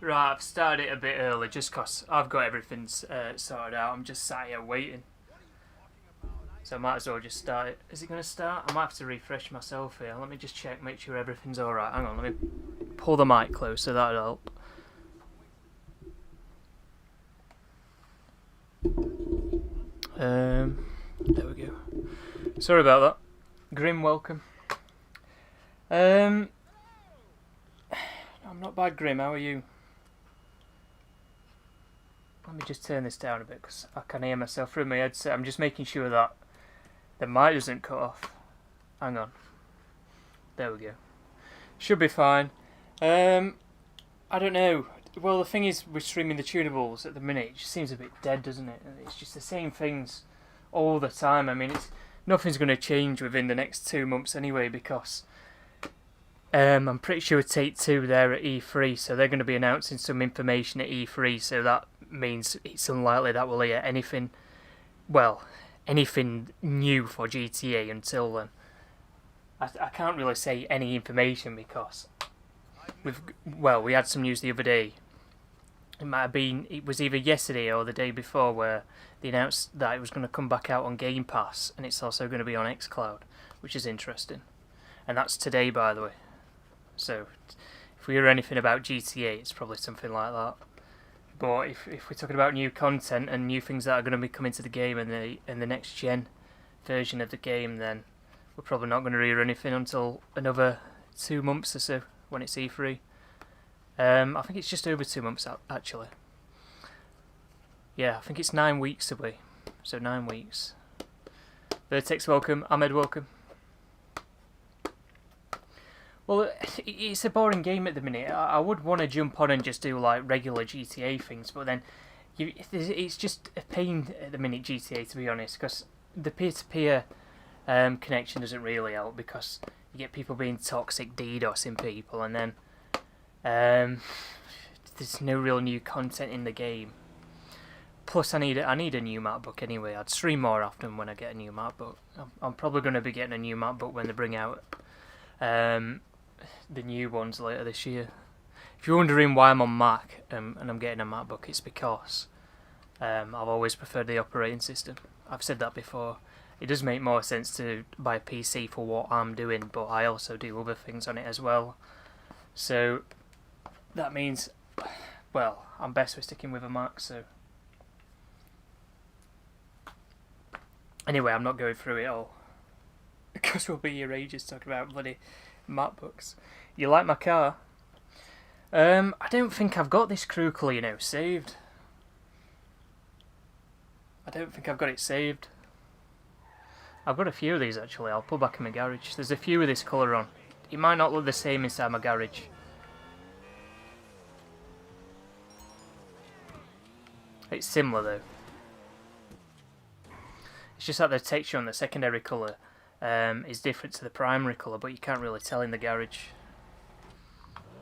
Right, I've started it a bit early just 'cause I've got everything sorted out. I'm just sat here waiting. So I might as well just start it. Is it going to start? I might have to refresh myself here. Let me just check, make sure everything's alright. Hang on, let me pull the mic closer, that'll help. There we go. Sorry about that. Grim, welcome. I'm not bad, Grim. How are you? Let me just turn this down a bit because I can hear myself through my headset. I'm just making sure that the mic doesn't cut off. Hang on. There we go. Should be fine. I don't know. Well, the thing is, we're streaming the Tunables at the minute. It just seems a bit dead, doesn't it? It's just the same things all the time. I mean, nothing's going to change within the next 2 months anyway because I'm pretty sure Take-Two there at E3, so they're going to be announcing some information at E3, so that means it's unlikely that we'll hear anything new for GTA until then. I can't really say any information because we had some news the other day. It was either yesterday or the day before where they announced that it was going to come back out on Game Pass and it's also going to be on XCloud, which is interesting. And that's today, by the way. So if we hear anything about GTA, it's probably something like that. But if we're talking about new content and new things that are going to be coming to the game and the next gen version of the game, then we're probably not going to hear anything until another 2 months or so when it's E3. I think it's just over 2 months actually. Yeah, I think it's 9 weeks away. So 9 weeks. Vertex, welcome. Ahmed, welcome. Well, it's a boring game at the minute. I would want to jump on and just do like regular GTA things, but then it's just a pain at the minute, GTA, to be honest, because the peer-to-peer connection doesn't really help because you get people being toxic, DDoSing people, and then there's no real new content in the game. Plus, I need a new MacBook anyway. I'd stream more often when I get a new MacBook. I'm probably going to be getting a new MacBook when they bring out the new ones later this year. If you're wondering why I'm on Mac and I'm getting a MacBook, it's because I've always preferred the operating system. I've said that before. It does make more sense to buy a PC for what I'm doing, but I also do other things on it as well. So that means, well, I'm best with sticking with a Mac, so... Anyway, I'm not going through it all. Because we'll be here ages talking about bloody MacBooks. You like my car? I don't think I've got this crew colour, saved. I don't think I've got it saved. I've got a few of these actually. I'll pull back in my garage. There's a few of this colour on. It might not look the same inside my garage. It's similar though. It's just that the texture on the secondary colour is different to the primary colour, but you can't really tell in the garage.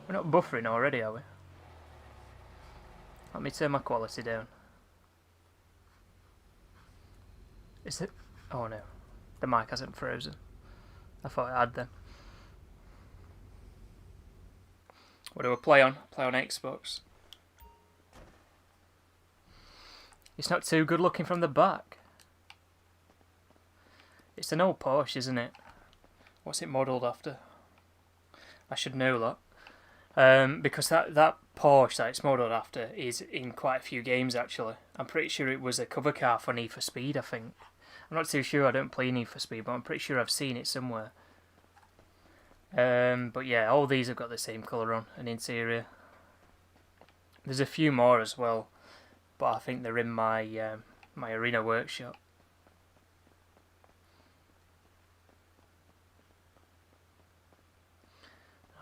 We're not buffering already, are we? Let me turn my quality down. Is it? Oh no. The mic hasn't frozen. I thought it had then. What do I play on? Play on Xbox. It's not too good looking from the back. It's an old Porsche, isn't it? What's it modelled after? I should know that. Because that Porsche that it's modelled after is in quite a few games actually. I'm pretty sure it was a cover car for Need for Speed, I think. I'm not too sure, I don't play Need for Speed, but I'm pretty sure I've seen it somewhere. But yeah, all these have got the same colour on, an interior. There's a few more as well, but I think they're in my my arena workshop.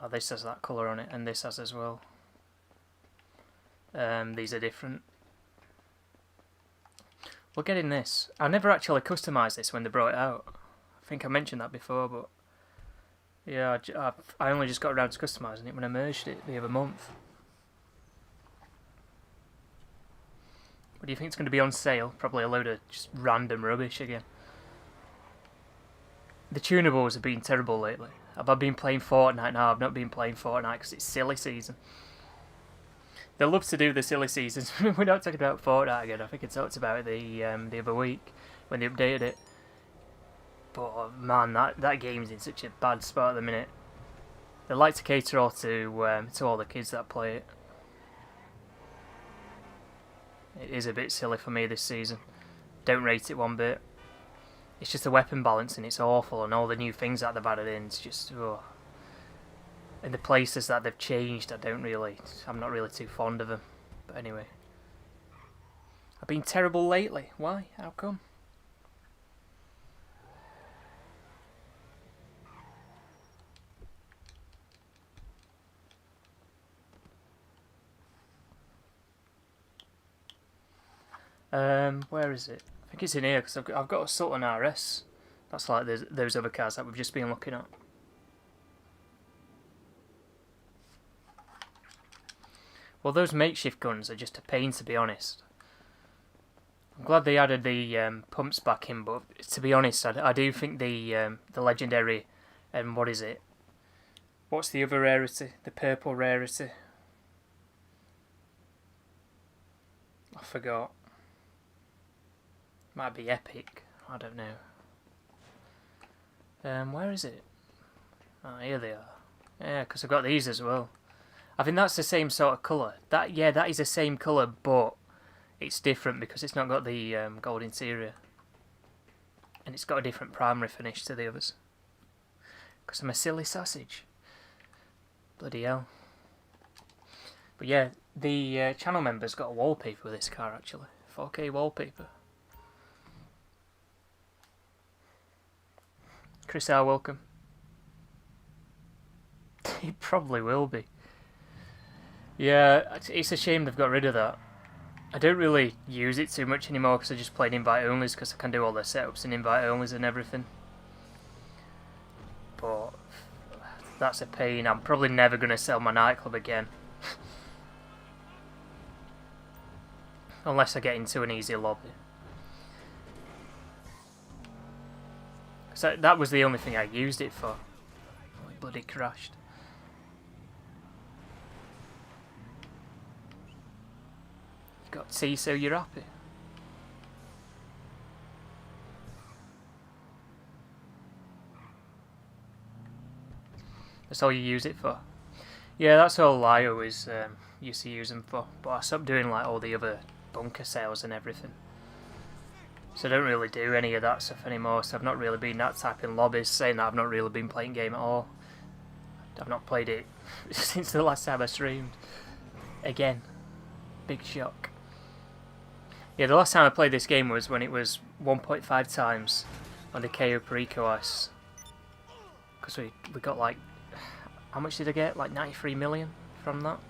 Oh, this has that colour on it, and this has as well. These are different. We'll get in this. I never actually customised this when they brought it out. I think I mentioned that before, but yeah, I only just got around to customising it when I merged it the other month. What do you think it's going to be on sale? Probably a load of just random rubbish again. The tunables have been terrible lately. Have I been playing Fortnite? No, I've not been playing Fortnite because it's silly season. They love to do the silly seasons. We're not talking about Fortnite again. I think I talked about it the other week when they updated it. But man, that game's in such a bad spot at the minute. They like to cater all to all the kids that play it. It is a bit silly for me this season. Don't rate it one bit. It's just the weapon balancing, it's awful, and all the new things that they've added in, it's just, oh. And the places that they've changed, I'm not really too fond of them. But anyway. I've been terrible lately. Why? How come? Where is it? I think it's in here because I've got a Sutton RS. That's like those other cars that we've just been looking at. Well, those makeshift guns are just a pain, to be honest. I'm glad they added the pumps back in, but to be honest, I do think the legendary and what is it? What's the other rarity? The purple rarity. I forgot. Might be epic. I don't know. Where is it? Oh, here they are. Yeah, because I've got these as well. I think that's the same sort of colour. That is the same colour, but it's different because it's not got the gold interior. And it's got a different primary finish to the others. Because I'm a silly sausage. Bloody hell. But yeah, the channel members got a wallpaper with this car actually. 4K wallpaper. Chris R, welcome. He probably will be. Yeah, it's a shame they've got rid of that. I don't really use it too much anymore because I just play in invite onlys because I can do all the setups in invite onlys and everything. But that's a pain. I'm probably never going to sell my nightclub again. Unless I get into an easy lobby. So that was the only thing I used it for. Oh, it bloody crashed. You got tea, so you're happy. That's all you use it for. Yeah, that's all I always used to use them for. But I stopped doing like all the other bunker sales and everything. So I don't really do any of that stuff anymore, so I've not really been that type in lobbies, saying that I've not really been playing game at all. I've not played it since the last time I streamed. Again. Big shock. Yeah, the last time I played this game was when it was 1.5 times on the Cayo Perico ice. Because we got like... How much did I get? Like 93 million from that.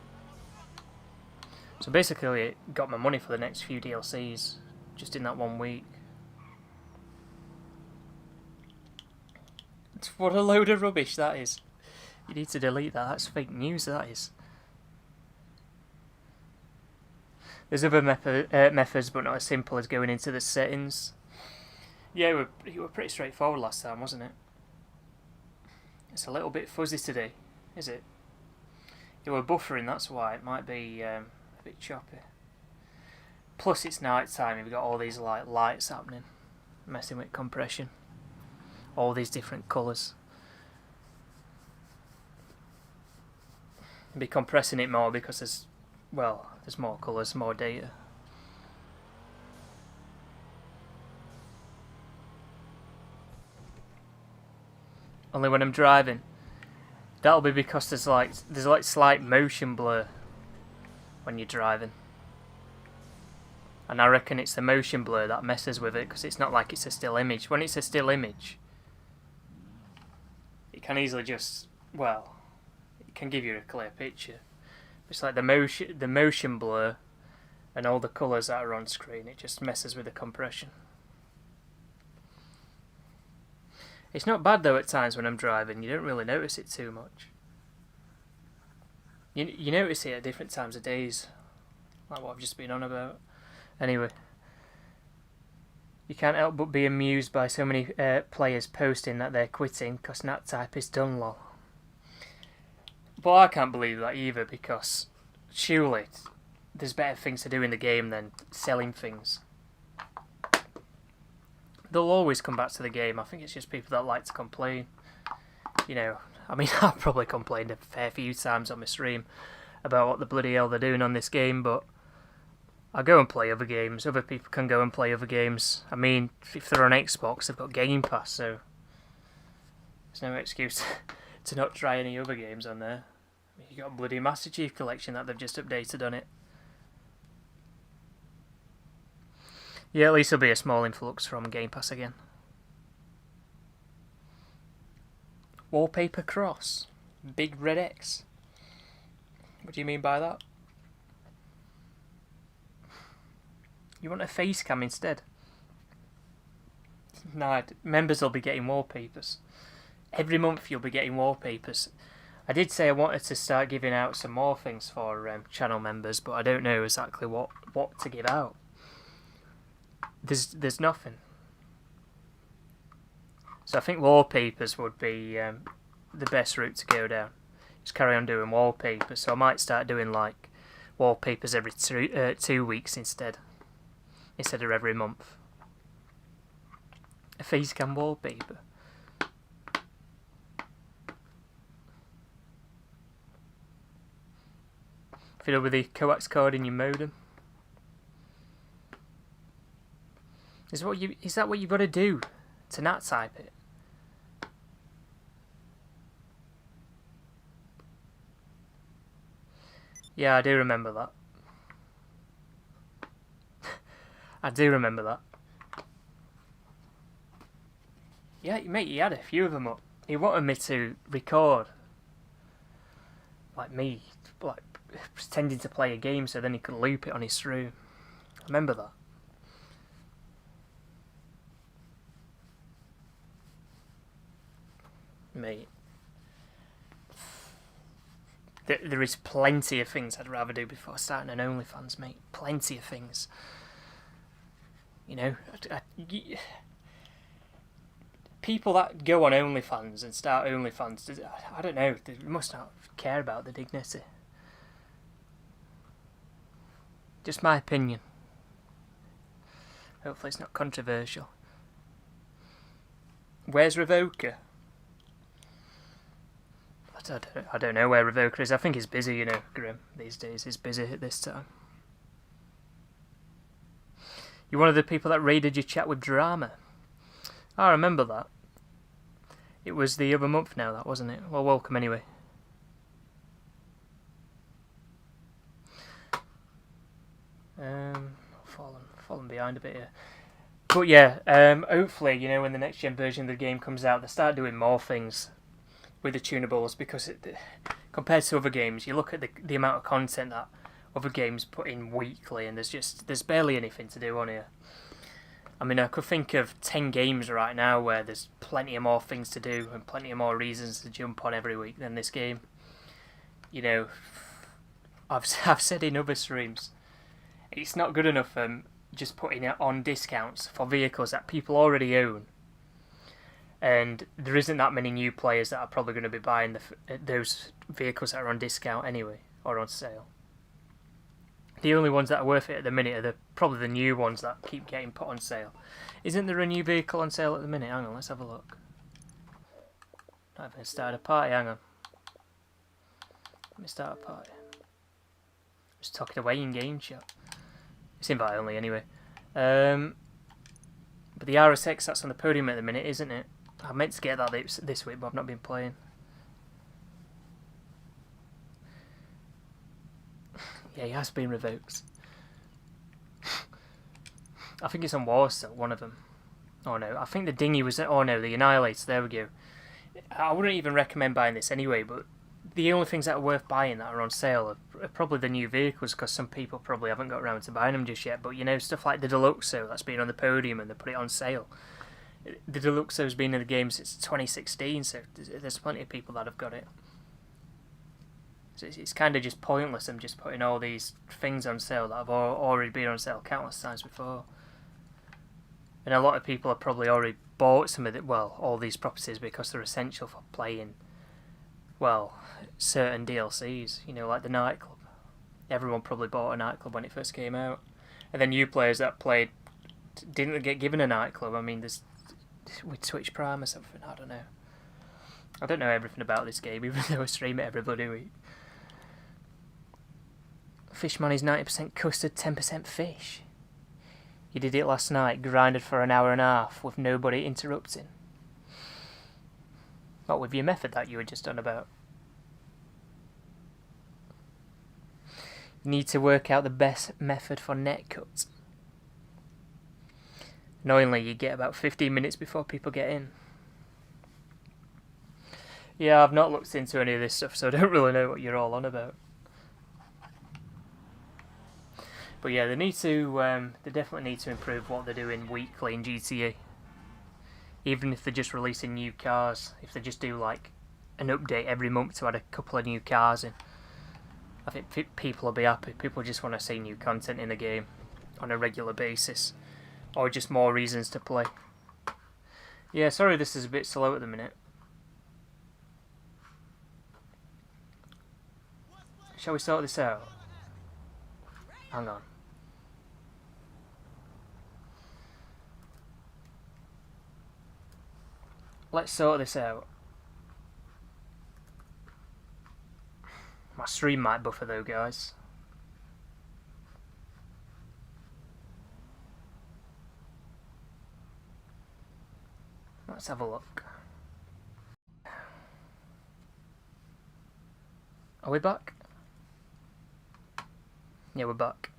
So basically it got my money for the next few DLCs. Just in that 1 week. What a load of rubbish that is. You need to delete that. That's fake news, that is. There's other methods, but not as simple as going into the settings. Yeah, it were pretty straightforward last time, wasn't it? It's a little bit fuzzy today, is it? It were buffering, that's why. It might be a bit choppy. Plus it's night time, you've got all these lights happening, messing with compression. All these different colours. Be compressing it more because there's more colours, more data. Only when I'm driving. That'll be because there's like slight motion blur when you're driving. And I reckon it's the motion blur that messes with it because it's not like it's a still image. When it's a still image, it can easily just, well, it can give you a clear picture. It's like the motion blur and all the colours that are on screen, it just messes with the compression. It's not bad though at times when I'm driving, you don't really notice it too much. You notice it at different times of days, like what I've just been on about. Anyway, you can't help but be amused by so many players posting that they're quitting because Nat Type is done, lol. But I can't believe that either because surely there's better things to do in the game than selling things. They'll always come back to the game. I think it's just people that like to complain. You know, I mean, I've probably complained a fair few times on my stream about what the bloody hell they're doing on this game, but I go and play other games. Other people can go and play other games. I mean, if they're on Xbox, they've got Game Pass, so there's no excuse to not try any other games on there. You got a bloody Master Chief Collection that they've just updated on it. Yeah, at least there'll be a small influx from Game Pass again. Wallpaper cross. Big red X. What do you mean by that? You want a face cam instead? No, members will be getting wallpapers. Every month you'll be getting wallpapers. I did say I wanted to start giving out some more things for channel members, but I don't know exactly what to give out. There's nothing. So I think wallpapers would be the best route to go down. Just carry on doing wallpapers. So I might start doing like wallpapers every 2 weeks instead of every month. A face cam wallpaper. Fiddle with the coax card in your modem. Is that what you've got to do to not type it? Yeah, I do remember that. I do remember that. Yeah, mate, he had a few of them up. He wanted me to record, like me, like pretending to play a game so then he could loop it on his stream. I remember that. Mate, there is plenty of things I'd rather do before starting an OnlyFans, mate. Plenty of things. You know, people that go on OnlyFans and start OnlyFans, I don't know, they must not care about the dignity. Just my opinion. Hopefully it's not controversial. Where's Revoker? I don't know where Revoker is. I think he's busy, you know, Grim, these days. He's busy at this time. You're one of the people that raided your chat with drama. I remember that. It was the other month now, that, wasn't it? Well, welcome anyway. Fallen behind a bit here. But yeah, hopefully, you know, when the next gen version of the game comes out, they start doing more things with the tunables, because compared to other games, you look at the amount of content that other games put in weekly, and there's barely anything to do on here. I mean, I could think of 10 games right now where there's plenty of more things to do and plenty of more reasons to jump on every week than this game. You know, I've said in other streams, it's not good enough just putting it on discounts for vehicles that people already own. And there isn't that many new players that are probably going to be buying those vehicles that are on discount anyway, or on sale. The only ones that are worth it at the minute are probably the new ones that keep getting put on sale. Isn't there a new vehicle on sale at the minute? Hang on, let's have a look. Not even started a party, hang on. Let me start a party. Just talking away in game chat. It's invite only anyway. But the RSX, that's on the podium at the minute, isn't it? I meant to get that this week, but I've not been playing. Yeah, he has been revoked. I think it's on War still, one of them. Oh no, I think the dinghy was... Oh no, the Annihilator, there we go. I wouldn't even recommend buying this anyway, but the only things that are worth buying that are on sale are probably the new vehicles, because some people probably haven't got around to buying them just yet. But you know, stuff like the Deluxo that's been on the podium and they put it on sale. The Deluxo's been in the game since 2016, so there's plenty of people that have got it. So it's kind of just pointless them just putting all these things on sale that have already been on sale countless times before. And a lot of people have probably already bought some of it, well, all these properties, because they're essential for playing, well, certain DLCs, you know, like the nightclub. Everyone probably bought a nightclub when it first came out. And then new players that played didn't get given a nightclub. I mean, there's with Twitch Prime or something, I don't know. I don't know everything about this game, even though I stream it every bloody week. Fishman is 90% custard, 10% fish. You did it last night, grinded for an hour and a half with nobody interrupting. What with your method that you were just on about? You need to work out the best method for net cuts. Annoyingly, you get about 15 minutes before people get in. Yeah, I've not looked into any of this stuff, so I don't really know what you're all on about. But yeah, they definitely need to improve what they're doing weekly in GTA. Even if they're just releasing new cars, if they just do like an update every month to add a couple of new cars in, I think people will be happy. People just want to see new content in the game on a regular basis, or just more reasons to play. Yeah, sorry this is a bit slow at the minute. Shall we sort this out? Hang on. Let's sort this out. My stream might buffer though, guys. Let's have a look. Are we back? Yeah, we're back.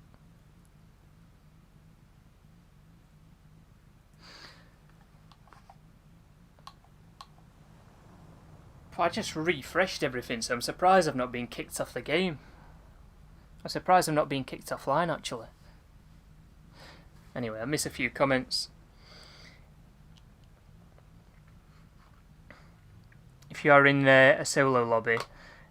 I just refreshed everything, so I'm surprised I've not been kicked off the game. I'm surprised I'm not being kicked offline, actually. Anyway, I missed a few comments. If you are in a solo lobby,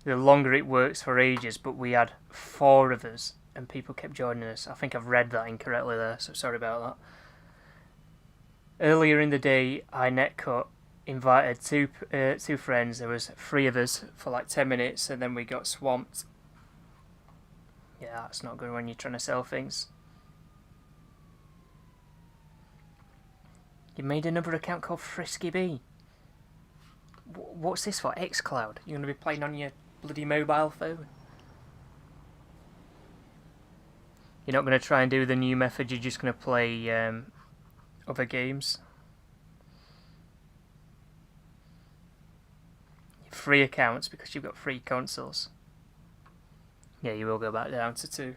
the longer it works for ages, but we had 4 of us and people kept joining us. I think I've read that incorrectly there, so sorry about that. Earlier in the day, I netcut, invited two friends. There was 3 of us for like 10 minutes, and then we got swamped. Yeah, that's not good when you're trying to sell things. You made another account called Frisky Bee. What's this for? XCloud? You're going to be playing on your bloody mobile phone? You're not going to try and do the new method, you're just going to play other games? Free accounts because you've got free consoles. Yeah, you will go back down to 2.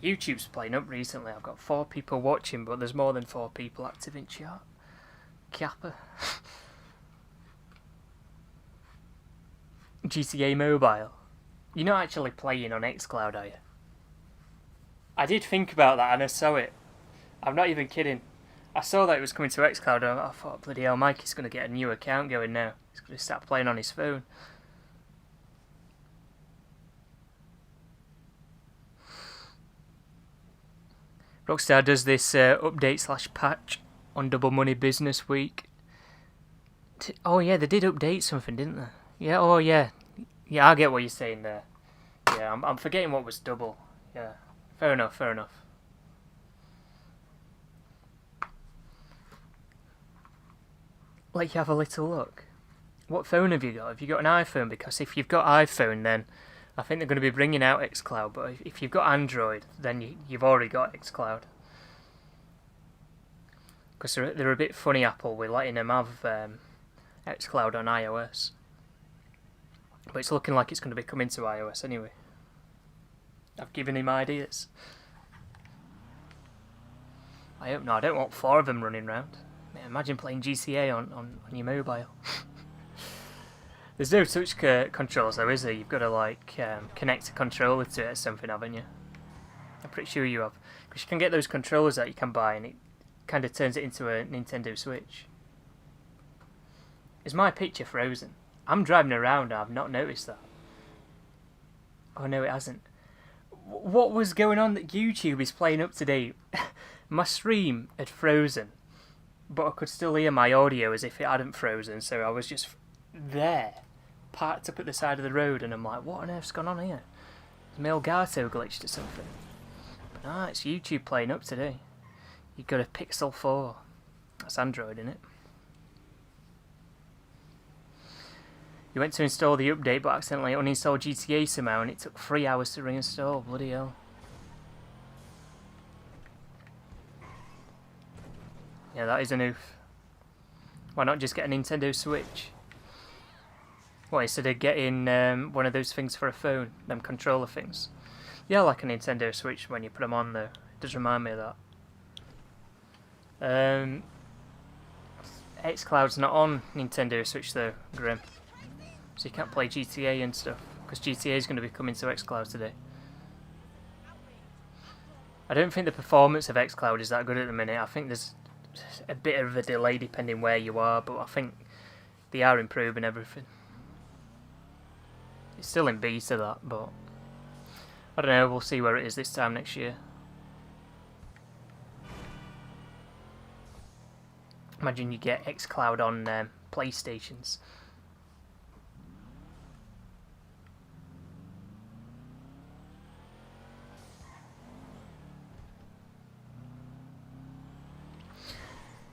YouTube's playing up recently. I've got 4 people watching, but there's more than 4 people active in chat. Kappa. GTA Mobile. You're not actually playing on XCloud, are you? I did think about that and I saw it. I'm not even kidding. I saw that it was coming to XCloud and I thought, bloody hell, Mike is going to get a new account going now. He's going to start playing on his phone. Rockstar does this update/patch on Double Money Business Week. Oh yeah, they did update something, didn't they? Yeah, oh yeah. Yeah, I get what you're saying there. Yeah, I'm forgetting what was double. Yeah, fair enough, fair enough. Let you have a little look. What phone have you got? Have you got an iPhone? Because if you've got iPhone, then I think they're going to be bringing out XCloud. But if you've got Android, then you've already got XCloud. Because they're a bit funny, Apple, with letting them have XCloud on iOS. But it's looking like it's going to be coming to iOS anyway. I've given him ideas. I hope not. I don't want 4 of them running around. Imagine playing GTA on your mobile. There's no touch controls though, is there? You've got to like connect a controller to it or something, haven't you? I'm pretty sure you have. Because you can get those controllers that you can buy and it kind of turns it into a Nintendo Switch. Is my picture frozen? I'm driving around and I've not noticed that. Oh no, it hasn't. What was going on that YouTube is playing up today? My stream had frozen, but I could still hear my audio as if it hadn't frozen, so I was just there, parked up at the side of the road, and I'm like, what on earth's gone on here? Is my Elgato glitched or something? But no, it's YouTube playing up today. You've got a Pixel 4. That's Android, innit? You went to install the update, but accidentally uninstalled GTA somehow, and it took 3 hours to reinstall. Bloody hell. Yeah, that is an oof. Why not just get a Nintendo Switch? What, instead of getting one of those things for a phone, them controller things? Yeah, like a Nintendo Switch when you put them on though. It does remind me of that. XCloud's not on Nintendo Switch though, Grim. So you can't play GTA and stuff, because GTA is going to be coming to XCloud today. I don't think the performance of XCloud is that good at the minute. I think there's a bit of a delay depending where you are, but I think they are improving everything. It's still in beta that, but I don't know, we'll see where it is this time next year. Imagine you get XCloud on PlayStations.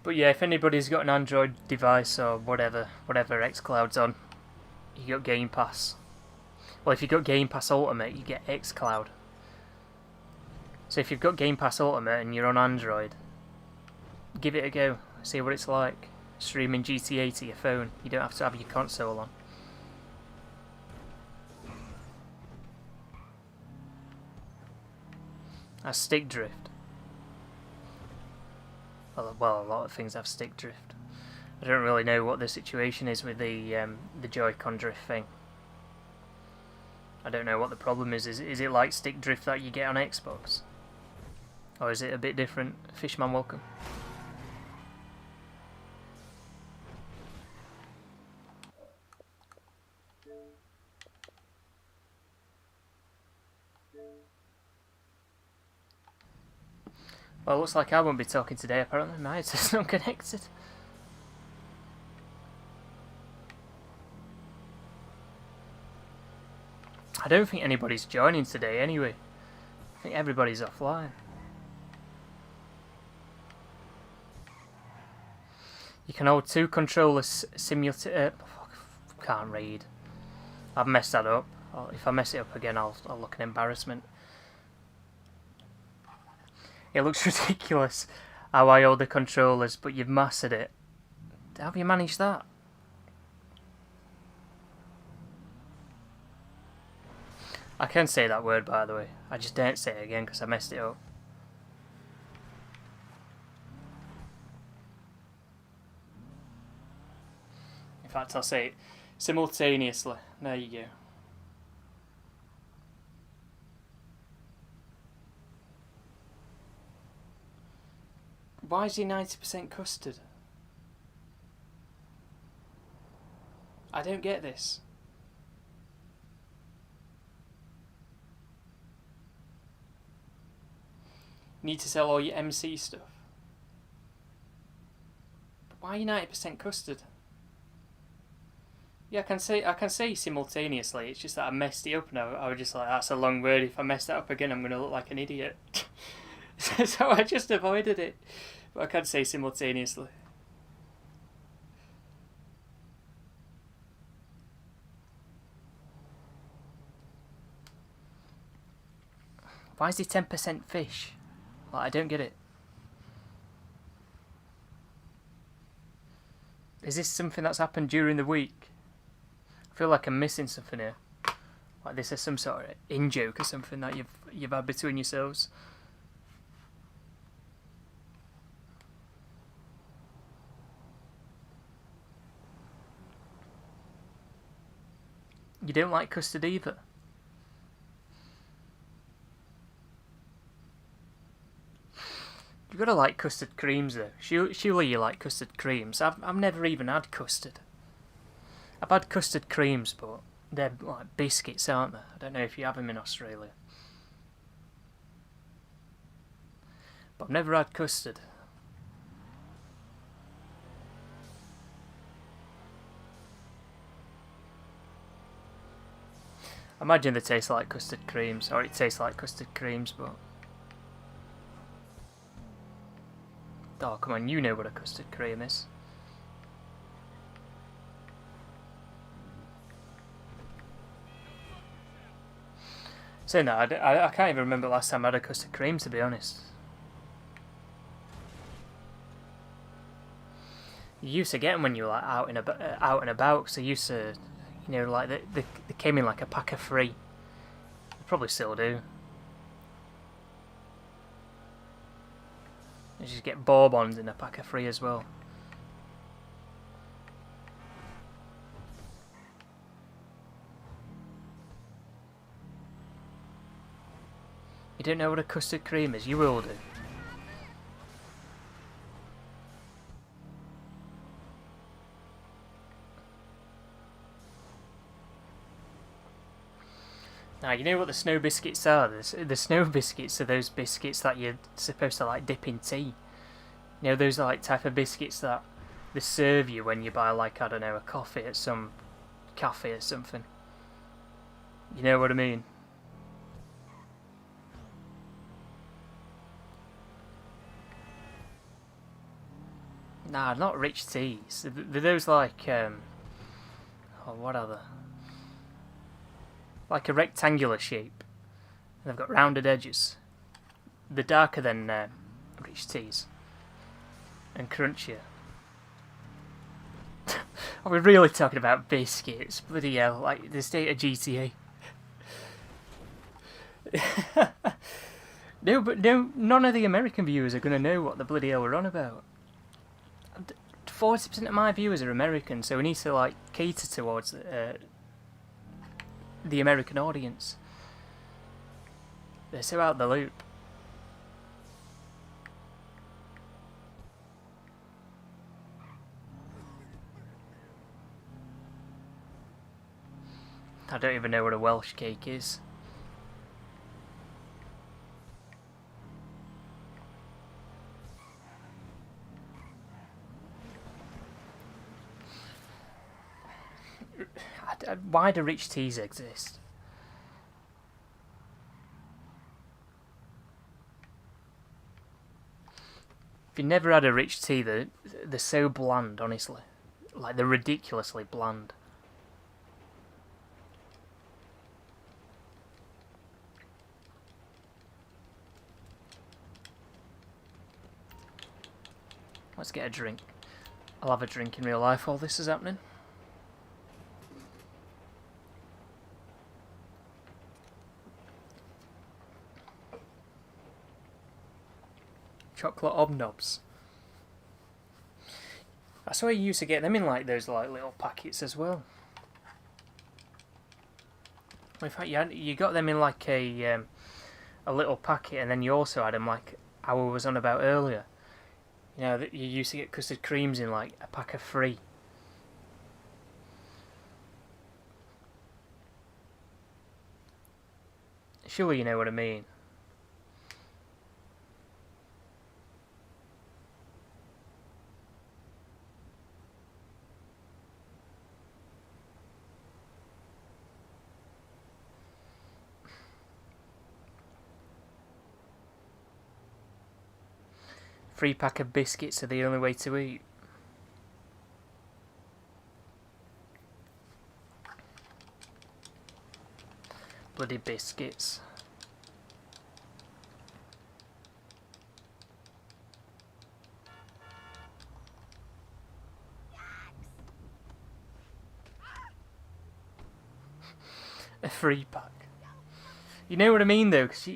But yeah, if anybody's got an Android device or whatever XCloud's on, you got Game Pass. Well, if you've got Game Pass Ultimate, you get XCloud. So if you've got Game Pass Ultimate and you're on Android, give it a go. See what it's like. Streaming GTA to your phone. You don't have to have your console on. That's stick drift. Well, a lot of things have stick drift. I don't really know what the situation is with the Joy-Con drift thing. I don't know what the problem is. Is it like stick drift that you get on Xbox? Or is it a bit different? Fishman, welcome. Well, looks like I won't be talking today, apparently. My headset's not connected. I don't think anybody's joining today anyway. I think everybody's offline. You can hold 2 controllers simultaneously. Can't read. I've messed that up. If I mess it up again, I'll look an embarrassment. It looks ridiculous how I hold the controllers, but you've mastered it. How have you managed that? I can say that word, by the way. I just daren't say it again because I messed it up. In fact, I'll say it simultaneously. There you go. Why is he 90% custard? I don't get this. Need to sell all your MC stuff. But why are you 90% custard? Yeah, I can say simultaneously. It's just that I messed it up and I was just like, that's a long word. If I mess that up again, I'm gonna look like an idiot. So I just avoided it. But I can say simultaneously. Why is he 10% fish? Like, I don't get it. Is this something that's happened during the week? I feel like I'm missing something here. Like this is some sort of in-joke or something that you've had between yourselves. You don't like custard either? You've got to like custard creams though. Surely you like custard creams. I've never even had custard. I've had custard creams, but they're like biscuits, aren't they? I don't know if you have them in Australia. But I've never had custard. imagine they taste like custard creams, or it tastes like custard creams, but... Oh, come on, you know what a custard cream is. Saying that, I can't even remember last time I had a custard cream, to be honest. You used to get them when you were like out and about, because they used to, you know, like they came in like a pack of 3. They probably still do. You just get bourbons in a pack of 3 as well. You don't know what a custard cream is? You will do. Now, you know what the snow biscuits are? The snow biscuits are those biscuits that you're supposed to like dip in tea. You know, those are like type of biscuits that they serve you when you buy like, I don't know, a coffee at some cafe or something. You know what I mean? Nah, not rich teas. They're those like, oh, what are they? Like a rectangular shape. They've got rounded edges. They're darker than rich teas. And crunchier. Are we really talking about biscuits? Bloody hell, like the state of GTA. No, but no, none of the American viewers are going to know what the bloody hell we're on about. 40% of my viewers are American, so we need to like cater towards the American audience. They're so out the loop. I don't even know what a Welsh cake is. Why do rich teas exist? If you've never had a rich tea, they're so bland, honestly. Like, they're ridiculously bland. Let's get a drink. I'll have a drink in real life while this is happening. Chocolate hobnobs. I saw you used to get them in like those like little packets as well. In fact, you got them in like a little packet, and then you also had them like I was on about earlier. You know that you used to get custard creams in like a pack of 3. Surely you know what I mean. Free pack of biscuits are the only way to eat. Bloody biscuits. A free pack. You know what I mean though, because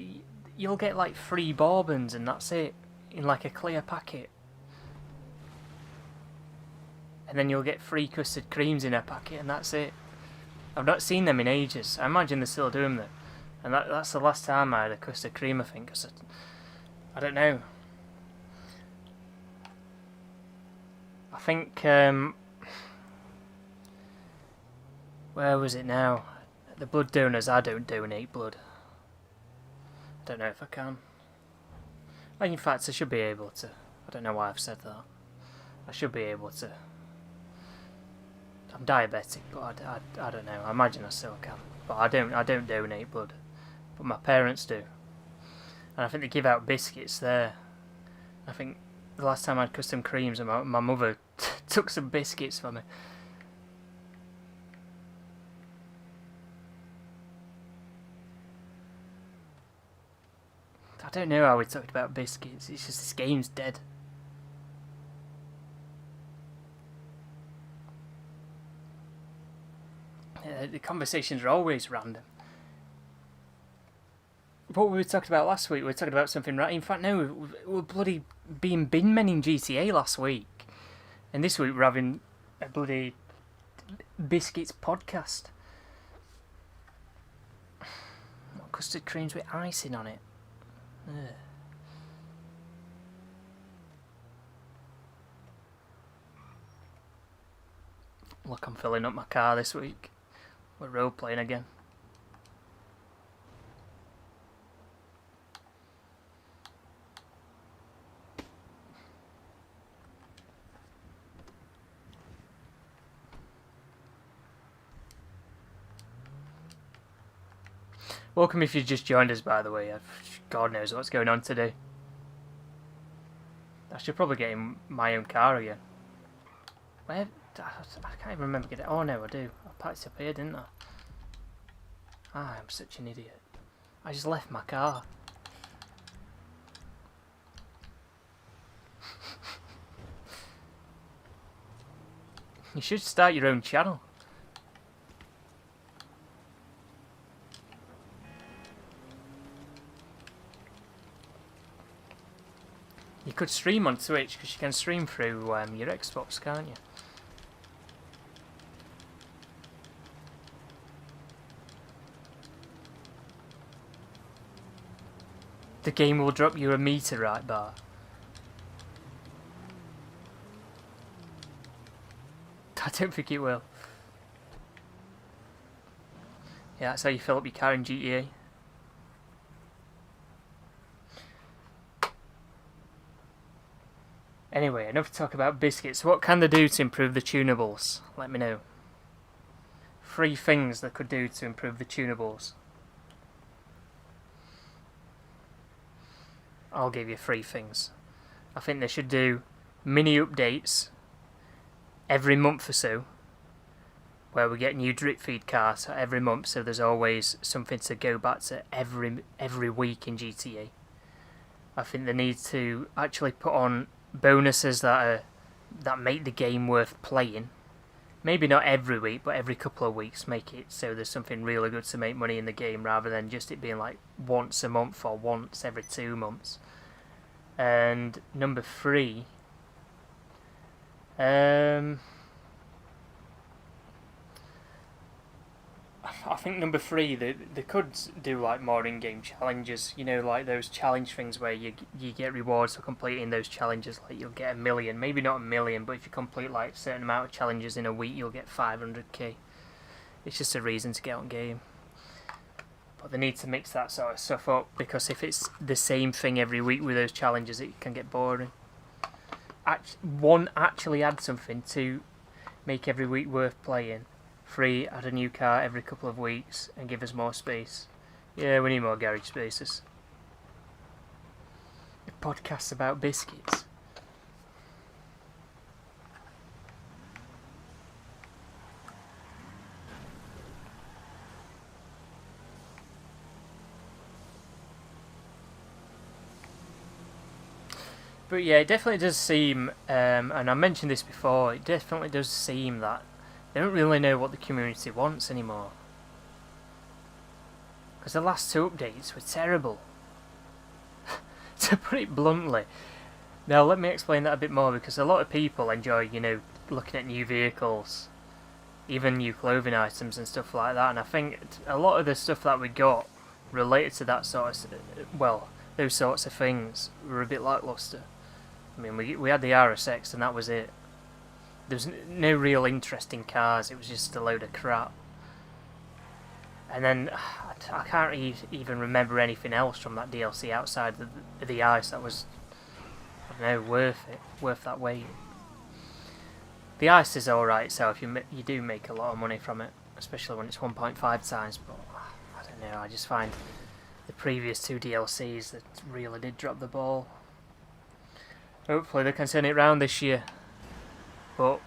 you'll get like 3 bourbons and that's it. In like a clear packet. And then you'll get 3 custard creams in a packet and that's it. I've not seen them in ages. I imagine they're still doing that. And that's the last time I had a custard cream, I think. I don't know. I think, where was it now? The blood donors, I don't donate blood. I don't know if I can. In fact, I should be able to. I don't know why I've said that. I should be able to. I'm diabetic, but I don't know. I imagine I still can. but I don't donate blood, but my parents do, and I think they give out biscuits there. I think the last time I had custom creams, and my mother took some biscuits for me. I don't know how we talked about biscuits. It's just this game's dead. The conversations are always random. What were we talking about last week? We were talking about something right. In fact, no, we were bloody being bin men in GTA last week, and this week we're having a bloody biscuits podcast. Custard creams with icing on it. Ugh. Look, I'm filling up my car this week. We're role playing again. Welcome if you just joined us, by the way. God knows what's going on today. I should probably get in my own car again. Where? I can't even remember getting it. Oh no, I do. I packed it up here, didn't I? I'm such an idiot. I just left my car. You should start your own channel. You could stream on Twitch, because you can stream through your Xbox, can't you? The game will drop you a meteorite bar. I don't think it will. Yeah, that's how you fill up your car in GTA. Anyway, enough talk about biscuits. What can they do to improve the tunables? Let me know. 3 things they could do to improve the tunables. I'll give you 3 things. I think they should do mini updates every month or so, where we get new drip feed cars every month, so there's always something to go back to every week in GTA. I think they need to actually put on bonuses that make the game worth playing. Maybe not every week, but every couple of weeks, make it so there's something really good to make money in the game, rather than just it being like once a month or once every 2 months. And number 3, I think number 3, they could do like more in-game challenges, you know, like those challenge things where you get rewards for completing those challenges. Like you'll get 1 million, maybe not 1 million, but if you complete like a certain amount of challenges in a week, you'll get 500k. It's just a reason to get on game. But they need to mix that sort of stuff up, because if it's the same thing every week with those challenges, it can get boring. Actually add something to make every week worth playing. 3, add a new car every couple of weeks and give us more space. Yeah, we need more garage spaces. A podcast about biscuits. But yeah, it definitely does seem, and I mentioned this before, it definitely does seem that they don't really know what the community wants anymore. Because the last 2 updates were terrible. To put it bluntly. Now let me explain that a bit more, because a lot of people enjoy, you know, looking at new vehicles, even new clothing items and stuff like that, and I think a lot of the stuff that we got related to that sort of, well, those sorts of things were a bit lackluster. I mean, we had the RSX and that was it. There was no real interesting cars, it was just a load of crap. And then, I can't even remember anything else from that DLC outside the ice that was, I don't know, worth it, worth that wait. The ice is alright, so if you do make a lot of money from it, especially when it's 1.5 times, but I don't know, I just find the previous 2 DLCs that really did drop the ball. Hopefully they can turn it round this year, but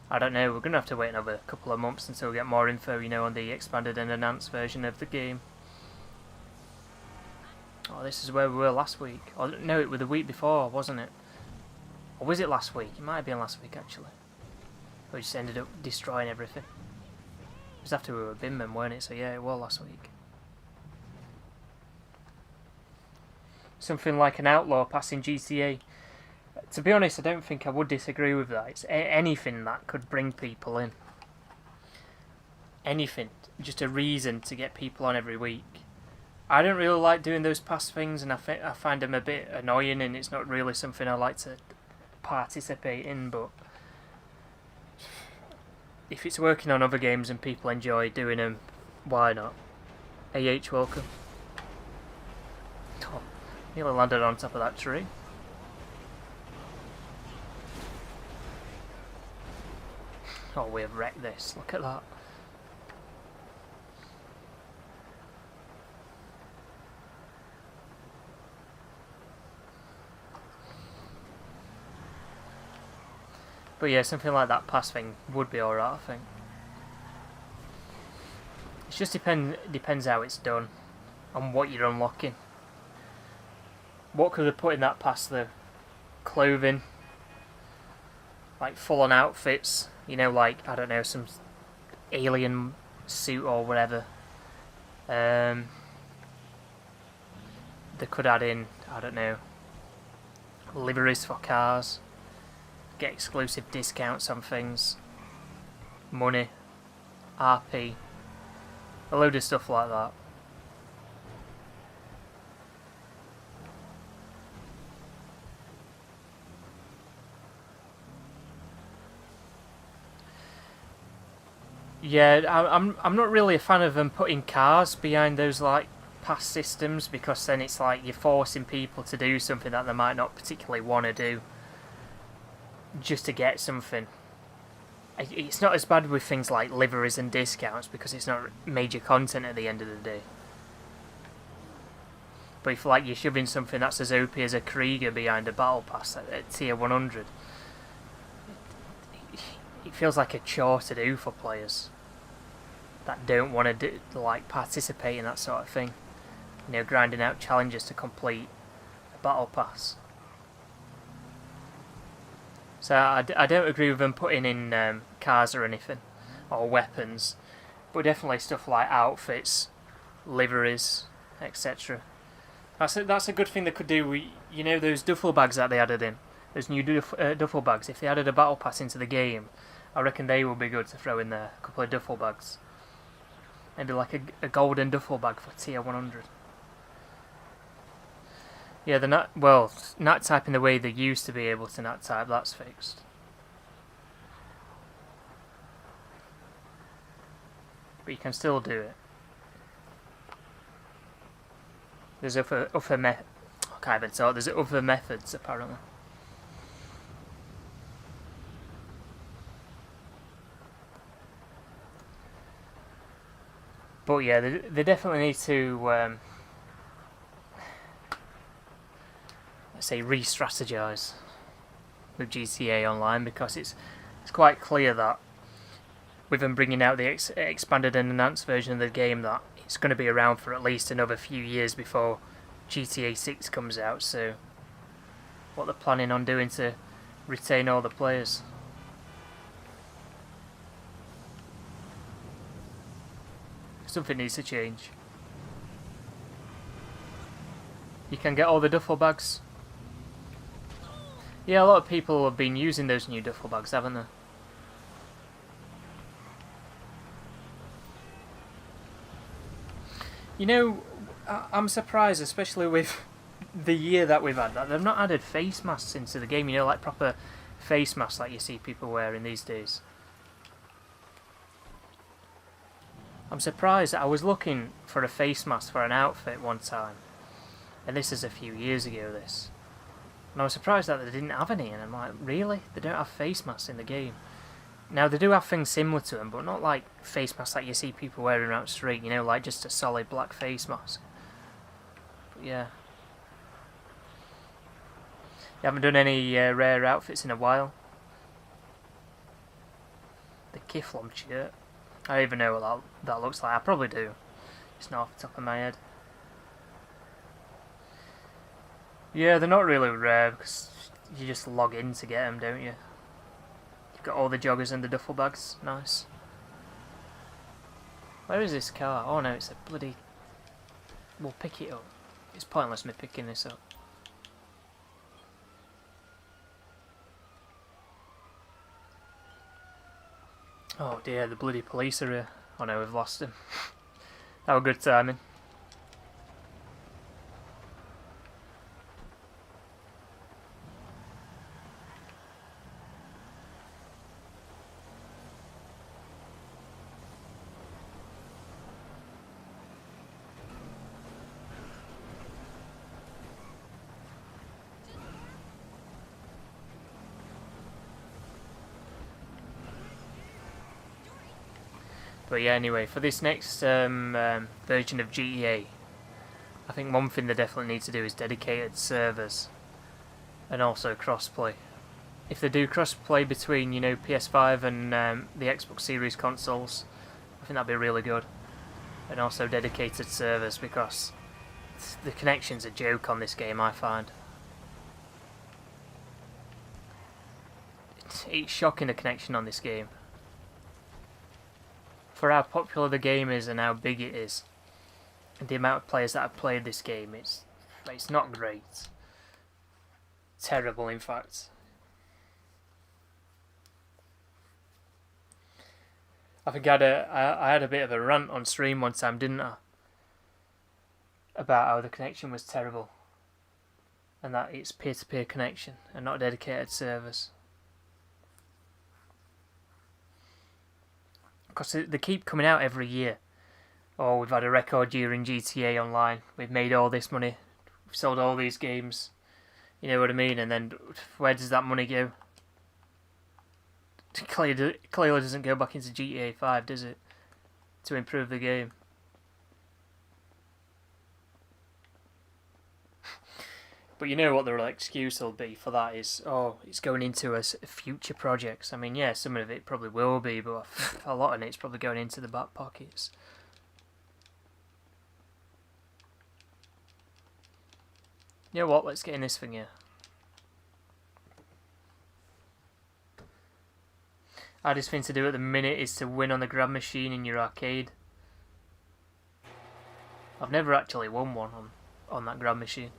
I don't know, we're going to have to wait another couple of months until we get more info, you know, on the expanded and enhanced version of the game. Oh, this is where we were last week. Oh, no, it was the week before, wasn't it? Or was it last week? It might have been last week, actually. We just ended up destroying everything. It was after we were binmen, weren't it? So yeah, it was last week. Something like an outlaw pass in GTA. To be honest, I don't think I would disagree with that. It's anything that could bring people in. Anything. Just a reason to get people on every week. I don't really like doing those pass things, and I find them a bit annoying, and it's not really something I like to participate in, but if it's working on other games and people enjoy doing them, why not? welcome. Oh, nearly landed on top of that tree. Oh, we have wrecked this. Look at that. But yeah, something like that pass thing would be alright, I think. It just depends how it's done and what you're unlocking. What could they put in that pass though? Clothing, like full on outfits, you know, like, I don't know, some alien suit or whatever. They could add in, I don't know, liveries for cars. Get exclusive discounts on things, money, RP, a load of stuff like that. Yeah, I'm not really a fan of them putting cars behind those like pass systems, because then it's like you're forcing people to do something that they might not particularly want to do just to get something. It's not as bad with things like liveries and discounts because it's not major content at the end of the day. But if like you're shoving something that's as OP as a Krieger behind a battle pass at tier 100, it feels like a chore to do for players that don't want to like participate in that sort of thing. You know, grinding out challenges to complete a battle pass. So I don't agree with them putting in cars or anything, or weapons, but definitely stuff like outfits, liveries, etc. That's a good thing they could do. You know those duffel bags that they added in, those new duffel bags. If they added a battle pass into the game, I reckon they would be good to throw in there. A couple of duffel bags, maybe like a golden duffel bag for tier 100. Yeah, they're not, well, not typing the way they used to be able to not type, that's fixed. But you can still do it. There's other there's other methods apparently. But yeah, they definitely need to say re-strategize with GTA Online, because it's quite clear that with them bringing out the expanded and enhanced version of the game, that it's going to be around for at least another few years before GTA 6 comes out. So what they're planning on doing to retain all the players. Something needs to change. You can get all the duffel bags. Yeah, a lot of people have been using those new duffel bags, haven't they? You know, I'm surprised, especially with the year that we've had, that they've not added face masks into the game, you know, like proper face masks like you see people wearing these days. I'm surprised. I was looking for a face mask for an outfit one time, and this is a few years ago, this. And I was surprised that they didn't have any, and I'm like, really? They don't have face masks in the game? Now, they do have things similar to them, but not like face masks like you see people wearing out the street, you know, like just a solid black face mask. But yeah. You haven't done any rare outfits in a while? The Kiflom shirt. I don't even know what that looks like. I probably do. It's not off the top of my head. Yeah, they're not really rare because you just log in to get them, don't you? You've got all the joggers and the duffel bags. Nice. Where is this car? Oh no, it's a bloody... We'll pick it up. It's pointless me picking this up. Oh dear, the bloody police are here. Oh no, we've lost him. That was good timing. But yeah, anyway, for this next version of GTA, I think one thing they definitely need to do is dedicated servers, and also crossplay. If they do crossplay between, you know, PS5 and the Xbox Series consoles, I think that'd be really good. And also dedicated servers, because the connection's a joke on this game, I find. It's shocking, the connection on this game. For how popular the game is and how big it is, and the amount of players that have played this game, it's not great. Terrible, in fact. I think I had a bit of a rant on stream one time, didn't I? About how the connection was terrible, and that it's peer-to-peer connection and not dedicated servers. Because they keep coming out every year. Oh, we've had a record year in GTA Online. We've made all this money. We've sold all these games. You know what I mean? And then where does that money go? Clearly doesn't go back into GTA 5, does it? To improve the game. But you know what the excuse will be for that is, oh, it's going into future projects. I mean, yeah, some of it probably will be, but a lot of it's probably going into the back pockets. You know what, let's get in this thing here. Hardest thing to do at the minute is to win on the grab machine in your arcade. I've never actually won one on that grab machine.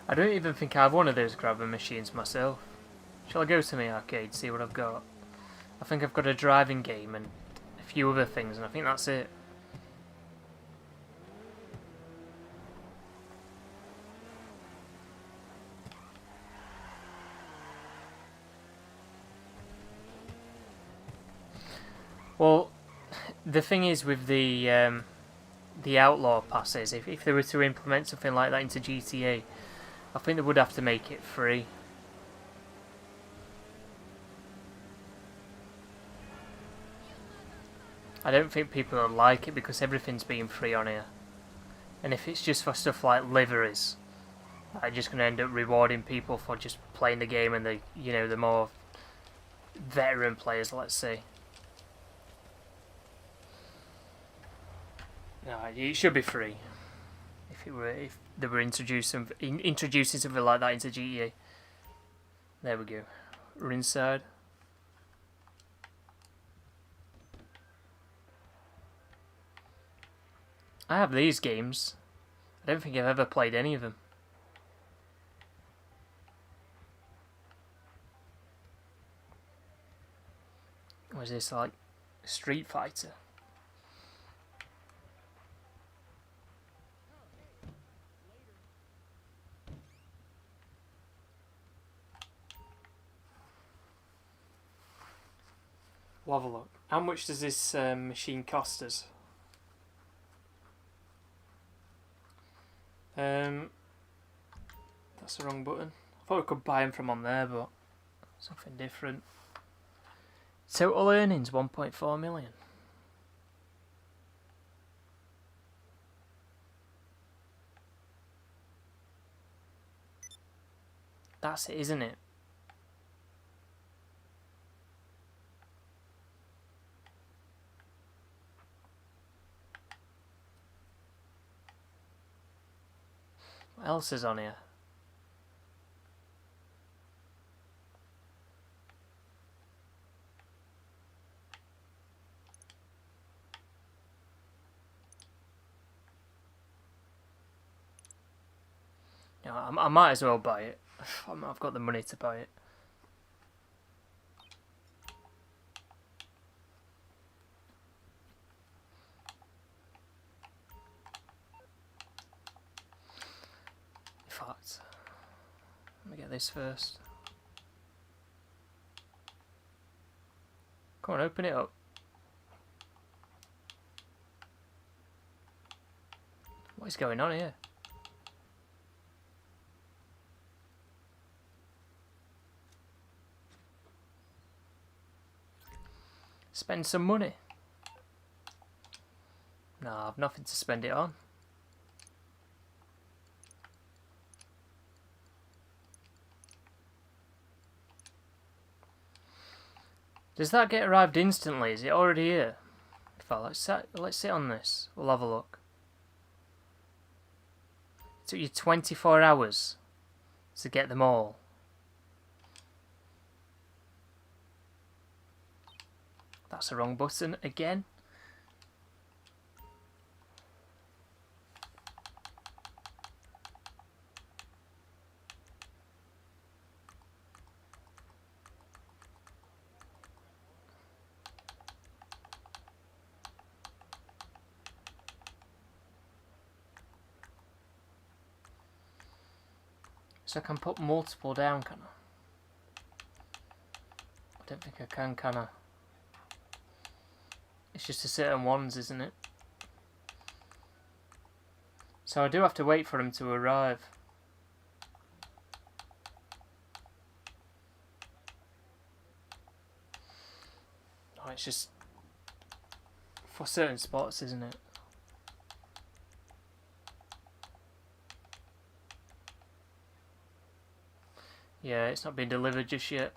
I don't even think I have one of those grabbing machines myself. Shall I go to my arcade, see what I've got? I think I've got a driving game and a few other things, and I think that's it. Well, the thing is with the outlaw passes, if they were to implement something like that into GTA, I think they would have to make it free. I don't think people would like it because everything's being free on here. And if it's just for stuff like liveries, I'm just going to end up rewarding people for just playing the game and the more veteran players, let's say. No, it should be free. If they were introducing something like that into GTA. There we go. We're inside. I have these games. I don't think I've ever played any of them. Or is this like Street Fighter? We'll have a look. How much does this machine cost us? That's the wrong button. I thought we could buy them from on there, but something different. Total earnings 1.4 million. That's it, isn't it? What else is on here? You know, I might as well buy it. I've got the money to buy it. In fact, let me get this first. Come on, open it up. What is going on here? Spend some money. No, I've nothing to spend it on. Does that get arrived instantly? Is it already here? Let's sit on this. We'll have a look. It took you 24 hours to get them all. That's the wrong button again. So I can put multiple down, can I? I don't think I can I? It's just a certain ones, isn't it? So I do have to wait for them to arrive. Oh, it's just for certain spots, isn't it? Yeah, it's not been delivered just yet.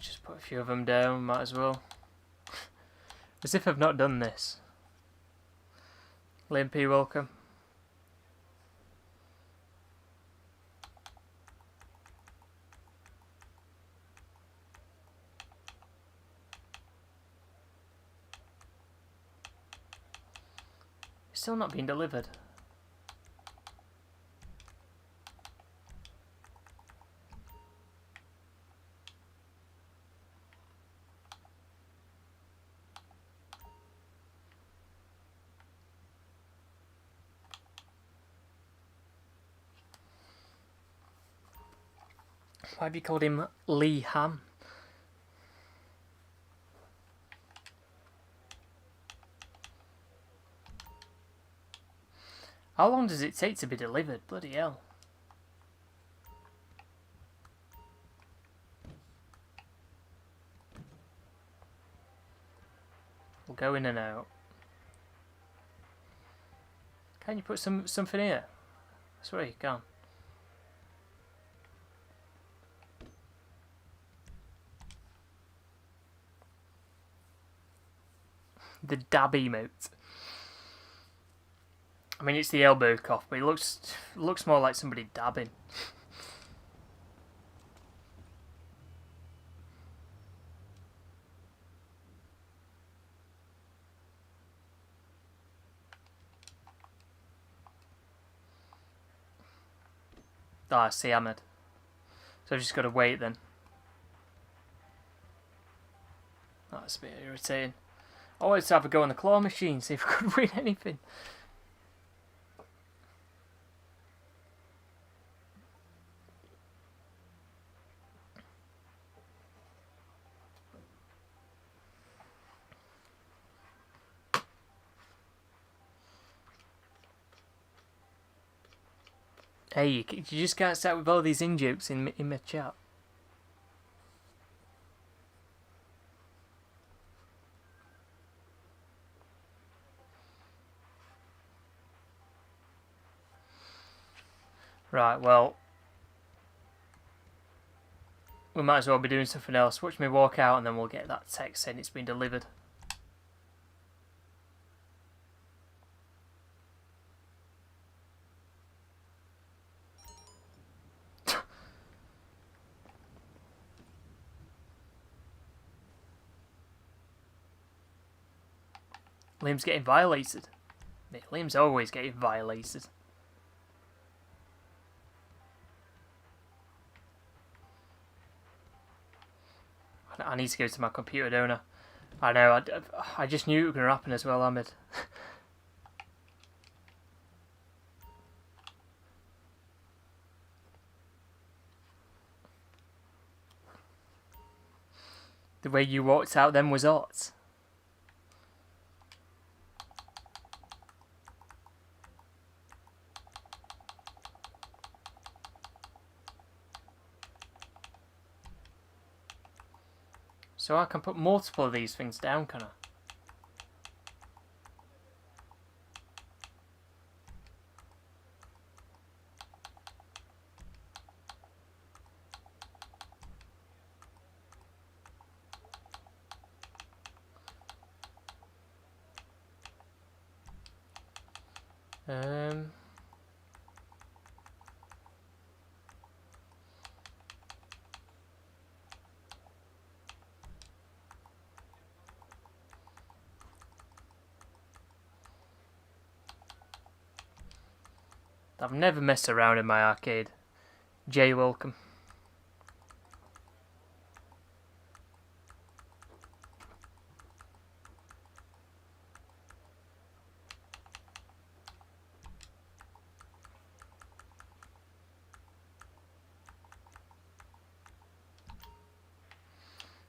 Just put a few of them down, might as well. As if I've not done this. Limpy, welcome. It's still not been delivered. Why have you called him Lee Ham? How long does it take to be delivered? Bloody hell. We'll go in and out. Can you put something here? I swear you can. The dab emote. I mean, it's the elbow cough, but it looks more like somebody dabbing. Ah, I see, Ahmed. So I've just got to wait then. That's a bit irritating. I wanted to have a go on the claw machine, see if I could win anything. Hey, you just can't start with all these in-jokes in my chat. Right, well, we might as well be doing something else. Watch me walk out and then we'll get that text saying it's been delivered. Liam's getting violated. Liam's always getting violated. I need to go to my computer, don't I? I know, I just knew it was going to happen as well, Ahmed. The way you walked out then was hot. So I can put multiple of these things down, can I? I've never messed around in my arcade. Jay, welcome.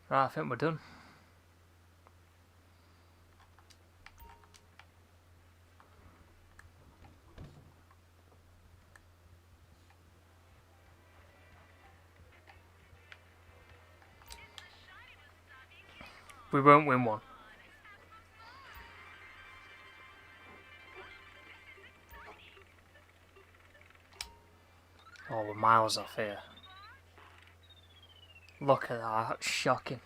Right, I think we're done. We won't win one. Oh, we're miles off here. Look at that, that's shocking.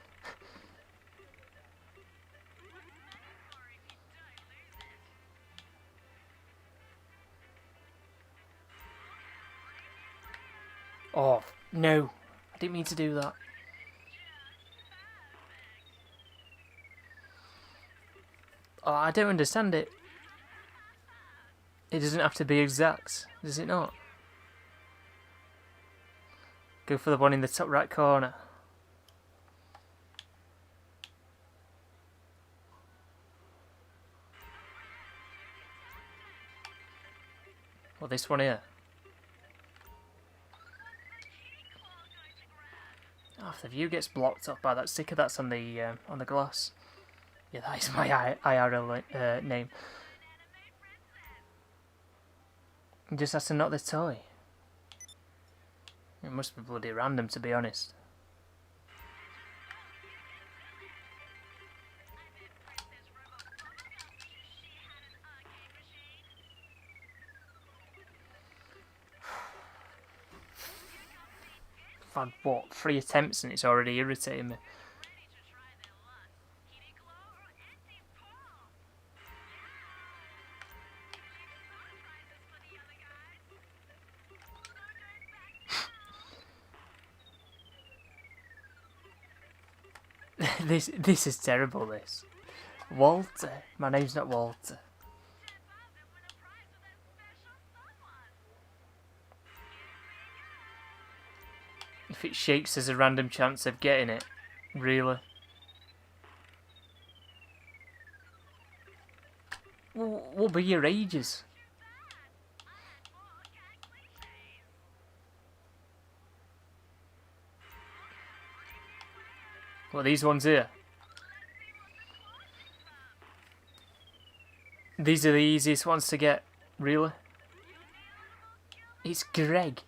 Oh, no. I didn't mean to do that. Oh, I don't understand it. It doesn't have to be exact, does it not? Go for the one in the top right corner. Or this one here. Oh, if the view gets blocked off by that sticker that's on the glass. Yeah, that is my IRL name. You just has to knock the toy. It must be bloody random, to be honest. I've had, what, 3 attempts and it's already irritating me. This is terrible, this. Walter? My name's not Walter. If it shakes, there's a random chance of getting it. Really? We'll be here ages. What, these ones here? These are the easiest ones to get. Really? It's Greg.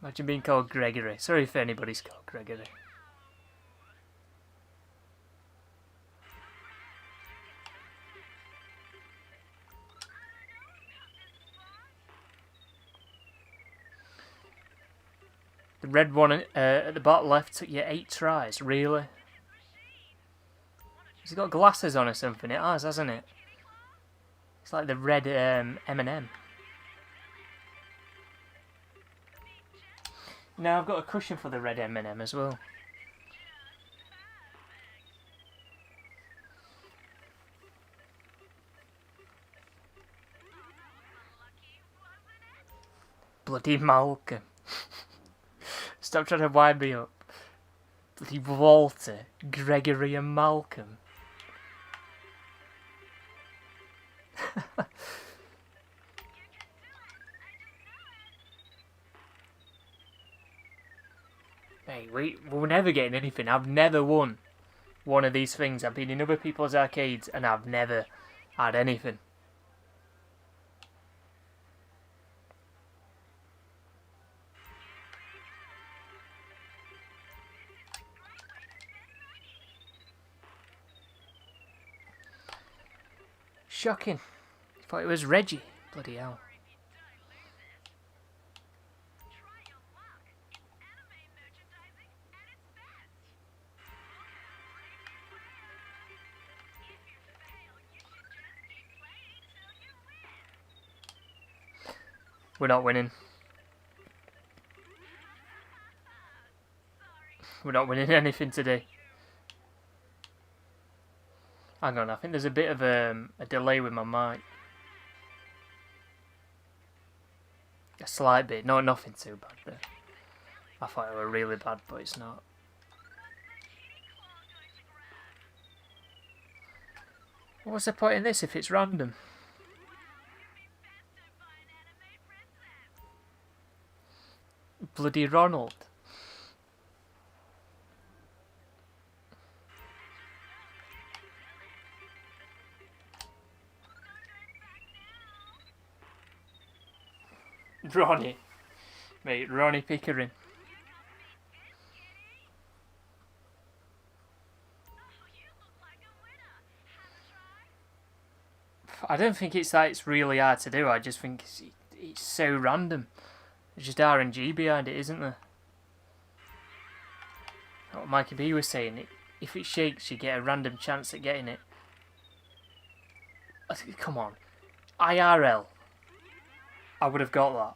Imagine being called Gregory. Sorry if anybody's called Gregory. The red one at the bottom left took you 8 tries. Really? Has it got glasses on or something? It has, hasn't it? It's like the red M&M. Now I've got a cushion for the red M&M as well. Bloody Malcolm. Stop trying to wind me up. Bloody Walter, Gregory and Malcolm. Hey, we're never getting anything. I've never won one of these things. I've been in other people's arcades and I've never had anything. Shocking. Thought it was Reggie. Bloody hell. We're not winning. We're not winning anything today. Hang on, I think there's a bit of a delay with my mic. A slight bit. No, nothing too bad though. I thought it were really bad, but it's not. What's the point in this if it's random? Bloody Ronald. Ronnie. Mate, Ronnie Pickering. I don't think it's that it's really hard to do. I just think it's so random. There's just RNG behind it, isn't there? What Mikey B was saying, if it shakes, you get a random chance at getting it. Come on. IRL. I would have got that.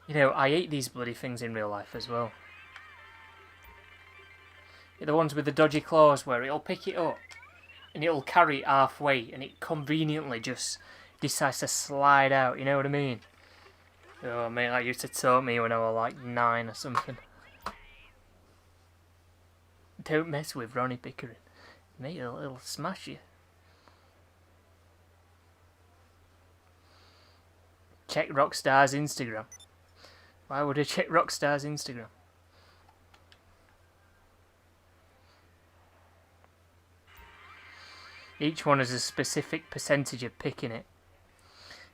You know, I hate these bloody things in real life as well. The ones with the dodgy claws where it'll pick it up and it'll carry it halfway and it conveniently just decides to slide out, you know what I mean? Oh mate, that used to taunt me when I was like 9 or something. Don't mess with Ronnie Pickering. Mate, it'll smash you. Check Rockstar's Instagram. Why would I check Rockstar's Instagram? Each one has a specific percentage of picking it.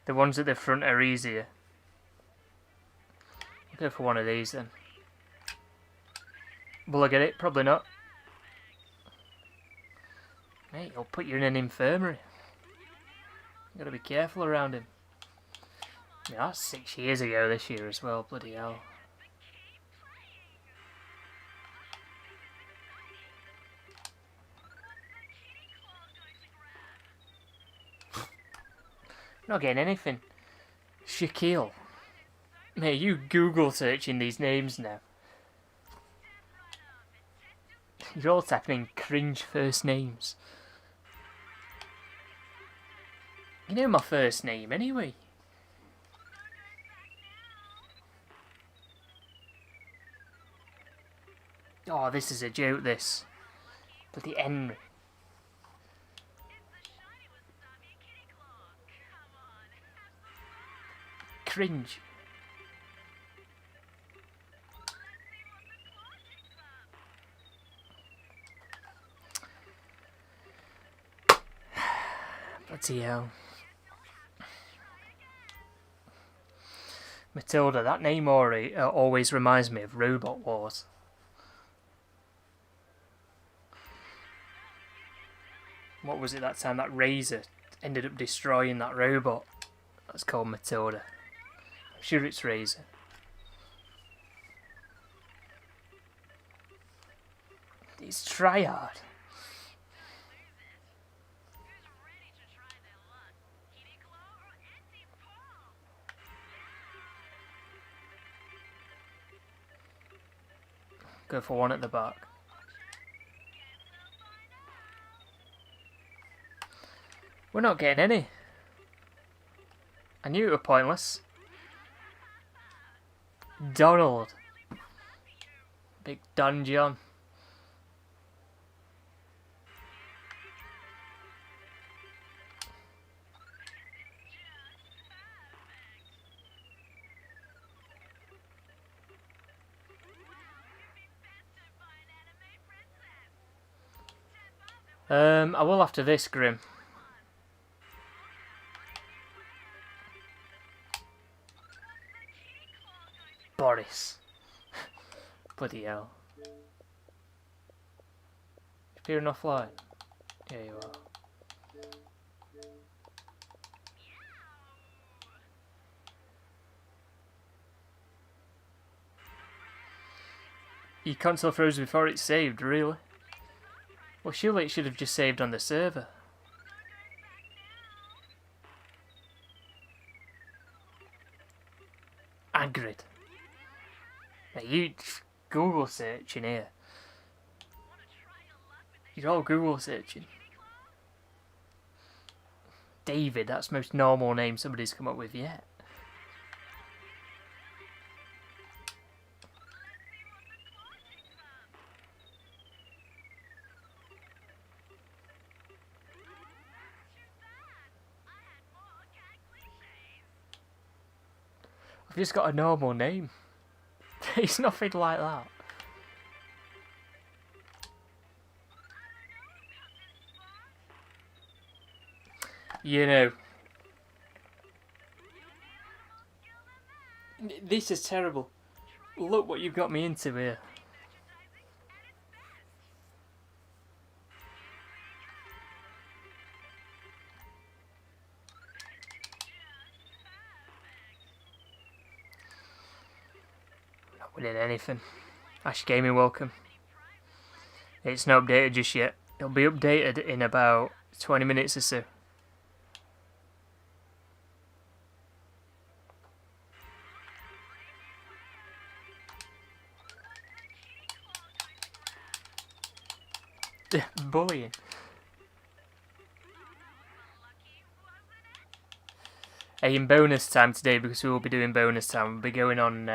The ones at the front are easier. I'll go for one of these then. Will I get it? Probably not. Mate, he'll put you in an infirmary. You gotta be careful around him. Yeah, that's 6 years ago this year as well, bloody hell. Not getting anything. Shaquille. Mate, you Google searching these names now. You're all typing in cringe first names. You know my first name anyway. Oh, this is a joke, this. Bloody Henry. Cringe. Bloody hell. Matilda, that name always reminds me of Robot Wars. What was it that time that Razor ended up destroying that robot? That's called Matilda. I'm sure it's Razor. It's tryhard. Go for one at the back. We're not getting any. I knew it were pointless. Donald. Big Don John. I will after this, Grim. Boris. Bloody hell. Appearing offline? Yeah, you are. Your console froze before it saved, really? Well, surely it should have just saved on the server. Agrid. Now you Google searching here. You're all Google searching. David, that's the most normal name somebody's come up with yet. I've just got a normal name. It's nothing like that. You know, this is terrible. Look what you've got me into here. Not winning anything. Ash Gaming, welcome. It's not updated just yet. It'll be updated in about 20 minutes or so. Bullying. Hey, in bonus time today, because we will be doing bonus time, we'll be going on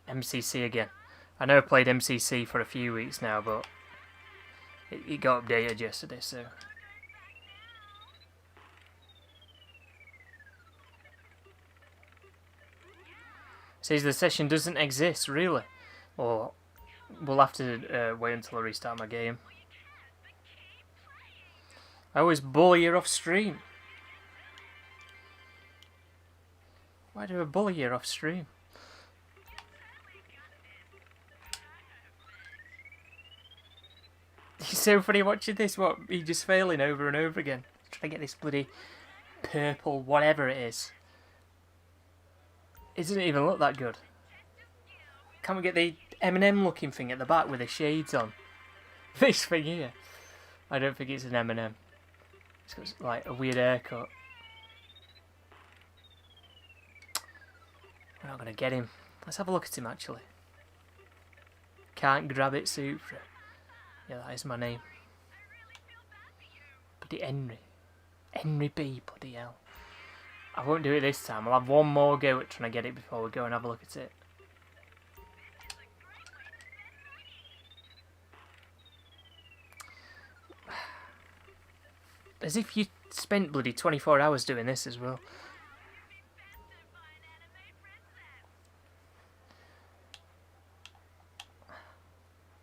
MCC again. I know I played MCC for a few weeks now, but it got updated yesterday, so... Says the session doesn't exist, really? Or we'll have to wait until I restart my game. I always bully you off stream. Why do I bully you off stream? It's so funny watching this. What? Me just failing over and over again. Trying to get this bloody purple whatever it is. It doesn't even look that good. Can't we get the M&M looking thing at the back with the shades on? This thing here. I don't think it's an M&M. It's got like a weird haircut. We're not going to get him. Let's have a look at him actually. Can't grab it, Supra. Yeah, that is my name. Bloody Henry. Henry B, bloody hell. I won't do it this time. I'll have one more go at trying to get it before we go and have a look at it. As if you spent bloody 24 hours doing this as well.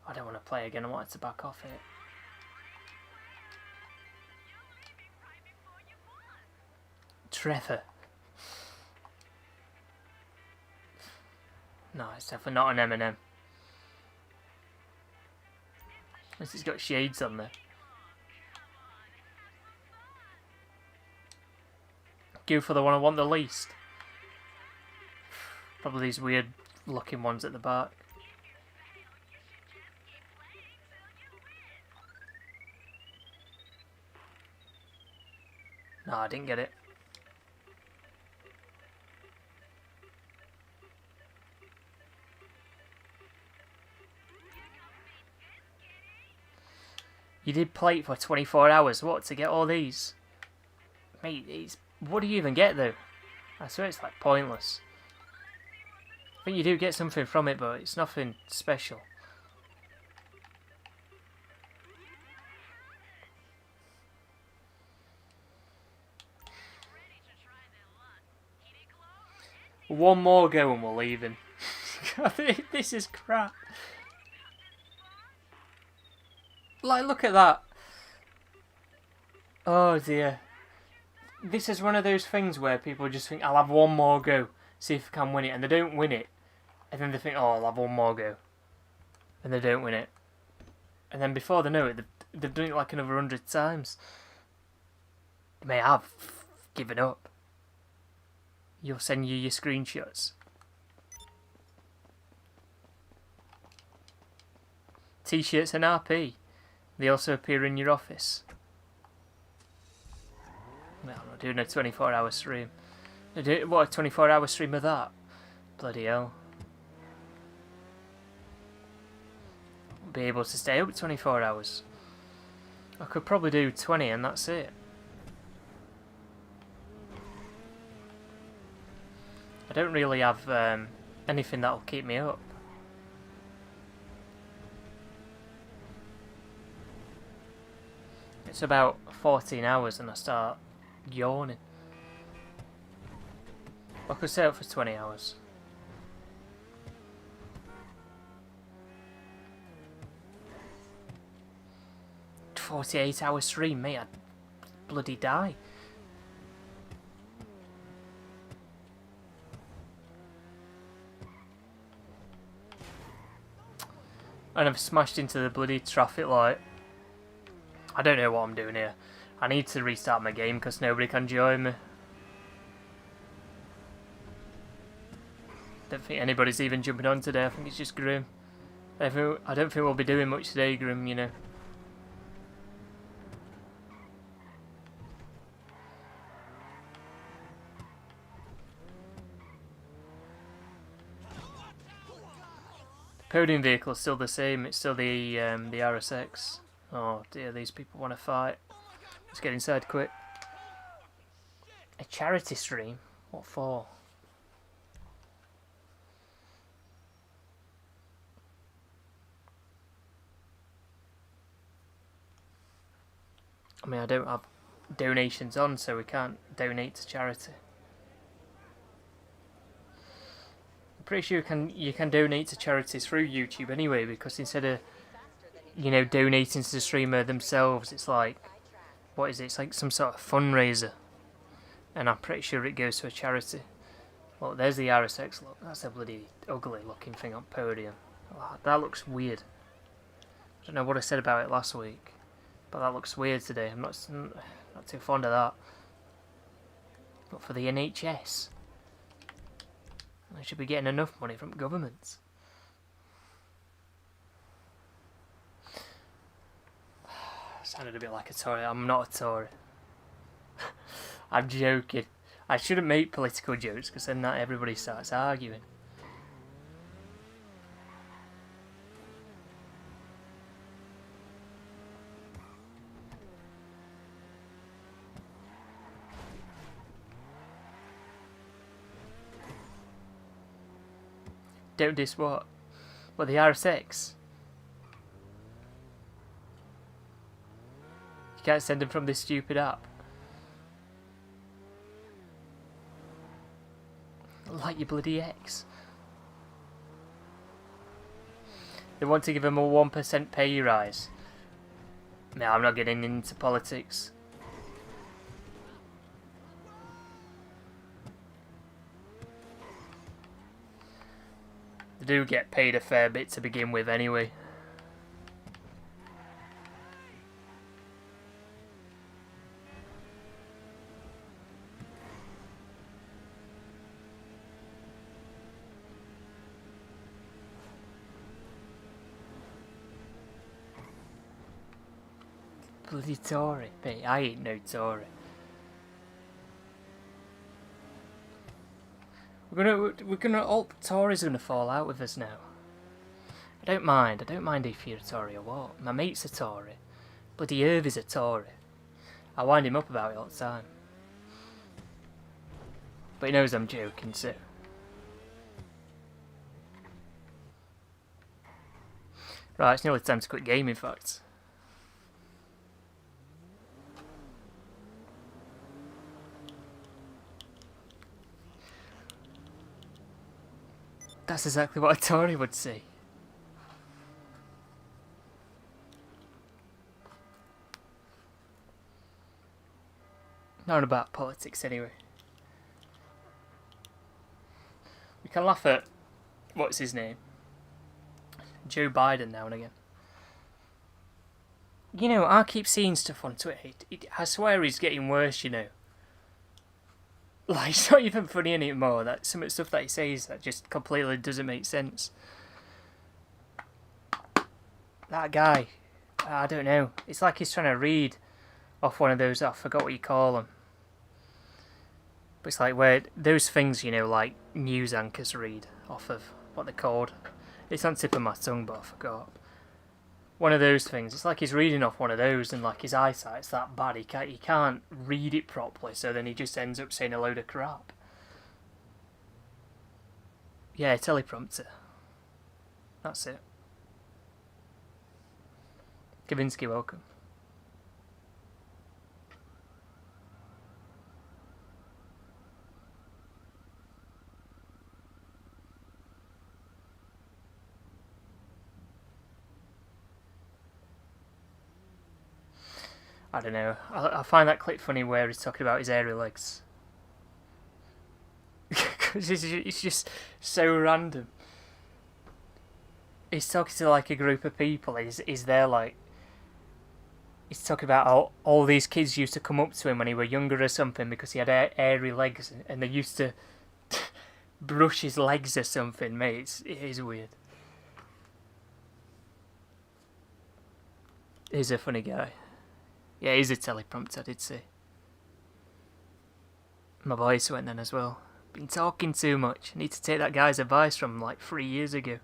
I don't want to play again. I wanted to back off it. Trevor. No, it's definitely not an M&M. Unless it's got shades on there. Go for the one I want the least. Probably these weird looking ones at the back. No, I didn't get it. You did play it for 24 hours. What, to get all these? Mate, what do you even get though? I swear it's like pointless. I think you do get something from it, but it's nothing special. One more go and we're leaving. This is crap. Like, look at that. Oh dear. This is one of those things where people just think, I'll have one more go, see if I can win it, and they don't win it. And then they think, oh, I'll have one more go. And they don't win it. And then before they know it, they've done it like another 100 times. They may have given up. You'll send you your screenshots. T-shirts and RP. They also appear in your office. Well, I'm not doing a 24-hour stream. What, a 24-hour stream of that? Bloody hell. I'll be able to stay up 24 hours. I could probably do 20 and that's it. I don't really have anything that'll keep me up. It's about 14 hours and I start yawning. I could stay up for 20 hours. $48-hour stream, mate, I'd bloody die. And I've smashed into the bloody traffic light. I don't know what I'm doing here. I need to restart my game because nobody can join me. Don't think anybody's even jumping on today. I think it's just Grim. I don't think we'll be doing much today, Grim, you know. The Podium vehicle is still the same. It's still the RSX. Oh dear, these people want to fight. Let's get inside quick. A charity stream? What for? I mean, I don't have donations on, so we can't donate to charity. I'm pretty sure you can donate to charities through YouTube anyway, because instead of, you know, donating to the streamer themselves, it's like, what is it? It's like some sort of fundraiser, and I'm pretty sure it goes to a charity. Well, there's the RSX look. That's a bloody ugly looking thing on Podium. Oh, that looks weird. I don't know what I said about it last week, but that looks weird today. I'm not too fond of that. But for the NHS, they should be getting enough money from governments. Sounded a bit like a Tory. I'm not a Tory. I'm joking. I shouldn't make political jokes because then not everybody starts arguing. don't diss what? What, the RSX? You can't send them from this stupid app. Like your bloody ex. They want to give him a 1% pay rise. No, I'm not getting into politics. They do get paid a fair bit to begin with anyway. Bloody Tory. Mate, I ain't no Tory. All Tories are gonna fall out with us now. I don't mind if you're a Tory or what. My mate's a Tory. Bloody Irvy's a Tory. I wind him up about it all the time. But he knows I'm joking too. Right, it's nearly time to quit gaming, in fact. That's exactly what a Tory would say. Not about politics anyway. We can laugh at, what's his name? Joe Biden now and again. You know, I keep seeing stuff on Twitter. I swear he's getting worse, you know. Like, it's not even funny anymore. That some of the stuff that he says that just completely doesn't make sense. That guy, I don't know. It's like he's trying to read off one of those, I forgot what you call them. But it's like where those things, you know, like news anchors read off of, what they're called. It's on the tip of my tongue, but I forgot. One of those things. It's like he's reading off one of those, and like his eyesight's that bad, he can't read it properly, so then he just ends up saying a load of crap. Yeah, teleprompter. That's it. Kavinsky, welcome. I don't know. I find that clip funny where he's talking about his hairy legs. Because it's just so random. He's talking to like a group of people. He's there like... He's talking about how all these kids used to come up to him when he were younger or something because he had hairy legs. And they used to brush his legs or something, mate. It is weird. He's a funny guy. Yeah, he's a teleprompter, I did say. My voice went then as well. Been talking too much. I need to take that guy's advice from like 3 years ago.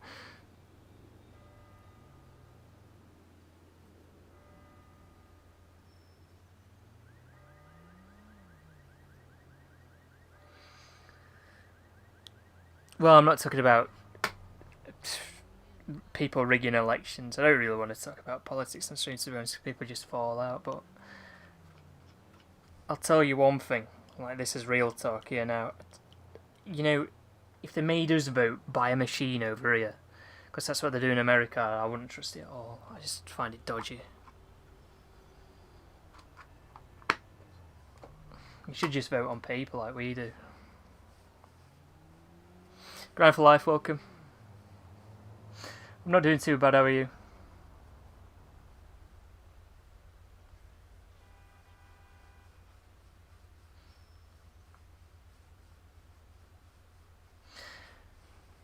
Well, I'm not talking about people rigging elections. I don't really want to talk about politics and streams, to be honest, people just fall out, but I'll tell you one thing, like this is real talk here now. You know, if they made us vote by a machine over here, because that's what they do in America, I wouldn't trust it at all. I just find it dodgy. You should just vote on paper like we do. Grind for Life, welcome. I'm not doing too bad, how are you?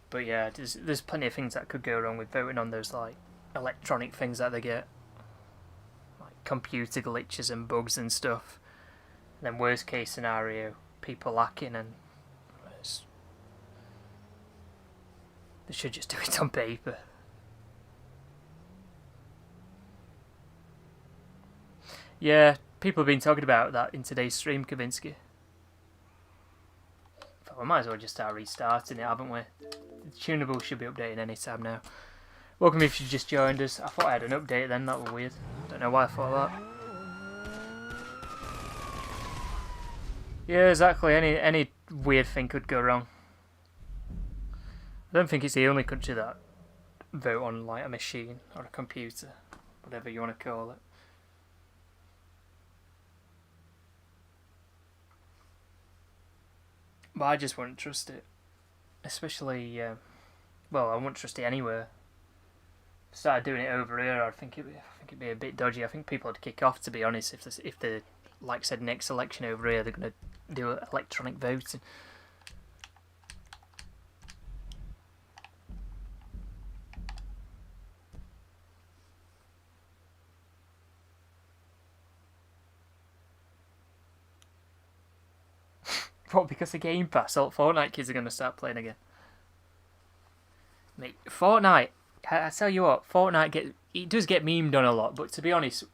But yeah, there's plenty of things that could go wrong with voting on those like electronic things that they get. Like computer glitches and bugs and stuff. And then worst case scenario, people hacking and... They should just do it on paper. Yeah, people have been talking about that in today's stream, Kavinsky. We might as well just start restarting it, haven't we? Tunables should be updating any time now. Welcome if you just joined us. I thought I had an update then, that was weird. Don't know why I thought that. Yeah, exactly. Any weird thing could go wrong. I don't think it's the only country that vote on like a machine or a computer, whatever you want to call it. But I just wouldn't trust it, especially. Well, I wouldn't trust it anywhere. If I started doing it over here, I think it'd be a bit dodgy. I think people would kick off, to be honest, if the like said next election over here they're gonna do electronic voting. What, because of Game Pass? All Fortnite kids are going to start playing again. Mate, Fortnite, I tell you what, Fortnite it does get memed on a lot, but to be honest,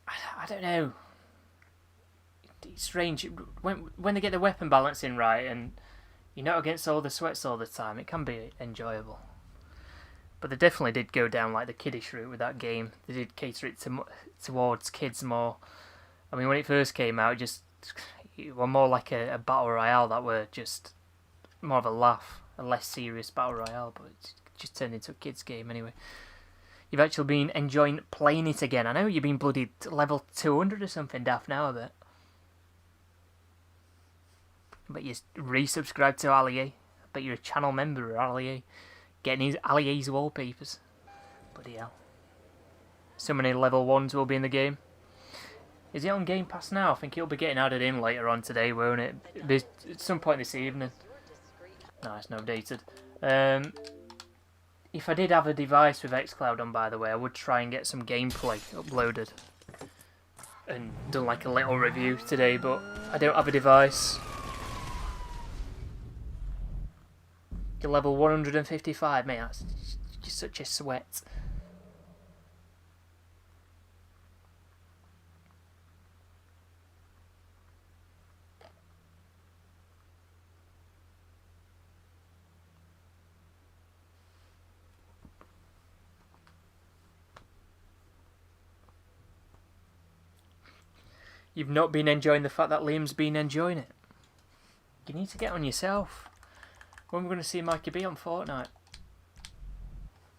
I don't know. It's strange. When they get the weapon balancing right and you're not against all the sweats all the time, it can be enjoyable. But they definitely did go down like the kiddish route with that game. They did cater it towards kids more. I mean, when it first came out, it were more like a battle royale that were just more of a laugh, a less serious battle royale, but it just turned into a kids game anyway. You've actually been enjoying playing it again. I know you've been bloody level 200 or something daft now a bit. But you resubscribed to Ali. But you're a channel member of Ali. Getting his Ali's wallpapers. Bloody hell. So many level 1s will be in the game. Is it on Game Pass now? I think it'll be getting added in later on today, won't it? At some point this evening. No, it's not updated. If I did have a device with XCloud on, by the way, I would try and get some gameplay uploaded. And done like a little review today, but I don't have a device. You're level 155, mate, that's just such a sweat. You've not been enjoying the fact that Liam's been enjoying it. You need to get on yourself. When are we going to see Mikey B on Fortnite?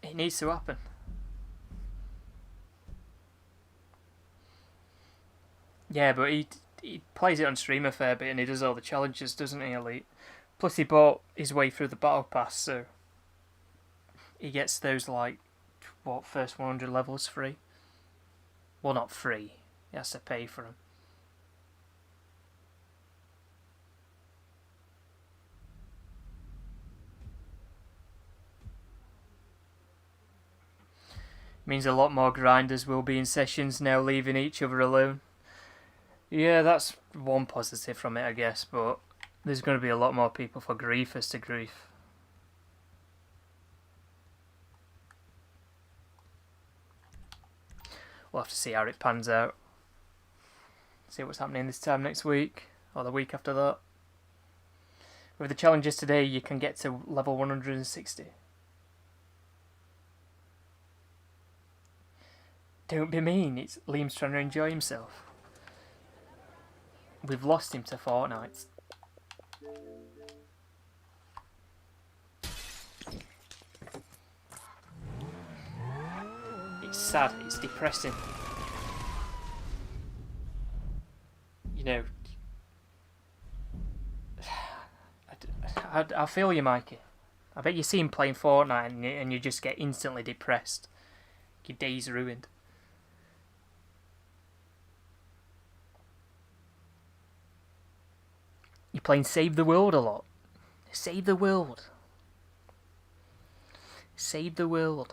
It needs to happen. Yeah, but he plays it on stream a fair bit and he does all the challenges, doesn't he, Elite? Plus he bought his way through the battle pass, so he gets those, like, what, first 100 levels free? Well, not free. He has to pay for them. Means a lot more grinders will be in sessions now, leaving each other alone. Yeah, that's one positive from it, I guess, but there's going to be a lot more people for griefers to grief. We'll have to see how it pans out. See what's happening this time next week, or the week after that. With the challenges today, you can get to level 160. Don't be mean, it's Liam's trying to enjoy himself. We've lost him to Fortnite. It's sad, it's depressing. You know, I feel you, Mikey. I bet you see him playing Fortnite and you just get instantly depressed. Your day's ruined. You're playing Save the World a lot. Save the world. Save the world.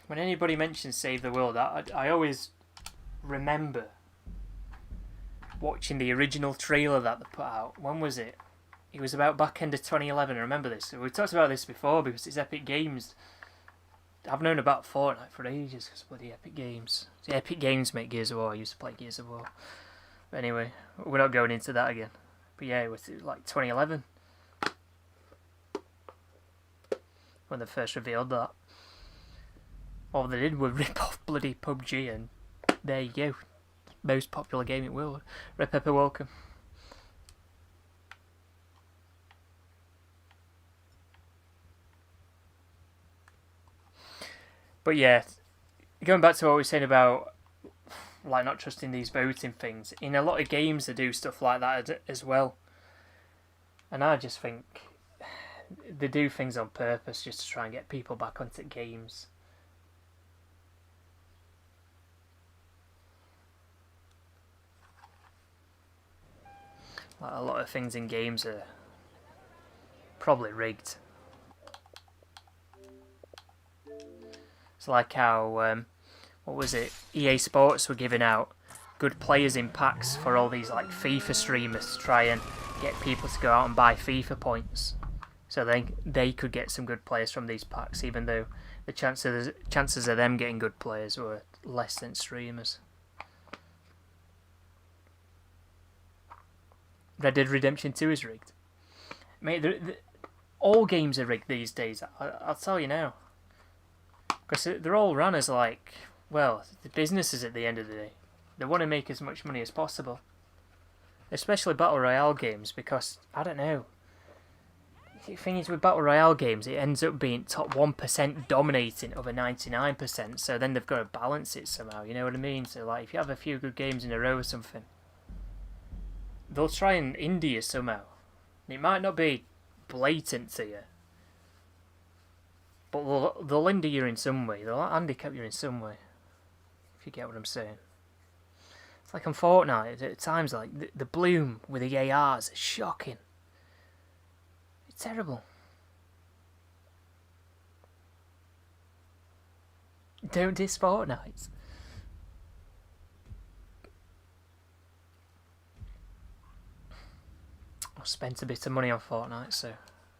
When anybody mentions Save the World, I always remember watching the original trailer that they put out. When was it? It was about back end of 2011. I remember this. We've talked about this before because it's Epic Games. I've known about Fortnite for ages because bloody Epic Games. See, Epic Games make Gears of War. I used to play Gears of War. Anyway, we're not going into that again. But yeah, it was like 2011 when they first revealed that. All they did was rip off bloody PUBG, and there you go. Most popular game in the world. Red Pepper, welcome. But yeah, going back to what we were saying about like not trusting these voting things, in a lot of games they do stuff like that as well. And I just think they do things on purpose just to try and get people back onto games. Like a lot of things in games are probably rigged. It's like how, what was it, EA Sports were giving out good players in packs for all these like FIFA streamers to try and get people to go out and buy FIFA points. So they could get some good players from these packs, even though the chances of them getting good players were less than streamers. Red Dead Redemption 2 is rigged. Mate, all games are rigged these days, I'll tell you now. Because they're all run as like, well, the businesses at the end of the day. They want to make as much money as possible. Especially Battle Royale games, because, I don't know. The thing is with Battle Royale games, it ends up being top 1% dominating over 99%, so then they've got to balance it somehow, you know what I mean? So like, if you have a few good games in a row or something, they'll try and indie you somehow. It might not be blatant to you, but they'll indie you in some way. They'll handicap you in some way, if you get what I'm saying. It's like on Fortnite, at times like, the bloom with the ARs is shocking. It's terrible. Don't diss Fortnite. I spent a bit of money on Fortnite, so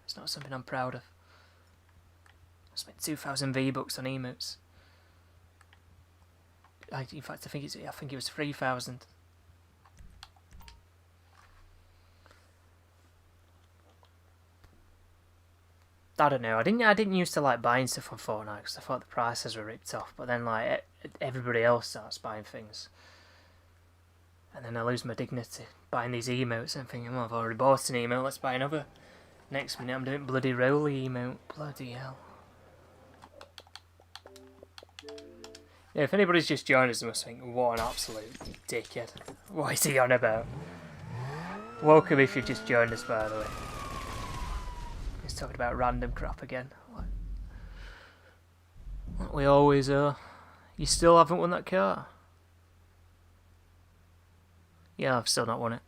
it's not something I'm proud of. I spent 2,000 V-Bucks on emotes. In fact, I think it was 3,000. I don't know. I didn't used to like buying stuff on Fortnite because I thought the prices were ripped off. But then like everybody else starts buying things, and then I lose my dignity buying these emotes and thinking, well, I've already bought an emote. Let's buy another. Next minute, I'm doing bloody Rolly emote. Bloody hell. Yeah, if anybody's just joined us, they must think, what an absolute dickhead. What is he on about? Welcome if you've just joined us, by the way. He's talking about random crap again. Like we always are. You still haven't won that car? Yeah, I've still not won it.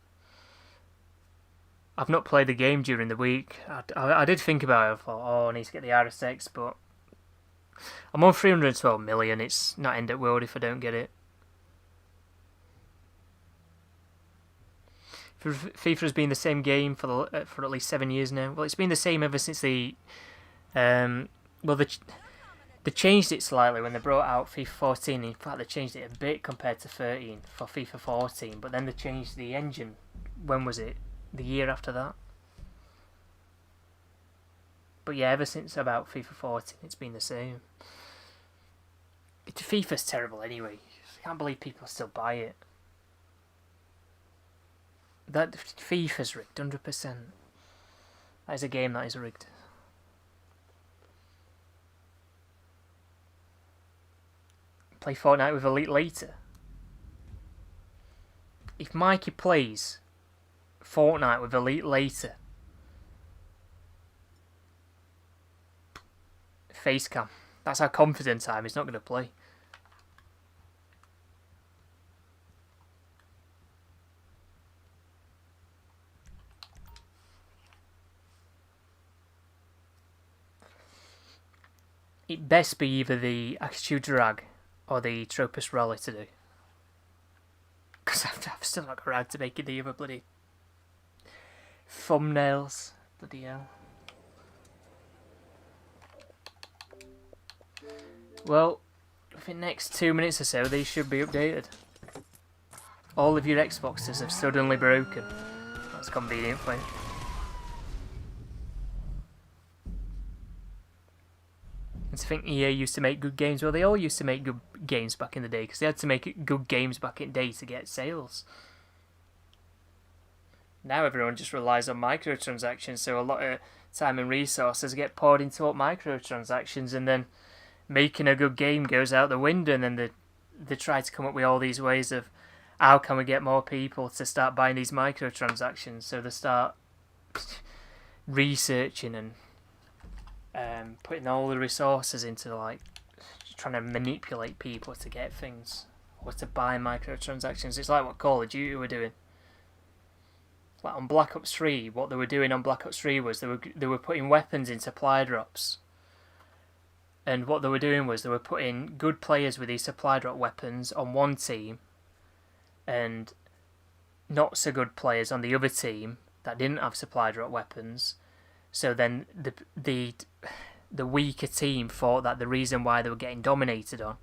I've not played the game during the week. I did think about it. I thought, oh, I need to get the RSX, but I'm on 312 million. It's not end of world if I don't get it. FIFA's been the same game for at least 7 years now. Well, it's been the same ever since they changed it slightly when they brought out FIFA 14. In fact, they changed it a bit compared to 13 for FIFA 14. But then they changed the engine. When was it? The year after that. But yeah, ever since about FIFA 14, it's been the same. FIFA's terrible anyway. I can't believe people still buy it. That FIFA's rigged, 100%. That is a game that is rigged. Play Fortnite with Elite later. If Mikey plays Fortnite with Elite later, Facecam. That's how confident I am. He's not going to play. It best be either the Attitude Drag or the Tropus Rally to do. Because I've still not got around to making the other bloody thumbnails. Bloody hell. Well, within the next 2 minutes or so, these should be updated. All of your Xboxes have suddenly broken. That's convenient for you. And to think EA used to make good games, well, they all used to make good games back in the day, because they had to make good games back in the day to get sales. Now everyone just relies on microtransactions, so a lot of time and resources get poured into microtransactions, and then making a good game goes out the window, and then they try to come up with all these ways of how can we get more people to start buying these microtransactions, so they start researching and putting all the resources into like trying to manipulate people to get things or to buy microtransactions. It's like what Call of Duty were doing. Like on Black Ops 3, what they were doing on Black Ops 3 was they were putting weapons in supply drops. And what they were doing was they were putting good players with these supply drop weapons on one team and not so good players on the other team that didn't have supply drop weapons. So then the weaker team thought that the reason why they were getting dominated on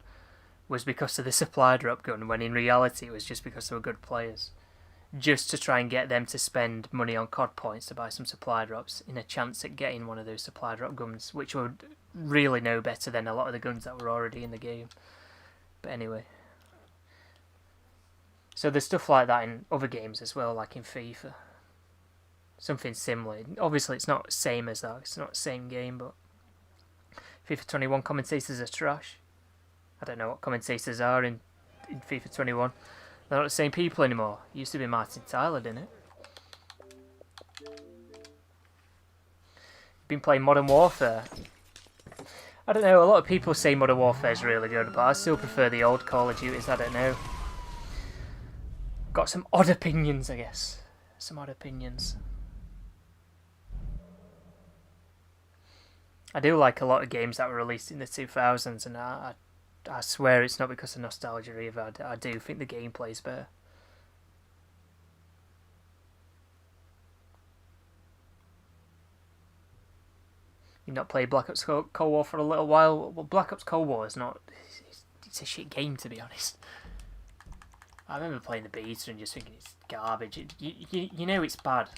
was because of the supply drop gun, when in reality it was just because they were good players. Just to try and get them to spend money on COD points to buy some supply drops in a chance at getting one of those supply drop guns, which would really no better than a lot of the guns that were already in the game. But anyway. So there's stuff like that in other games as well, like in FIFA. Something similar. Obviously it's not the same as that, it's not the same game, but FIFA 21 commentators are trash. I don't know what commentators are in FIFA 21. They're not the same people anymore. It used to be Martin Tyler, didn't it? Been playing Modern Warfare. I don't know, a lot of people say Modern Warfare is really good, but I still prefer the old Call of Duties, I don't know. Got some odd opinions, I guess. Some odd opinions. I do like a lot of games that were released in the 2000s, and I swear it's not because of nostalgia either. I do think the gameplay's better. You've not played Black Ops Cold War for a little while? Well, Black Ops Cold War is not... It's a shit game, to be honest. I remember playing the beta and just thinking it's garbage. You know it's bad.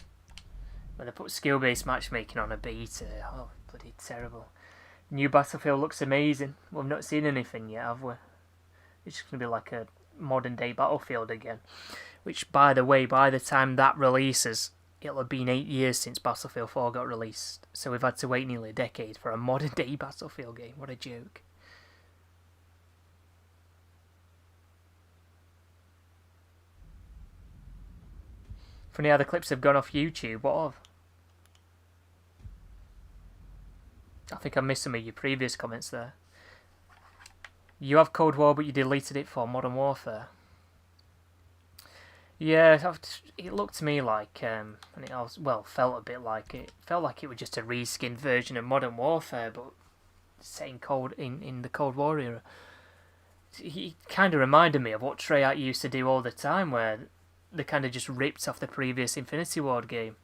When they put skill-based matchmaking on a beta, oh, bloody terrible. New Battlefield looks amazing. We've not seen anything yet, have we? It's just going to be like a modern-day Battlefield again. Which, by the way, by the time that releases, it'll have been 8 years since Battlefield 4 got released. So we've had to wait nearly a decade for a modern-day Battlefield game. What a joke. Funny how the clips have gone off YouTube. What of? I think I missed some of your previous comments there. You have Cold War, but you deleted it for Modern Warfare. Yeah, it looked to me like, and it also, well, felt a bit like it. Felt like it was just a reskinned version of Modern Warfare, but set in the Cold War era. It kind of reminded me of what Treyarch used to do all the time, where they kind of just ripped off the previous Infinity Ward game.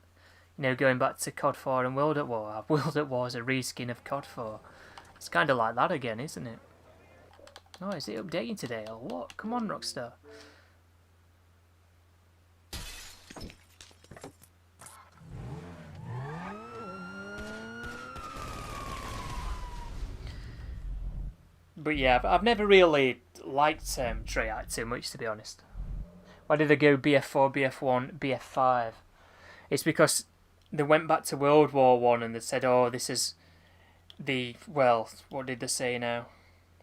You know, going back to COD 4 and World at War. World at War is a reskin of COD 4. It's kind of like that again, isn't it? Oh, is it updating today or what? Come on, Rockstar. But yeah, I've never really liked Treyarch too much, to be honest. Why did they go BF4, BF1, BF5? It's because they went back to World War One and they said, oh, this is the... Well, what did they say now?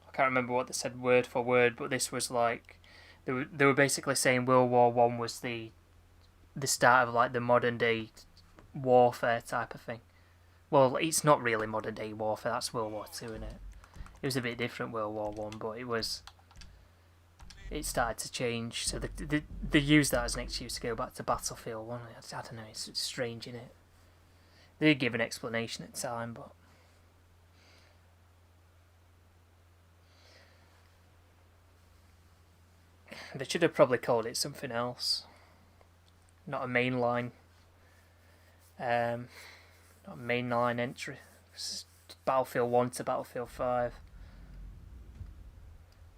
I can't remember what they said word for word, but this was like... They were basically saying World War One was the start of like the modern day warfare type of thing. Well, it's not really modern day warfare, that's World War Two, isn't it? It was a bit different World War One, but it started to change, so they used that as an excuse to go back to Battlefield 1. I don't know, it's strange, innit? They did give an explanation at the time, but... They should have probably called it something else. Not a mainline. Not a mainline entry. Battlefield 1 to Battlefield 5.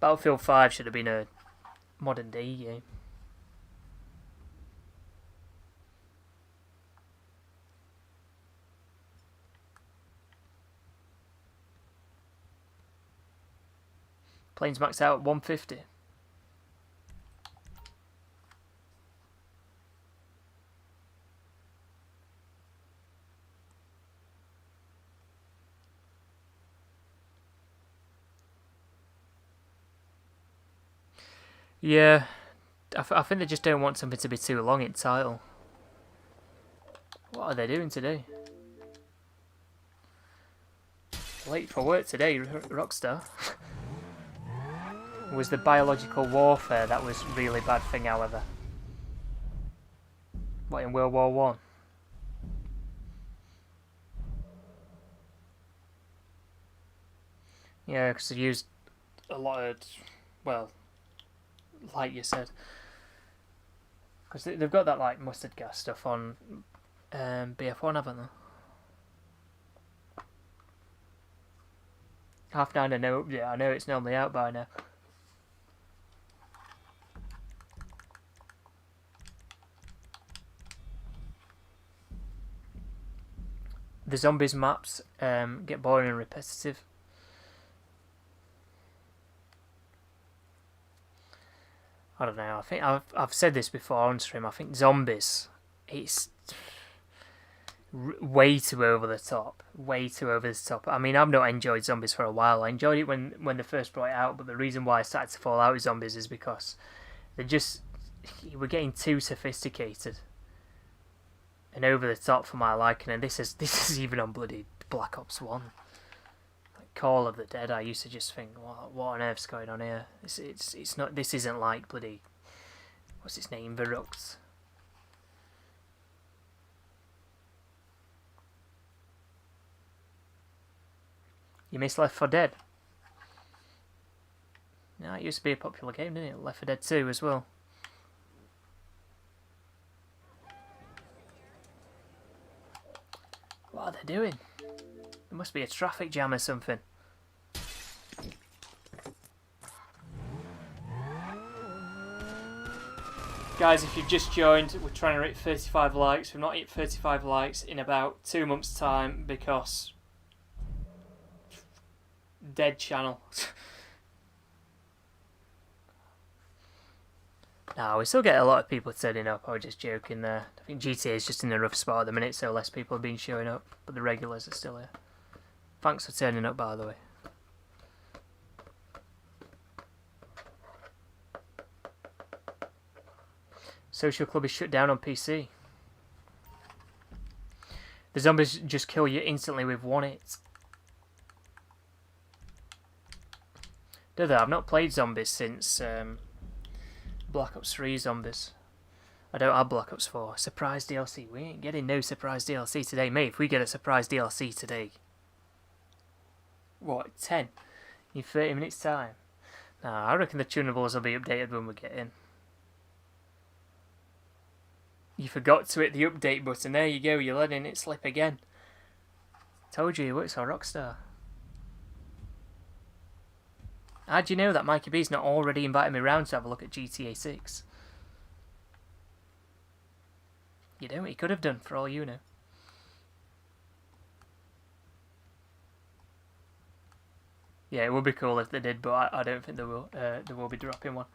Battlefield 5 should have been a modern day game. Plane's maxed out at 150. Yeah, I think they just don't want something to be too long in title. What are they doing today? Late for work today, Rockstar. Was the biological warfare that was really bad thing, however? What, in World War One? Yeah, because they used a lot of, well, like you said, because they've got that like mustard gas stuff on BF1, haven't they? 9:30. I know. Yeah, I know it's normally out by now. The zombies maps get boring and repetitive. I don't know. I think I've said this before on stream. I think zombies, it's way too over the top. Way too over the top. I mean, I've not enjoyed zombies for a while. I enjoyed it when they first brought it out, but the reason why I started to fall out with zombies is because we're getting too sophisticated and over the top for my liking. And this is even on bloody Black Ops 1. Call of the Dead, I used to just think, what on earth's going on here? It's not. This isn't like bloody, what's its name, Verrückt. You miss Left 4 Dead? Yeah, it used to be a popular game, didn't it? Left 4 Dead 2 as well. What are they doing? There must be a traffic jam or something. Guys, if you've just joined, we're trying to hit 35 likes. We've not hit 35 likes in about 2 months' time because dead channel. No, we still get a lot of people turning up. I was just joking there. I think GTA is just in a rough spot at the minute, so less people have been showing up, but the regulars are still here. Thanks for turning up, by the way. Social club is shut down on PC. The zombies just kill you instantly with one hit. Do they? I've not played zombies since Black Ops 3 zombies. I don't have Black Ops 4. Surprise DLC. We ain't getting no surprise DLC today. Mate, if we get a surprise DLC today... What, 10? In 30 minutes time? Nah, I reckon the tunables will be updated when we get in. You forgot to hit the update button. There you go, you're letting it slip again. Told you he works for Rockstar. How'd you know that Mikey B's not already invited me round to have a look at GTA 6? You know, he could have done, for all you know. Yeah, it would be cool if they did, but I don't think they will. They will be dropping one.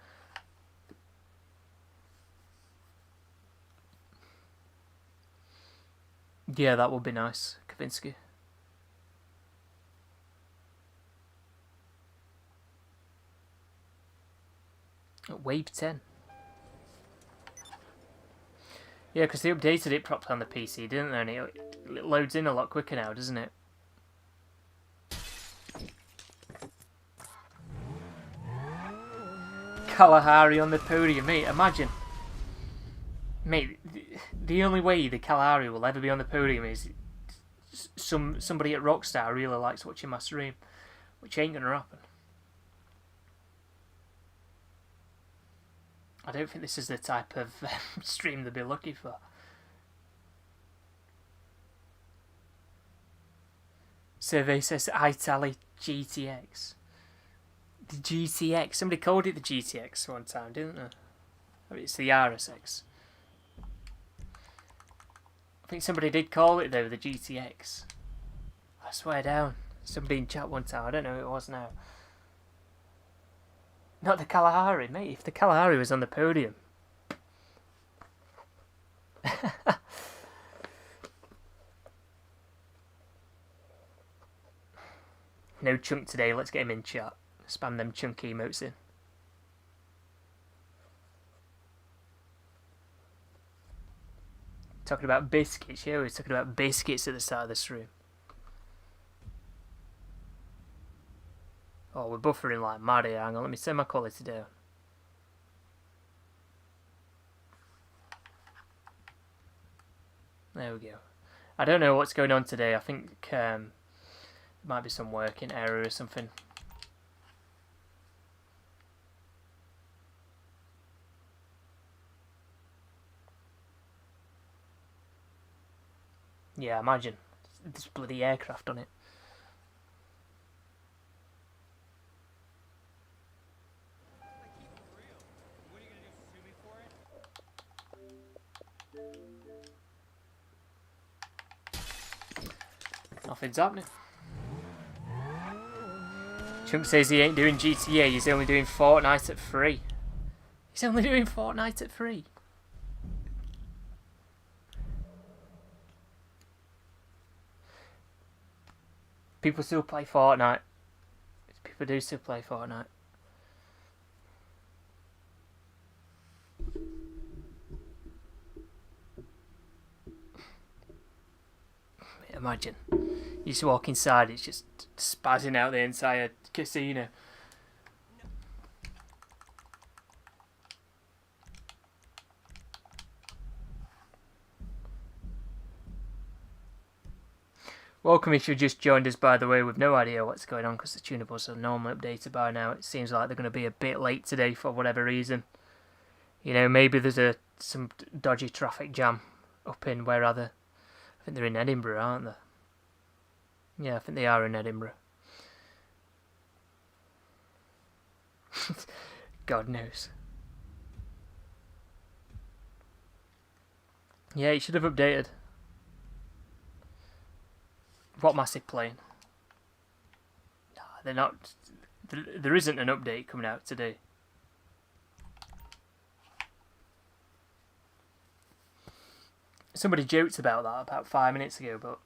Yeah, that would be nice, Kavinsky. Wave 10. Yeah, because they updated it properly on the PC, didn't they? And it loads in a lot quicker now, doesn't it? Kalahari on the podium, mate. Imagine. Mate, the only way the Kalahari will ever be on the podium is somebody at Rockstar really likes watching my stream, which ain't gonna happen. I don't think this is the type of stream they'd be looking for. Survey says iTally GTX. The GTX. Somebody called it the GTX one time, didn't they? I mean, it's the RSX. I think somebody did call it though, the GTX. I swear down. Somebody in chat one time. I don't know who it was now. Not the Kalahari, mate. If the Kalahari was on the podium. No Chunk today, let's get him in chat. Spam them chunky emotes in. Talking about biscuits, yeah, we're talking about biscuits at the start of this room. Oh, we're buffering like mad here. Hang on, let me turn my quality down. There we go. I don't know what's going on today. I think there might be some working error or something. Yeah, imagine. This bloody aircraft on it. Nothing's happening. Chunk says he ain't doing GTA, he's only doing Fortnite at free. He's only doing Fortnite at free. People still play Fortnite. People do still play Fortnite. Imagine. You just walk inside, it's just spazzing out the entire casino. Welcome if you just joined us, by the way, with no idea what's going on because the Tunables are normally updated by now. It seems like they're going to be a bit late today for whatever reason. You know, maybe there's some dodgy traffic jam up in where other. I think they're in Edinburgh, aren't they? Yeah, I think they are in Edinburgh. God knows. Yeah, it should have updated. What massive plane? Nah, they're not. There isn't an update coming out today. Somebody joked about that about 5 minutes ago, but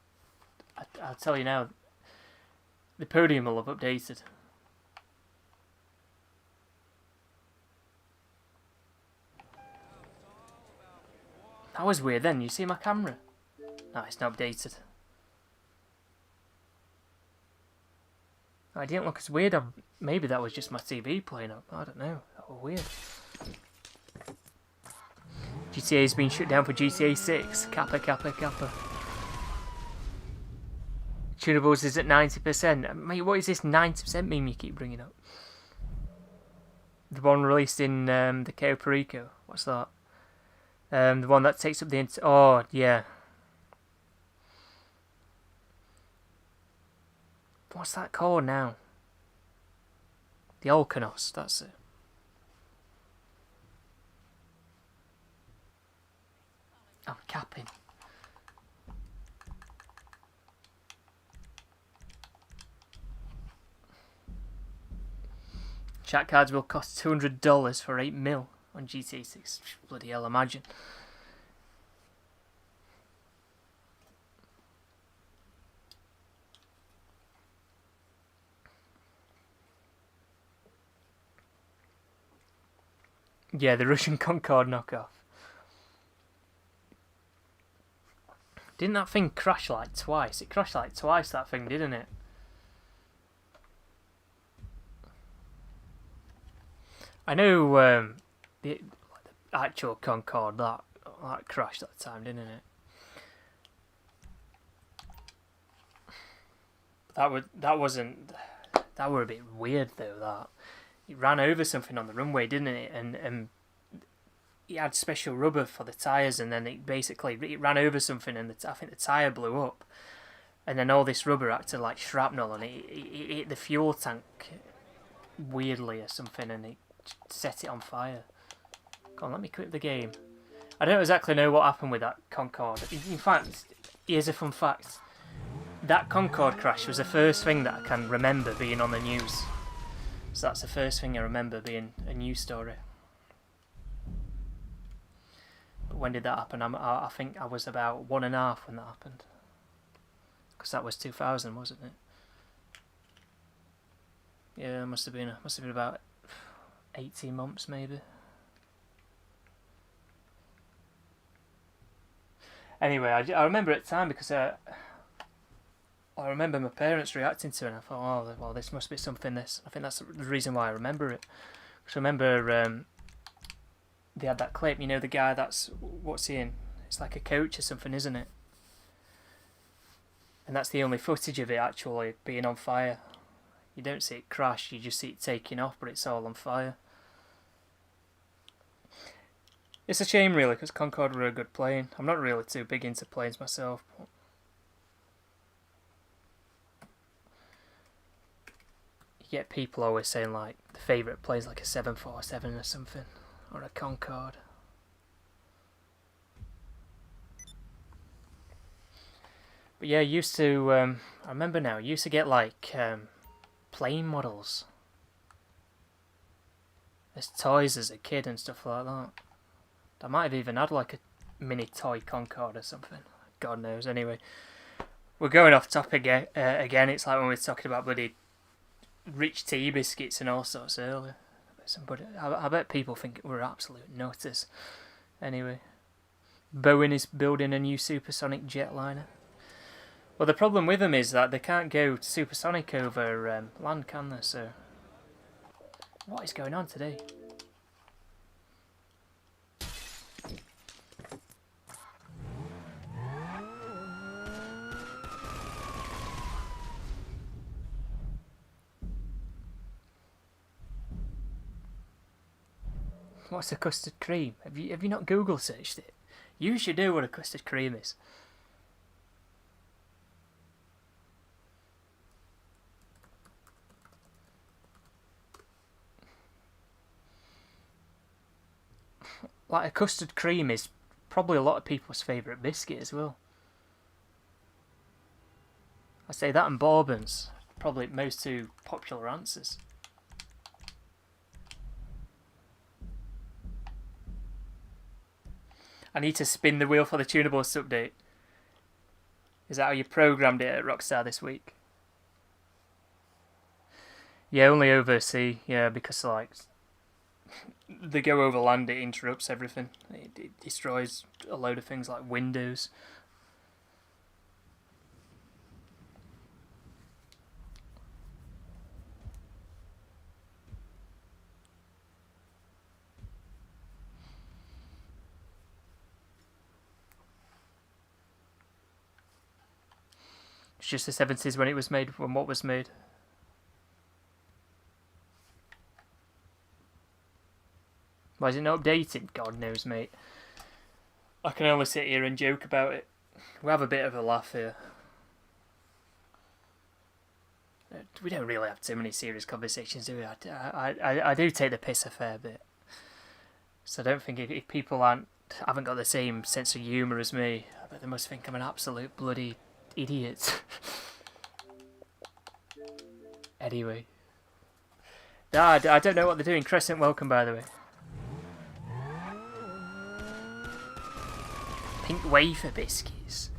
I'll tell you now, the Podium will have updated. That was weird then, you see my camera? No, it's not updated. I didn't look as weird. Maybe that was just my TV playing up. I don't know. That was weird. GTA's been shut down for GTA 6. Kappa, kappa, kappa. Tunables is at 90%. Mate, what is this 90% meme you keep bringing up? The one released in the Cayo Perico. What's that? The one that takes up the... Oh, yeah. What's that called now? The Olkanos, that's it. I'm capping. Chat cards will cost $200 for 8 mil on GTA 6. Bloody hell, imagine. Yeah, the Russian Concorde knockoff. Didn't that thing crash like twice? It crashed like twice, that thing, didn't it? I know the actual Concorde that crashed that time, didn't it? That were a bit weird though. That it ran over something on the runway, didn't it? And it had special rubber for the tyres, and then it ran over something, and I think the tyre blew up, and then all this rubber acted like shrapnel, and it hit the fuel tank weirdly or something, and it set it on fire. Come on, let me quit the game. I don't exactly know what happened with that Concorde. In fact, here's a fun fact. That Concorde crash was the first thing that I can remember being on the news. So that's the first thing I remember being a news story. But when did that happen? I think I was about 1.5 when that happened. Because that was 2000, wasn't it? Yeah, it must have been about 18 months maybe. Anyway, I remember at the time because I remember my parents reacting to it and I thought, oh, well, this must be something this. I think that's the reason why I remember it. Because I remember they had that clip, you know, the guy that's, what's he in? It's like a coach or something, isn't it? And that's the only footage of it actually being on fire. You don't see it crash, you just see it taking off, but it's all on fire. It's a shame really, because Concorde were a good plane. I'm not really too big into planes myself. But you get people always saying like the favourite plane's like a 747 or something, or a Concorde. But yeah, I remember now, I used to get like plane models as toys as a kid and stuff like that. I might have even had like a mini toy Concorde or something. God knows. Anyway, we're going off topic again. It's like when we were talking about bloody rich tea biscuits and all sorts earlier. I bet people think we're absolute nutters. Anyway, Boeing is building a new supersonic jetliner. Well, the problem with them is that they can't go supersonic over land, can they? So, what is going on today? What's a custard cream? Have you not Google searched it? You should know what a custard cream is. Like a custard cream is probably a lot of people's favourite biscuit as well. I say that and bourbons, probably most two popular answers. I need to spin the wheel for the Tunables update. Is that how you programmed it at Rockstar this week? Yeah, only over sea. Yeah, because like they go over land, it interrupts everything. It destroys a load of things like windows. It's just the 70s when it was made, when what was made. Why is it not updated? God knows, mate. I can only sit here and joke about it. We have a bit of a laugh here. We don't really have too many serious conversations, do we? I do take the piss a fair bit. So I don't think if people haven't got the same sense of humour as me, I bet they must think I'm an absolute bloody idiot. Anyway. I don't know what they're doing. Crescent, welcome by the way. Pink wafer biscuits.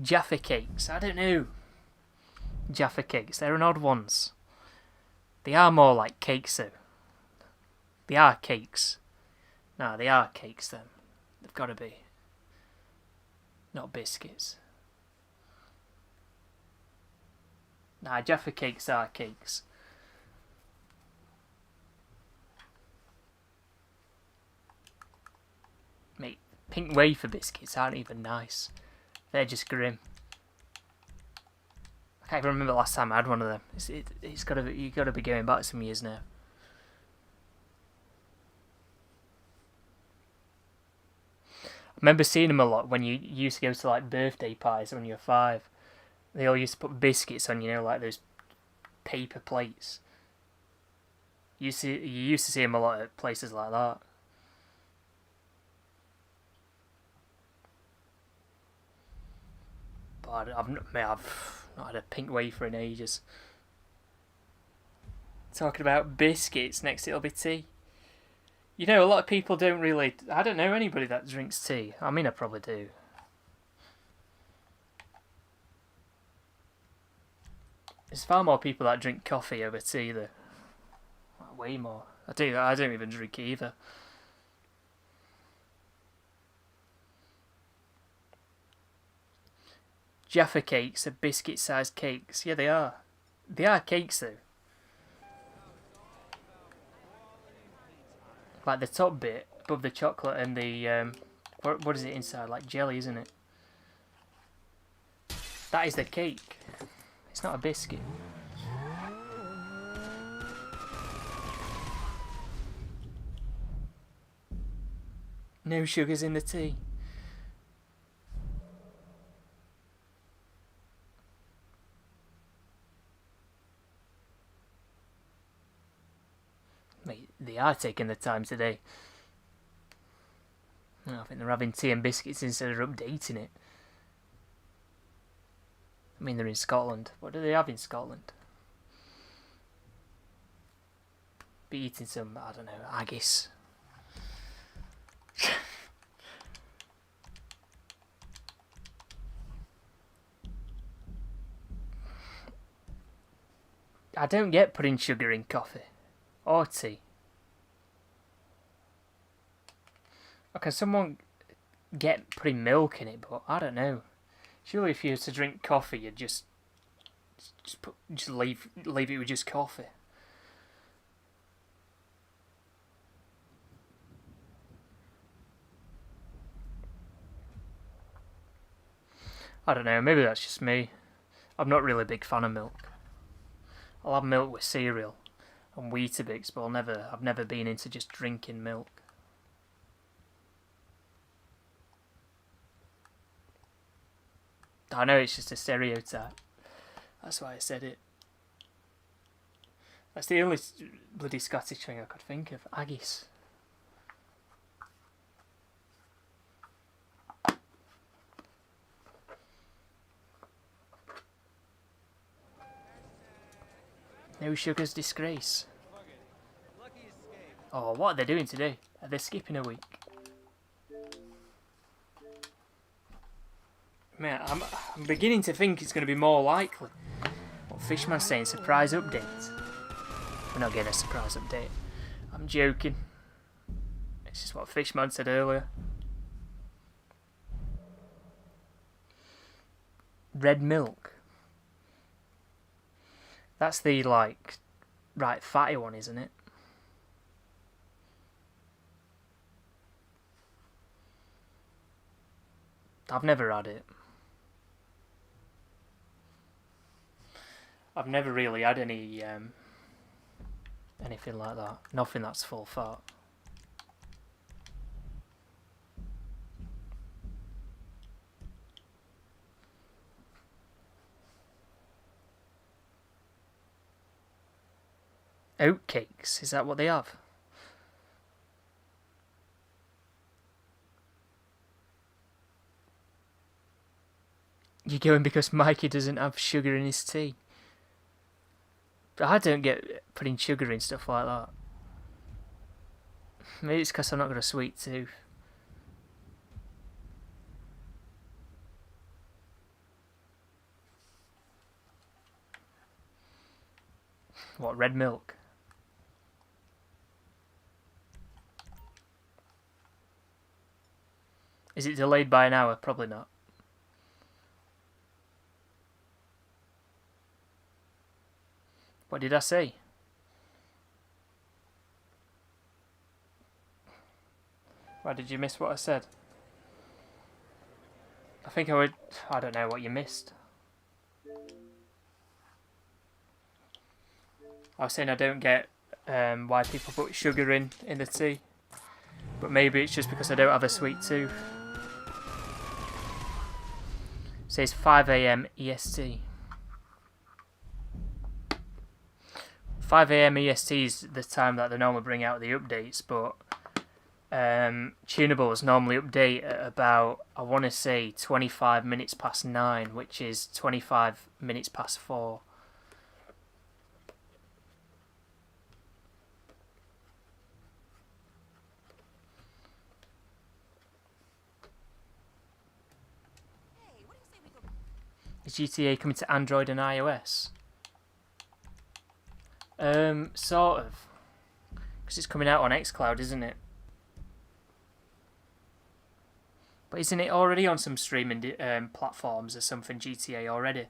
Jaffa cakes. I don't know. Jaffa cakes. They're an odd ones. They are more like cakes though. They are cakes. No, they are cakes then. They've got to be. Not biscuits. Nah, Jaffa cakes are cakes. Mate, pink wafer biscuits aren't even nice. They're just grim. I can't even remember the last time I had one of them. It's got to be, you've got to be going back some years now. I remember seeing them a lot when you used to go to like birthday parties when you were 5. They all used to put biscuits on, you know, like those paper plates. You used to see them a lot at places like that. But I've not had a pink wafer in ages. Talking about biscuits, next it'll be tea. You know, a lot of people don't really... I don't know anybody that drinks tea. I mean, I probably do. There's far more people that drink coffee over tea, though. Way more. I don't even drink either. Jaffa cakes are biscuit-sized cakes. Yeah, they are. They are cakes, though. Like the top bit above the chocolate and the what is it inside? Like jelly, isn't it? That is the cake. It's not a biscuit. No sugars in the tea. Mate, they are taking the time today. I think they're having tea and biscuits instead of updating it. I mean, they're in Scotland. What do they have in Scotland? Be eating some, I don't know, haggis. I don't get putting sugar in coffee or tea. Or can someone get putting milk in it? But I don't know. Surely, if you were to drink coffee, you'd just leave it with just coffee. I don't know. Maybe that's just me. I'm not really a big fan of milk. I'll have milk with cereal and Weetabix, but I've never been into just drinking milk. I know it's just a stereotype. That's why I said it. That's the only bloody Scottish thing I could think of. Haggis. No sugar's disgrace. Oh, what are they doing today? Are they skipping a week? Man, I'm beginning to think it's going to be more likely. What Fishman's saying, surprise update. We're not getting a surprise update. I'm joking. It's just what Fishman said earlier. Red milk. That's the, like, right fatty one, isn't it? I've never had it. I've never really had any anything like that. Nothing that's full fat. Oatcakes, is that what they have? You're going because Mikey doesn't have sugar in his tea. But I don't get putting sugar in stuff like that. Maybe it's because I've not got a sweet tooth. What, red milk? Is it delayed by an hour? Probably not. What did I say? Why did you miss what I said? I think I don't know what you missed. I was saying I don't get why people put sugar in the tea. But maybe it's just because I don't have a sweet tooth. It says 5 AM EST. 5 AM EST is the time that they normally bring out the updates, but Tunables normally update at about, I want to say, 25 minutes past 9, which is 25 minutes past 4. Is GTA coming to Android and iOS? Sort of. Because it's coming out on XCloud, isn't it? But isn't it already on some streaming platforms or something, GTA already?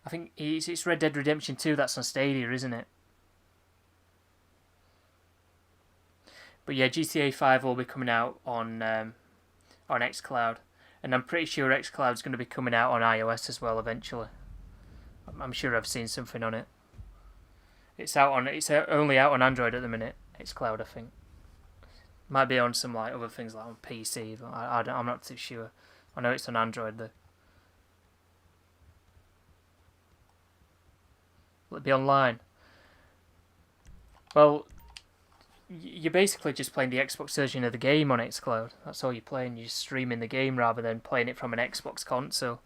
I think it's Red Dead Redemption 2 that's on Stadia, isn't it? But yeah, GTA 5 will be coming out on XCloud. And I'm pretty sure XCloud's going to be coming out on iOS as well eventually. I'm sure I've seen something on it. It's only out on Android at the minute. XCloud, I think. Might be on some like other things like on PC, but I'm not too sure. I know it's on Android though. Will it be online? Well, you're basically just playing the Xbox version of the game on XCloud. That's all you're playing. You're just streaming the game rather than playing it from an Xbox console.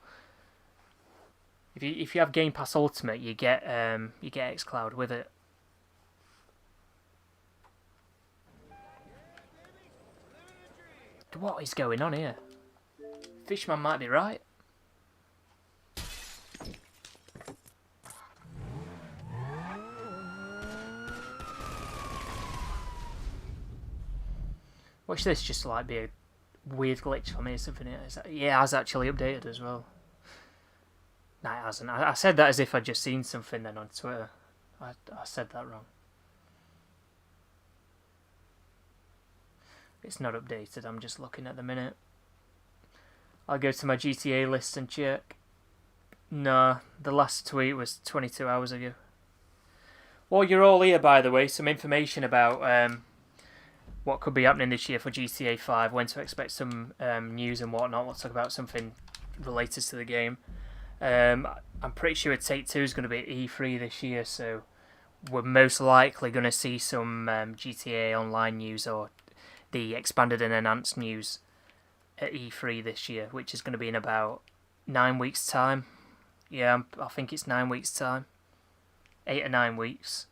If you have Game Pass Ultimate, you get XCloud with it. What is going on here? Fishman might be right. Watch this just like be a weird glitch for me or something. Yeah, it has actually updated as well. No, it hasn't. I said that as if I'd just seen something then on Twitter. I said that wrong. It's not updated, I'm just looking at the minute. I'll go to my GTA list and check. No, the last tweet was 22 hours ago. Well, you're all here, by the way. Some information about what could be happening this year for GTA 5, when to expect some news and whatnot. We'll talk about something related to the game. I'm pretty sure Take-Two is going to be at E3 this year, so we're most likely going to see some GTA Online news or the expanded and enhanced news at E3 this year, which is going to be in about 9 weeks' time. Yeah, I think it's 9 weeks' time. 8 or 9 weeks.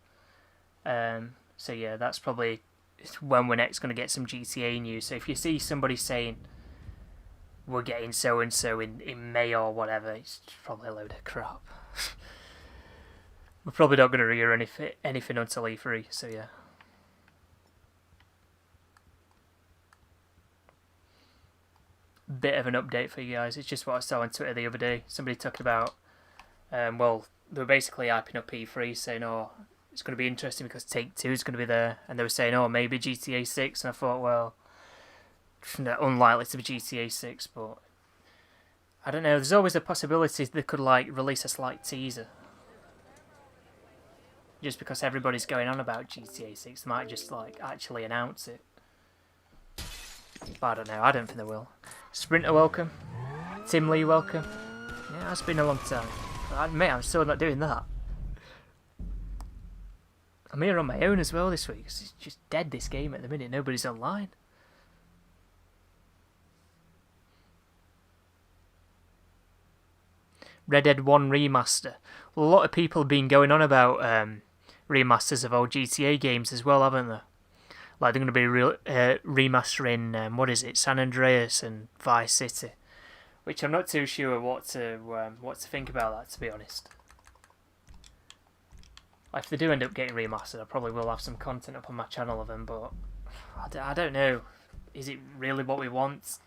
So yeah, that's probably when we're next going to get some GTA news. So if you see somebody saying we're getting so-and-so in May or whatever, it's probably a load of crap. We're probably not going to hear anything until E3, so yeah. Bit of an update for you guys. It's just what I saw on Twitter the other day. Somebody talking about, well, they were basically hyping up E3, saying, oh, it's going to be interesting because Take-Two is going to be there. And they were saying, oh, maybe GTA 6. And I thought, well, unlikely to be GTA 6, but I don't know. There's always a possibility they could, like, release a slight teaser. Just because everybody's going on about GTA 6, they might just, like, actually announce it. But I don't know. I don't think they will. Sprinter, welcome. Tim Lee, welcome. Yeah, it's been a long time. I admit, I'm still not doing that. I'm here on my own as well this week. It's just dead, this game at the minute. Nobody's online. Red Dead 1 Remaster. Well, a lot of people have been going on about remasters of old GTA games as well, haven't they? Like, they're going to be remastering, what is it, San Andreas and Vice City. Which I'm not too sure what to think about that, to be honest. Like, if they do end up getting remastered, I probably will have some content up on my channel of them, but I don't know. Is it really what we want?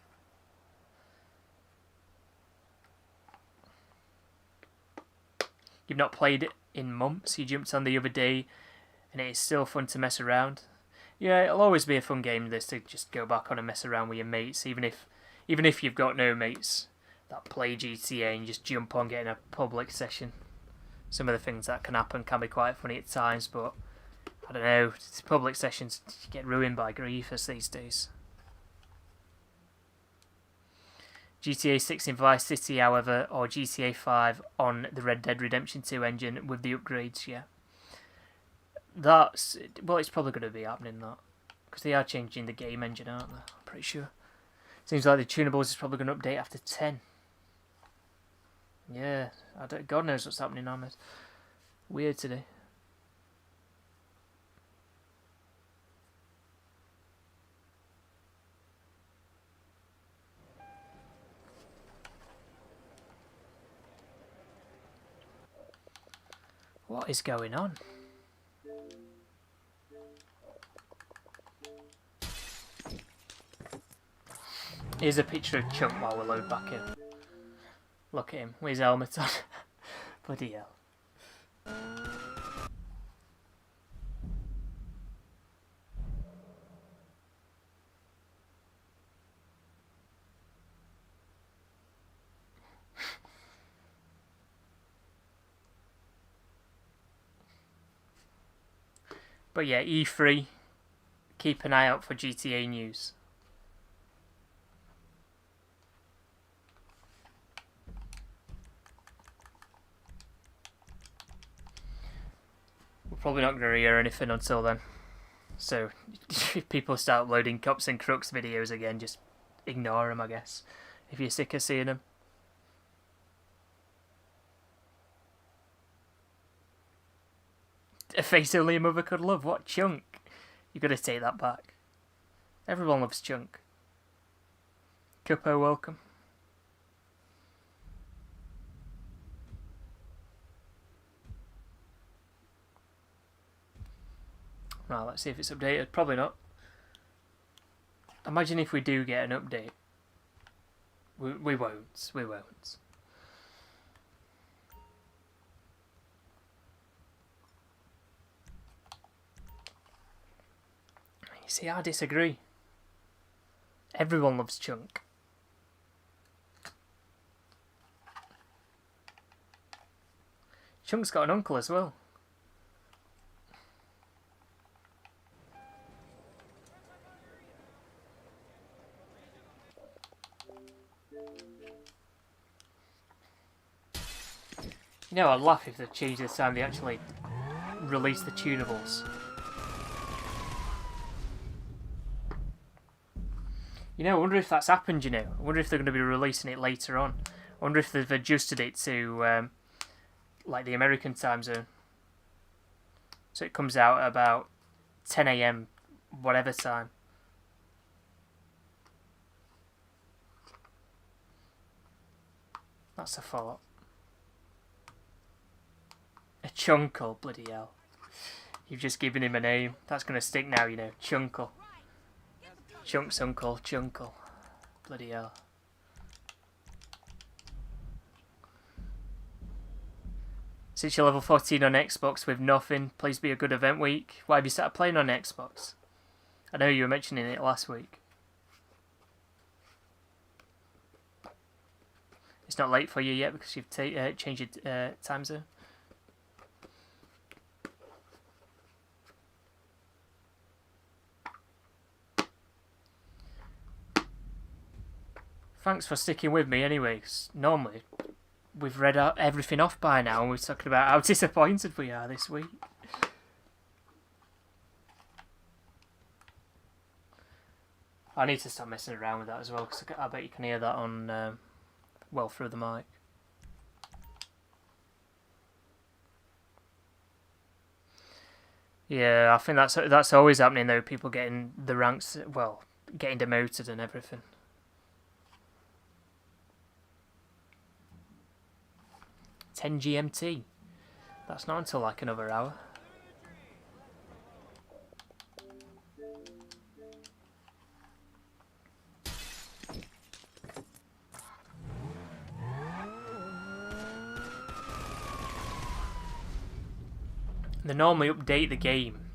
You've not played it in months. You jumped on the other day, and it is still fun to mess around. Yeah, it'll always be a fun game, this, to just go back on and mess around with your mates, even if you've got no mates that play GTA and just jump on getting a public session. Some of the things that can happen can be quite funny at times, but I don't know, public sessions get ruined by griefers these days. GTA 6 in Vice City, however, or GTA 5 on the Red Dead Redemption 2 engine with the upgrades, yeah. It's probably going to be happening, that. Because they are changing the game engine, aren't they? I'm pretty sure. Seems like the Tunables is probably going to update after 10. Yeah, God knows what's happening on this. Weird today. What is going on? Here's a picture of Chunk while we load back in. Look at him with his helmet on. Bloody hell. But yeah, E3, keep an eye out for GTA news. We're probably not going to hear anything until then. So, if people start uploading Cops and Crooks videos again, just ignore them, I guess. If you're sick of seeing them. A face only a mother could love. What? Chunk? You've got to take that back. Everyone loves Chunk. Cupo, welcome. Right, let's see if it's updated. Probably not. Imagine if we do get an update. We won't. We won't. See, I disagree. Everyone loves Chunk. Chunk's got an uncle as well. You know, I'd laugh if they changed the time they actually released the Tunables. You know, I wonder if that's happened, you know. I wonder if they're going to be releasing it later on. I wonder if they've adjusted it to, like, the American time zone. So it comes out at about 10 AM, whatever time. That's a thought. A Chunkle, bloody hell. You've just given him a name. That's going to stick now, you know. Chunkle. Chunk's uncle, Chunkle. Bloody hell. Since you're level 14 on Xbox with nothing, please be a good event week. Why have you started playing on Xbox? I know you were mentioning it last week. It's not late for you yet because you've changed your time zone. Thanks for sticking with me anyway, 'cause normally we've read everything off by now and we're talking about how disappointed we are this week. I need to stop messing around with that as well, because I bet you can hear that on, well, through the mic. Yeah, I think that's always happening though, people getting the ranks, well, getting demoted and everything. 10 GMT. That's not until like another hour. They normally update the game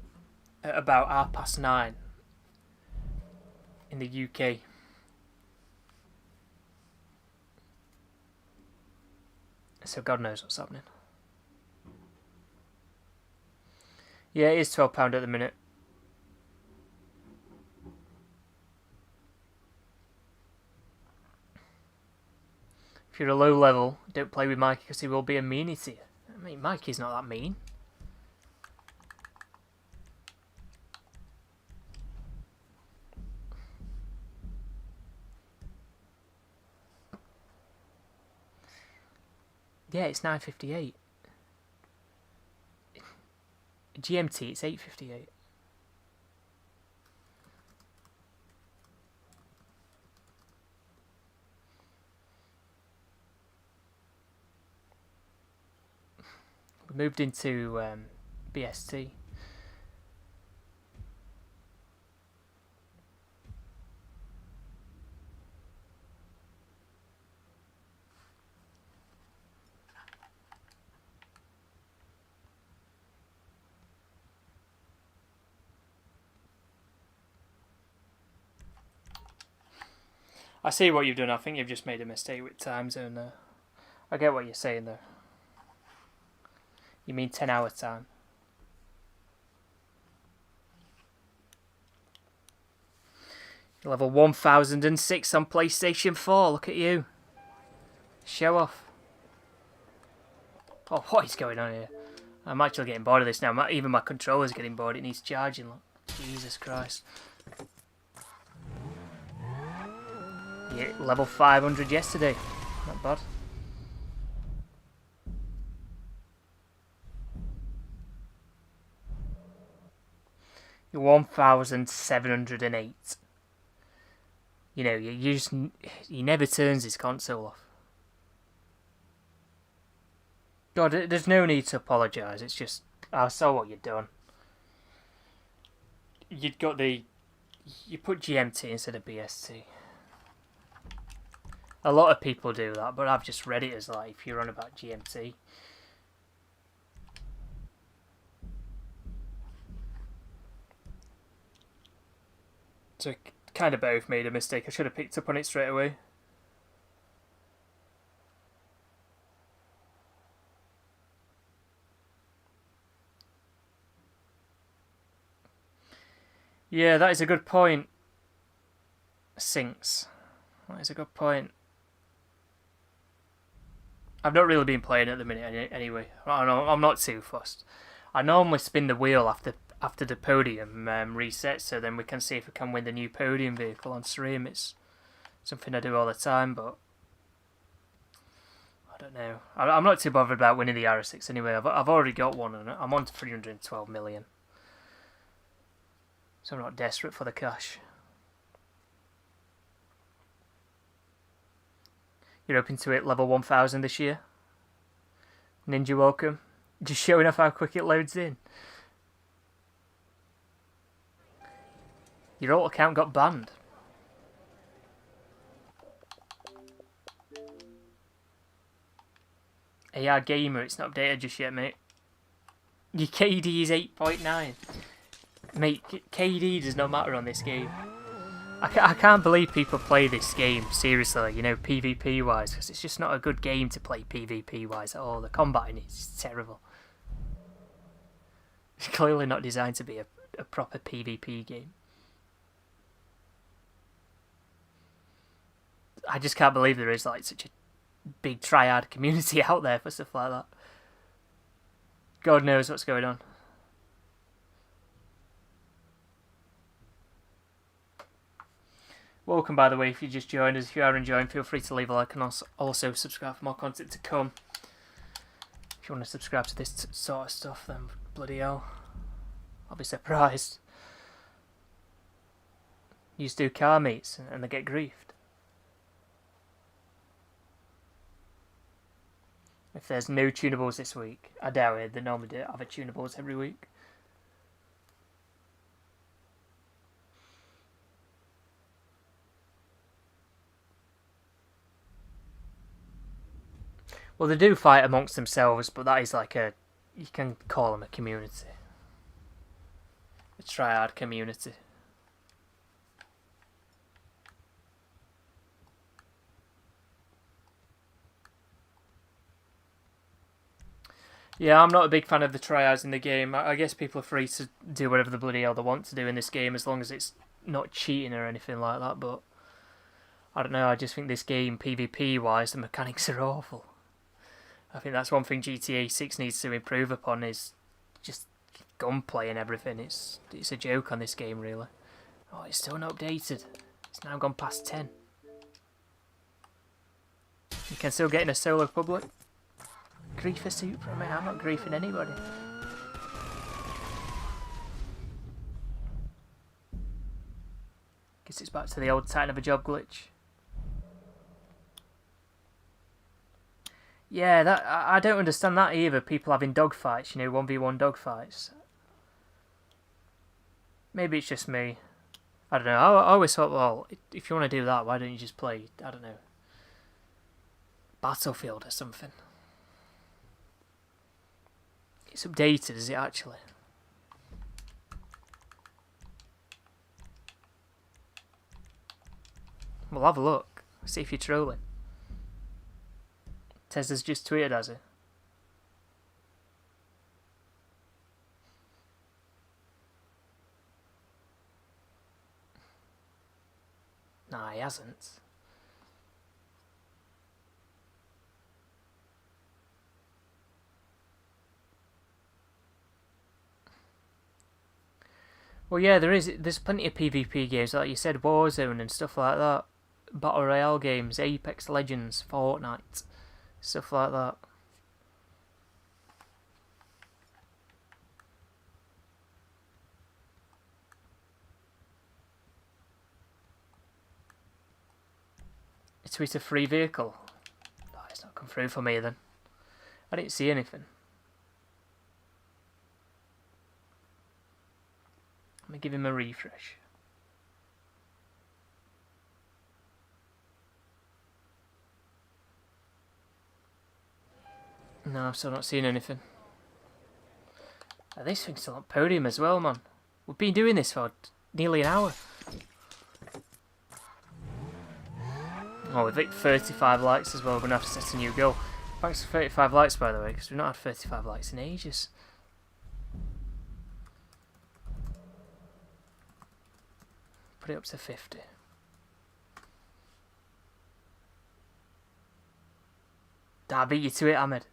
at about 9:30 in the UK. So God knows what's happening. Yeah, it is £12 at the minute. If you're a low level, don't play with Mikey because he will be a meanie to you. I mean, Mikey's not that mean. Yeah, it's 9:58. GMT, it's 8:58. We moved into BST. I see what you've done. I think you've just made a mistake with time zone there. I get what you're saying though. You mean 10-hour time. Level 1006 on PlayStation 4. Look at you. Show off. Oh, what is going on here? I'm actually getting bored of this now. Even my controller's getting bored. It needs charging. Look. Jesus Christ. Yeah, level 500 yesterday. Not bad. You're 1708. You know, he never turns his console off. God, there's no need to apologise. It's just, I saw what you'd done. You put GMT instead of BST. A lot of people do that, but I've just read it as like, if you're on about GMT. So kind of both made a mistake. I should have picked up on it straight away. Yeah, that is a good point. Sinks. That is a good point. I've not really been playing at the minute anyway. I'm not too fussed. I normally spin the wheel after the podium resets, so then we can see if we can win the new podium vehicle on stream. It's something I do all the time, but I don't know. I'm not too bothered about winning the R6 anyway. I've already got one, and I'm on to 312 million. So I'm not desperate for the cash. You're open to it level 1000 this year? Ninja, welcome. Just showing off how quick it loads in. Your alt account got banned. AR Gamer, it's not updated just yet, mate. Your KD is 8.9. Mate, KD does not matter on this game. I can't believe people play this game, seriously, you know, PvP-wise, because it's just not a good game to play PvP-wise at all. The combating is terrible. It's clearly not designed to be a proper PvP game. I just can't believe there is, like, such a big tryhard community out there for stuff like that. God knows what's going on. Welcome, by the way, if you just joined us. If you are enjoying, feel free to leave a like and also subscribe for more content to come. If you want to subscribe to this sort of stuff, then bloody hell, I'll be surprised. You used to do car meets and they get griefed. If there's no tunables this week, I doubt it. They normally do have a tunables every week. Well, they do fight amongst themselves, but that is like you can call them a community. A tryhard community. Yeah, I'm not a big fan of the tryhards in the game. I guess people are free to do whatever the bloody hell they want to do in this game, as long as it's not cheating or anything like that, but I don't know, I just think this game, PvP-wise, the mechanics are awful. I think that's one thing GTA 6 needs to improve upon, is just gunplay and everything. It's a joke on this game, really. Oh, it's still not updated. It's now gone past 10. You can still get in a solo public. Grief a suit from me. I'm not griefing anybody. Guess it's back to the old Titan of a job glitch. Yeah, that I don't understand that either. People having dogfights, 1v1 dogfights. Maybe it's just me. I don't know. I always thought, well, if you want to do that, why don't you just play, I don't know, Battlefield or something? It's updated, is it actually? We'll have a look. See if you're trolling. Tesla's just tweeted, has he? Nah, he hasn't. Well, yeah, there's plenty of PvP games, like you said, Warzone and stuff like that. Battle Royale games, Apex Legends, Fortnite, stuff like that. A tweet a free vehicle. Oh, it's not come through for me then. I didn't see anything. Let me give him a refresh. No, I've still not seen anything. This thing's still on Podium as well, man. We've been doing this for nearly an hour. Oh, we've hit 35 likes as well. We're going to have to set a new goal. Thanks for 35 likes, by the way, because we've not had 35 likes in ages. Put it up to 50. I beat you to it, Ahmed.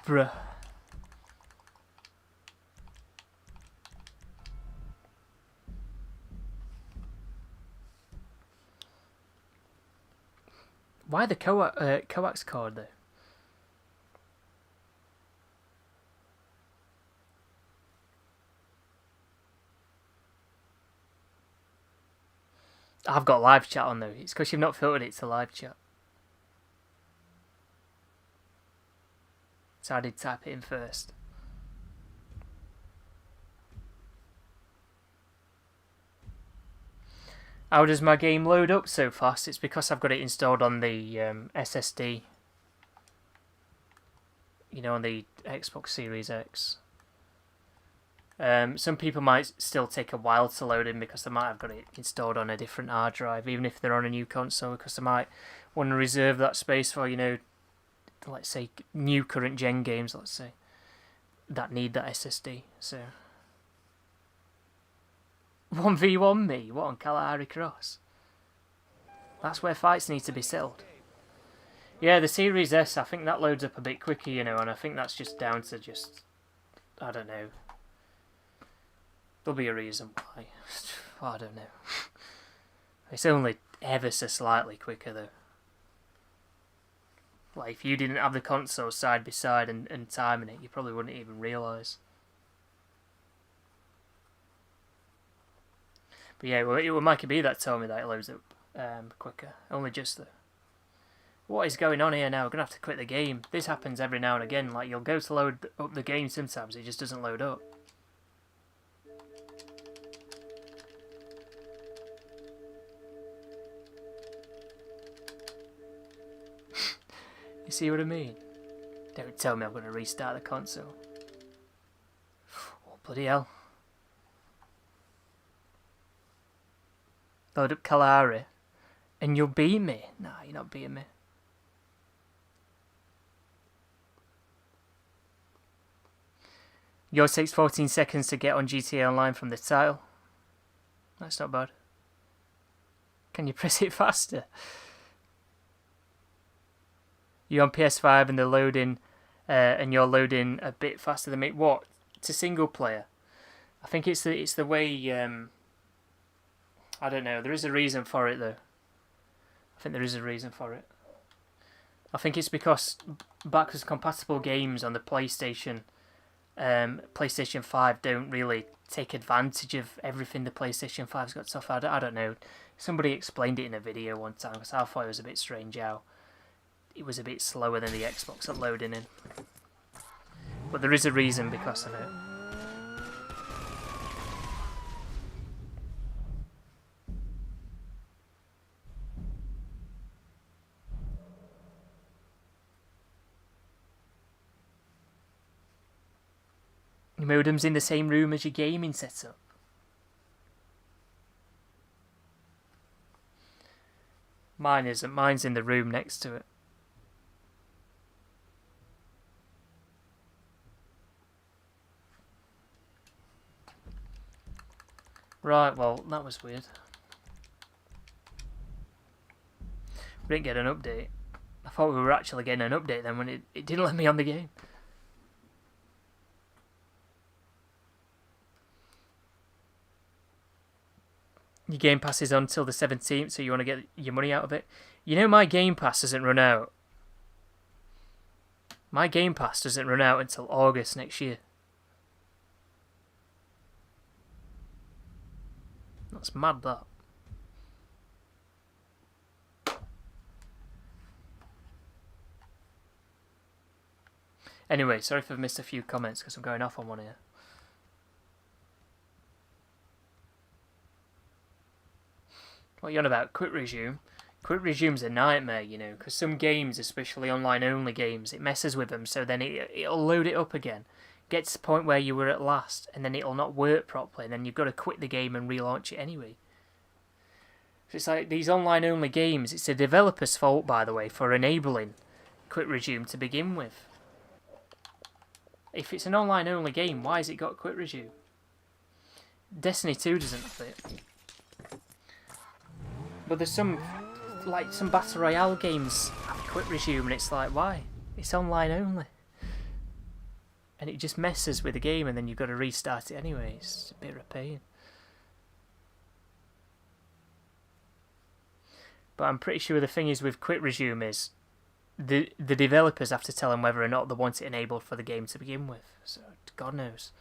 Bruh. Why the coax card though? I've got live chat on though. It's because you've not filtered it to live chat. So I did type it in first. How does my game load up so fast? It's because I've got it installed on the SSD. On the Xbox Series X. Some people might still take a while to load in because they might have got it installed on a different hard drive, even if they're on a new console, because they might want to reserve that space for, let's say, new current gen games, let's say, that need that SSD. So 1v1 me, what, on Kalahari Cross? That's where fights need to be settled. Yeah, the Series S, I think that loads up a bit quicker, and I think that's just down to I don't know. There'll be a reason why. I don't know. It's only ever so slightly quicker though. Like, if you didn't have the console side by side and timing it, you probably wouldn't even realise. But yeah, well, it might be that told me that it loads up quicker. Only just though. What is going on here now? We're going to have to quit the game. This happens every now and again. Like, you'll go to load up the game sometimes, it just doesn't load up. You see what I mean? Don't tell me I'm going to restart the console. Oh, bloody hell. Load up Kalahari and you'll beat me. Nah, you're not beating me. Yours takes 14 seconds to get on GTA Online from the title. That's not bad. Can you press it faster? You're on PS5 and they're loading, and you're loading a bit faster than me. What? To single player? I think it's the way. I don't know. There is a reason for it though. I think there is a reason for it. I think it's because backwards compatible games on the PlayStation 5 don't really take advantage of everything the PlayStation 5's got to offer. I don't know. Somebody explained it in a video one time because I thought it was a bit strange how it was a bit slower than the Xbox at loading in. But there is a reason because of it. Your modem's in the same room as your gaming setup. Mine isn't. Mine's in the room next to it. Right, well, that was weird. We didn't get an update. I thought we were actually getting an update then when it didn't let me on the game. Your Game Pass is on until the 17th, so you want to get your money out of it. You know my Game Pass doesn't run out. My Game Pass doesn't run out until August next year. That's mad, that. Anyway, sorry if I've missed a few comments because I'm going off on one here. What are you on about? Quick resume? Quick resume's a nightmare, you know, because some games, especially online-only games, it messes with them, so then it'll load it up again. Get to the point where you were at last, and then it'll not work properly, and then you've got to quit the game and relaunch it anyway. So it's like these online-only games, it's the developer's fault, by the way, for enabling quick resume to begin with. If it's an online-only game, why has it got quick resume? Destiny 2 doesn't have it. But there's some Battle Royale games have quick resume, and it's like, why? It's online only. And it just messes with the game, and then you've got to restart it anyway. It's a bit of a pain. But I'm pretty sure the thing is with quick resume is the developers have to tell them whether or not they want it enabled for the game to begin with. So, God knows.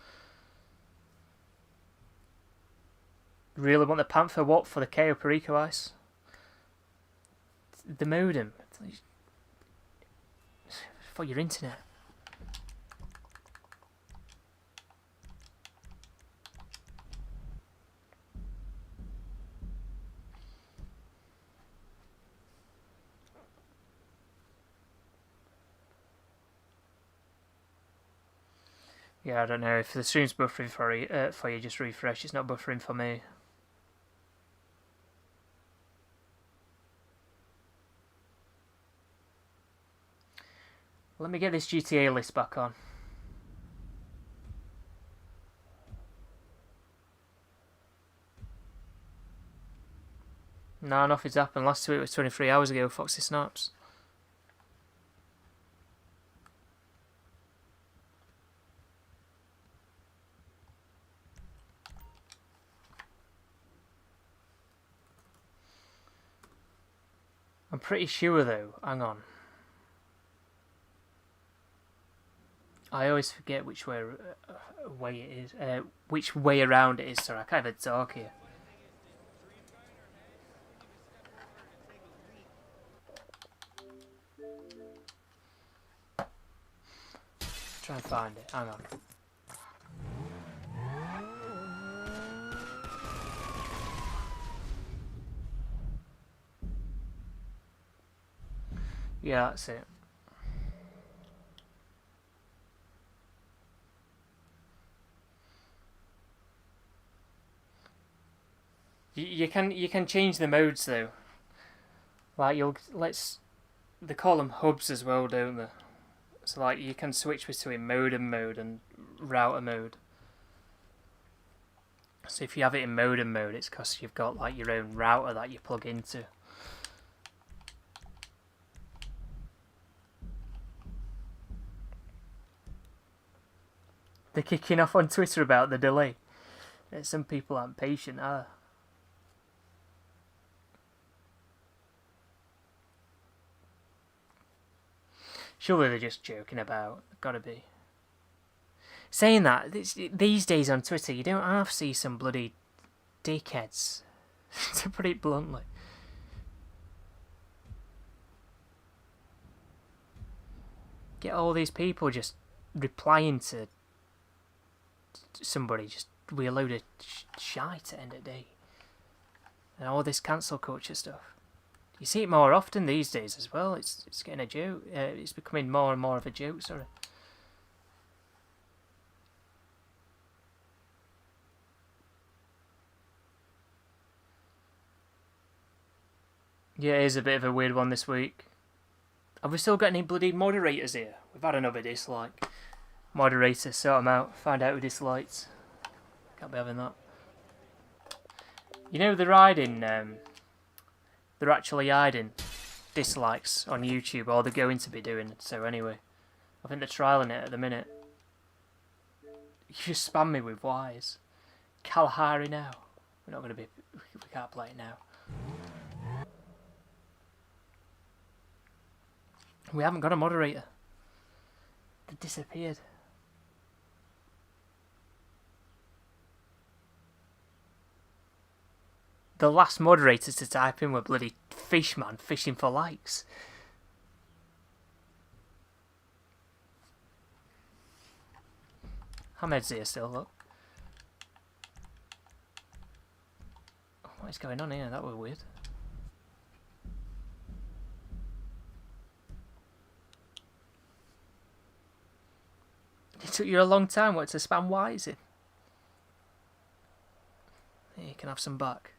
Really want the Panther what for the Cayo Perico ice? The modem. For your internet. Yeah, I don't know if the stream's buffering for you. Just refresh. It's not buffering for me. Let me get this GTA list back on. No, nothing's happened. Last tweet was 23 hours ago, Foxy Snaps. I'm pretty sure though, hang on. I always forget which way it is. Which way around it is. Sorry, I can't even talk here. Try and find it. Hang on. Yeah, that's it. You can change the modes though. Like they call them hubs as well, don't they? So like you can switch between modem mode and router mode. So if you have it in modem mode, it's because you've got like your own router that you plug into. They're kicking off on Twitter about the delay. Some people aren't patient, are they? Surely they're just joking about. Gotta be. Saying that, these days on Twitter, you don't half see some bloody dickheads. To put it bluntly. Get all these people just replying to somebody just with a load of shite at the end of the day. And all this cancel culture stuff. You see it more often these days as well. It's getting a joke. It's becoming more and more of a joke, sorry. Yeah, it is a bit of a weird one this week. Have we still got any bloody moderators here? We've had another dislike. Moderator, sort them out. Find out who dislikes. Can't be having that. You know they're hiding. They're actually hiding dislikes on YouTube, or they're going to be doing so anyway. I think they're trialing it at the minute. You just spam me with whys. Kalahari now. We're not going to be. We can't play it now. We haven't got a moderator. They disappeared. The last moderators to type in were bloody Fishman fishing for likes. Hamed's here still, look. What is going on here? That was weird. It took you a long time, what, to spam whys in? Here, you can have some back.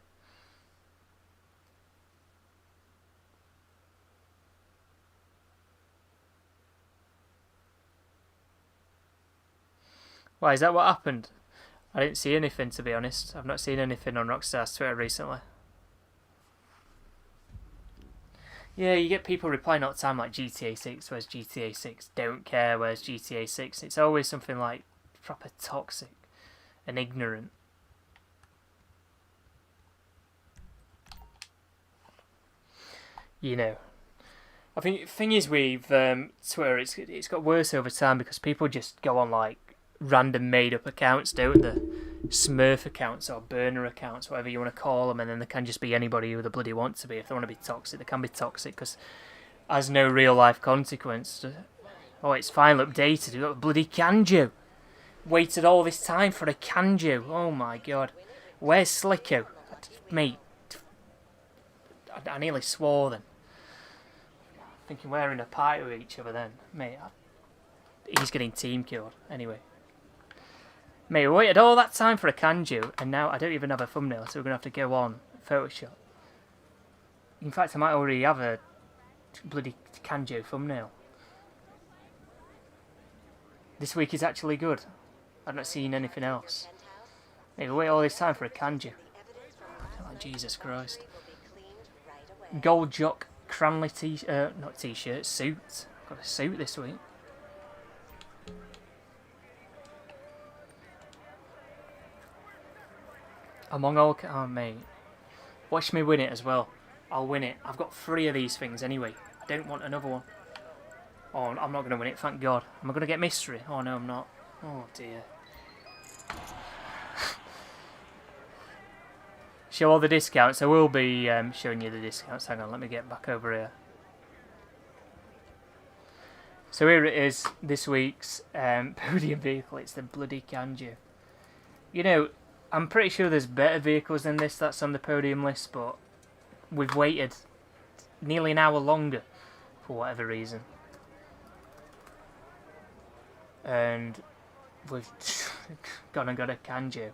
Why, is that what happened? I didn't see anything, to be honest. I've not seen anything on Rockstar's Twitter recently. Yeah, you get people replying all the time like GTA 6, where's GTA 6? Don't care, where's GTA 6? It's always something like proper toxic and ignorant. You know. I think the thing is with Twitter, it's got worse over time because people just go on like random made up accounts, don't they? Smurf accounts or burner accounts, whatever you want to call them, and then they can just be anybody who they bloody want to be. If they want to be toxic, they can be toxic because has no real life consequence. Oh, it's finally updated. We've got a bloody Kanjo. Waited all this time for a Kanjo. Oh my god. Where's Slicko? Mate. I nearly swore then. Thinking we're in a party with each other then. Mate, he's getting team killed. Anyway. Mate, we waited all that time for a Kanjo, and now I don't even have a thumbnail, so we're going to have to go on Photoshop. In fact, I might already have a bloody Kanjo thumbnail. This week is actually good. I've not seen anything else. Mate, we wait all this time for a Kanjo. Like, Jesus Christ. Gold Jock Cranley not t-shirt, suit. I've got a suit this week. Among all... Oh, mate. Watch me win it as well. I'll win it. I've got 3 of these things anyway. I don't want another one. Oh, I'm not going to win it, thank God. Am I going to get mystery? Oh, no, I'm not. Oh, dear. Show all the discounts. I will be showing you the discounts. Hang on, let me get back over here. So here it is, this week's podium vehicle. It's the bloody Kanjo. You know, I'm pretty sure there's better vehicles than this that's on the podium list, but we've waited nearly an hour longer for whatever reason. And we've gone and got a Kanjo.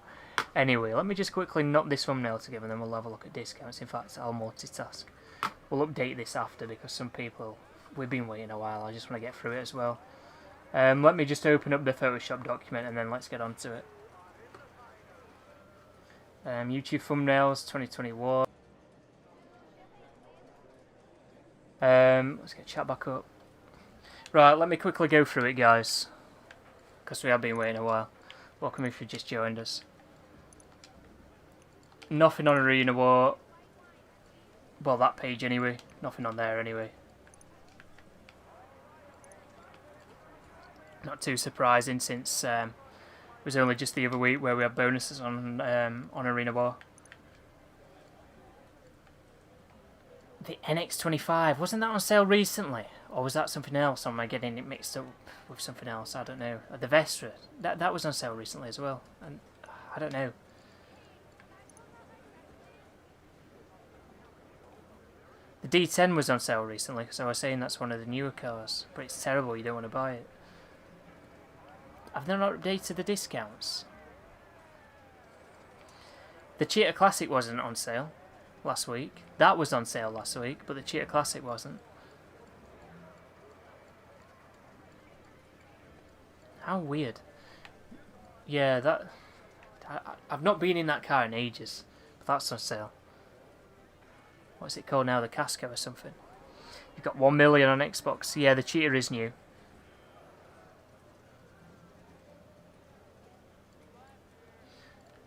Anyway, let me just quickly knock this thumbnail together and then we'll have a look at discounts. In fact, I'll multitask. We'll update this after because some people... We've been waiting a while, I just want to get through it as well. Let me just open up the Photoshop document and then let's get on to it. YouTube thumbnails 2021. Let's get chat back up. Right, let me quickly go through it, guys, because we have been waiting a while. Welcome if you just joined us. Nothing on Arena War. Well, that page anyway. Nothing on there anyway. Not too surprising since it was only just the other week where we had bonuses on Arena War. The NX25, wasn't that on sale recently? Or was that something else? Or am I getting it mixed up with something else? I don't know. The Vestra, that was on sale recently as well. And I don't know. The D10 was on sale recently, so I was saying that's one of the newer cars. But it's terrible, you don't want to buy it. Have they not updated the discounts? The Cheetah Classic wasn't on sale last week. That was on sale last week, but the Cheetah Classic wasn't. How weird. Yeah, that... I've not been in that car in ages, but that's on sale. What's it called now? The Casco or something. You've got 1 million on Xbox. Yeah, the Cheetah is new.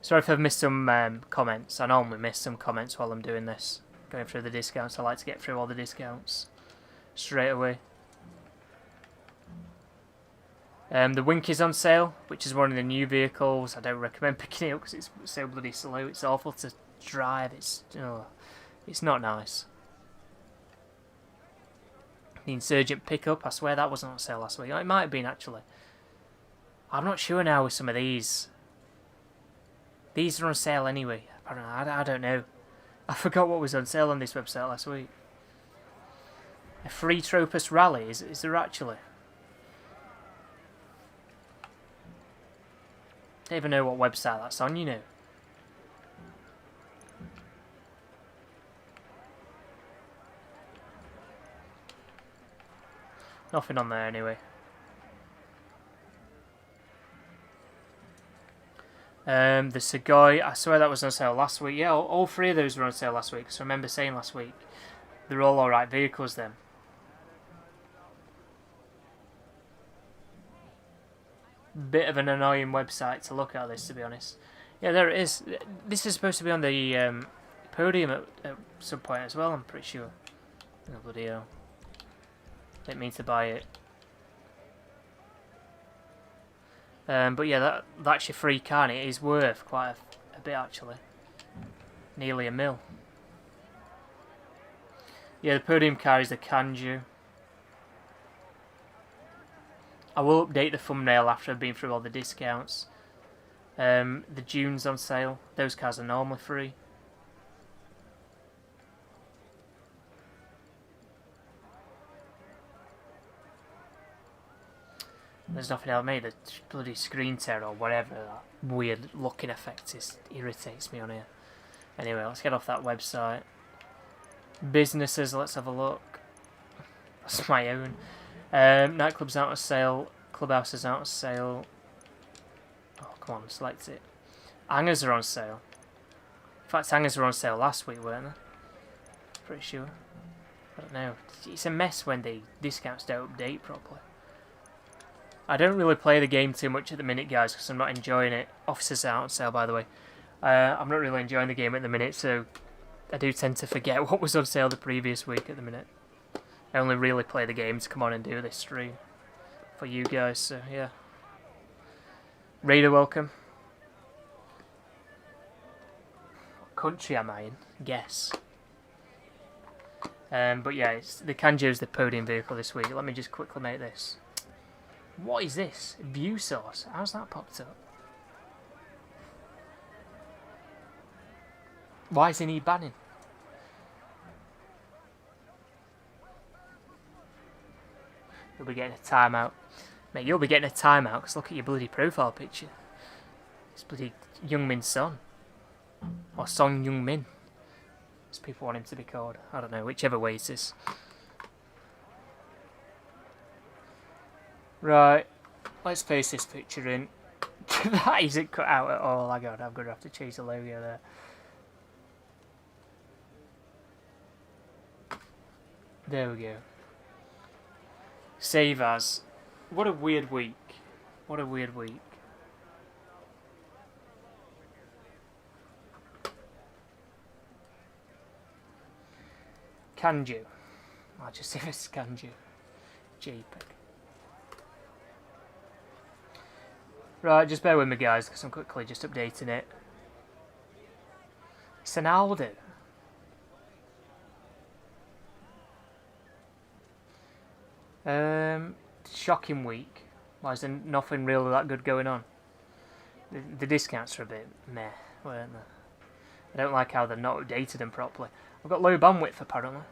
Sorry if I've missed some comments. I normally miss some comments while I'm doing this. Going through the discounts. I like to get through all the discounts straight away. The Wink is on sale, which is one of the new vehicles. I don't recommend picking it up because it's so bloody slow. It's awful to drive. It's not nice. The Insurgent pickup, I swear that wasn't on sale last week. It might have been actually. I'm not sure now with some of these. These are on sale anyway. I don't know. I forgot what was on sale on this website last week. A free Tropus Rally, is there actually? Don't even know what website that's on, you know. Nothing on there anyway. The Segoy, I swear that was on sale last week. Yeah, all three of those were on sale last week. So I remember saying last week, they're all alright vehicles then. Bit of an annoying website to look at this, to be honest. Yeah, there it is. This is supposed to be on the Podium at some point as well, I'm pretty sure. Oh, bloody hell. Didn't mean to buy it. But yeah, that's your free car, and it is worth quite a bit actually. Nearly $1 million. Yeah, the Podium car is the Kanju. I will update the thumbnail after I've been through all the discounts. The Dune's on sale. Those cars are normally free. There's nothing else made. The bloody screen tear or whatever that weird looking effect irritates me on here. Anyway, let's get off that website. Businesses, let's have a look. That's my own. Nightclub's out of sale. Clubhouse is out of sale. Oh, come on, select it. Hangers are on sale. In fact, hangers were on sale last week, weren't they? Pretty sure. I don't know. It's a mess when the discounts don't update properly. I don't really play the game too much at the minute, guys, because I'm not enjoying it. Officers are out on sale, by the way. I'm not really enjoying the game at the minute, so I do tend to forget what was on sale the previous week at the minute. I only really play the game to come on and do this stream for you guys, so yeah. Raider, welcome. What country am I in? Guess. But yeah, the Kanjo's the podium vehicle this week. Let me just quickly make this. What is this? View source? How's that popped up? Why isn't he banning? You'll be getting a timeout. Mate, you'll be getting a timeout because look at your bloody profile picture. It's bloody Youngmin's son. Or Song Youngmin. As people want him to be called. I don't know, whichever way it is. Right, let's paste this picture in. That isn't cut out at all. I'm going to have to change the logo there. There we go. Save as. What a weird week. What a weird week. Kanju. I'll just say this Kanju. JPEG. Right, just bear with me, guys, because I'm quickly just updating it. Sonaldo. Shocking week. Why is there nothing really that good going on? The discounts are a bit meh, weren't they? I don't like how they've not updated them properly. I've got low bandwidth apparently.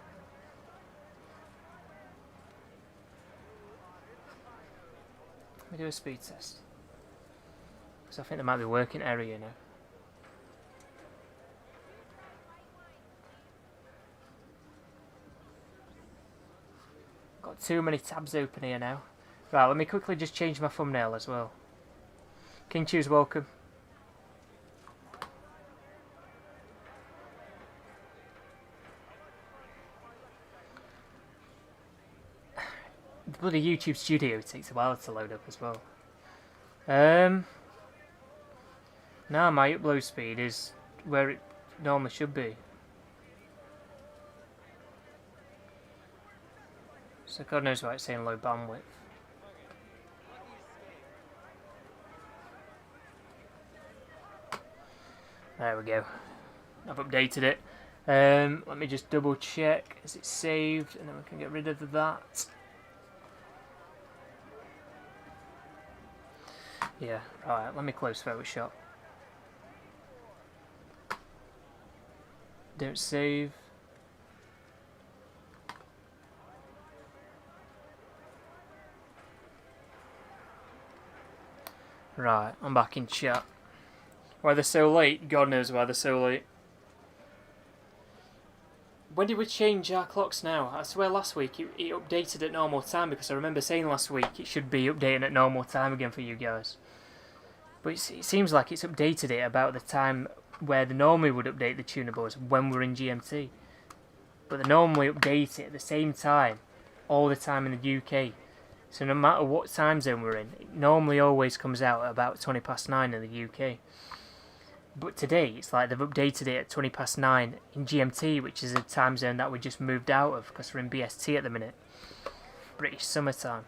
Let me do a speed test. Because I think there might be a working error, you know. Got too many tabs open here now. Right, let me quickly just change my thumbnail as well. King Chew's welcome. The bloody YouTube studio takes a while to load up as well. Now my upload speed is where it normally should be. So God knows why it's saying low bandwidth. There we go. I've updated it. Let me just double check. Is it saved? And then we can get rid of that. Yeah, right, let me close Photoshop. Don't save. Right, I'm back in chat. Why they're so late? God knows why they're so late. When did we change our clocks now? I swear last week it updated at normal time, because I remember saying last week it should be updating at normal time again for you guys. But it seems like it's updated it about the time where they normally would update the tunables when we're in GMT. But they normally update it at the same time, all the time in the UK. So no matter what time zone we're in, it normally always comes out at about 9:20 in the UK. But today, it's like they've updated it at 9:20 in GMT, which is a time zone that we just moved out of because we're in BST at the minute. British summertime.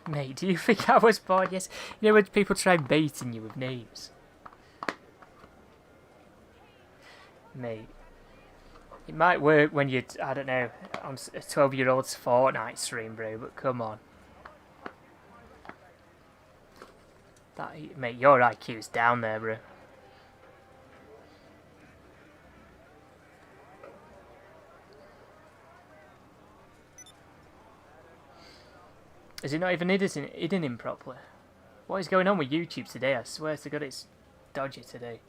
Mate, do you think I was bored? Yes. You know when people try baiting you with names? Mate. It might work when you're, I don't know, on a 12-year-old's Fortnite stream, bro, but come on. Mate, your IQ's down there, bro. Is it not even hidden him properly? What is going on with YouTube today? I swear to God it's dodgy today.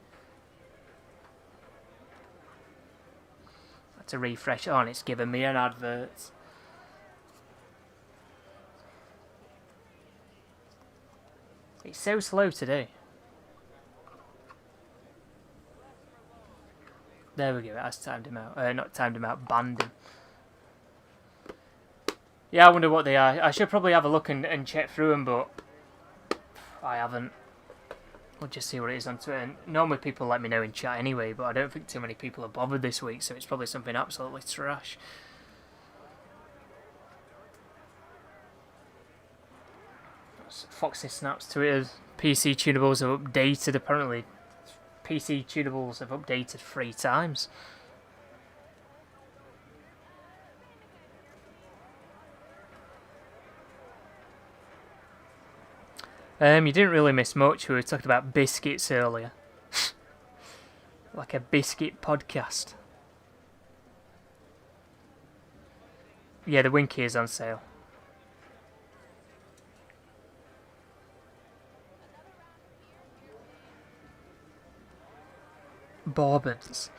To refresh on, it's giving me an advert. It's so slow today. There we go, it has timed him out. Not timed him out, banned him. Yeah, I wonder what they are. I should probably have a look and check through them, but I haven't. We'll just see what it is on Twitter. Normally people let me know in chat anyway, but I don't think too many people are bothered this week, so it's probably something absolutely trash. Foxy Snaps Twitter. PC tunables have updated. Apparently, PC tunables have updated 3 times. You didn't really miss much. We were talking about biscuits earlier. Like a biscuit podcast. Yeah, the Winky is on sale. Bourbons.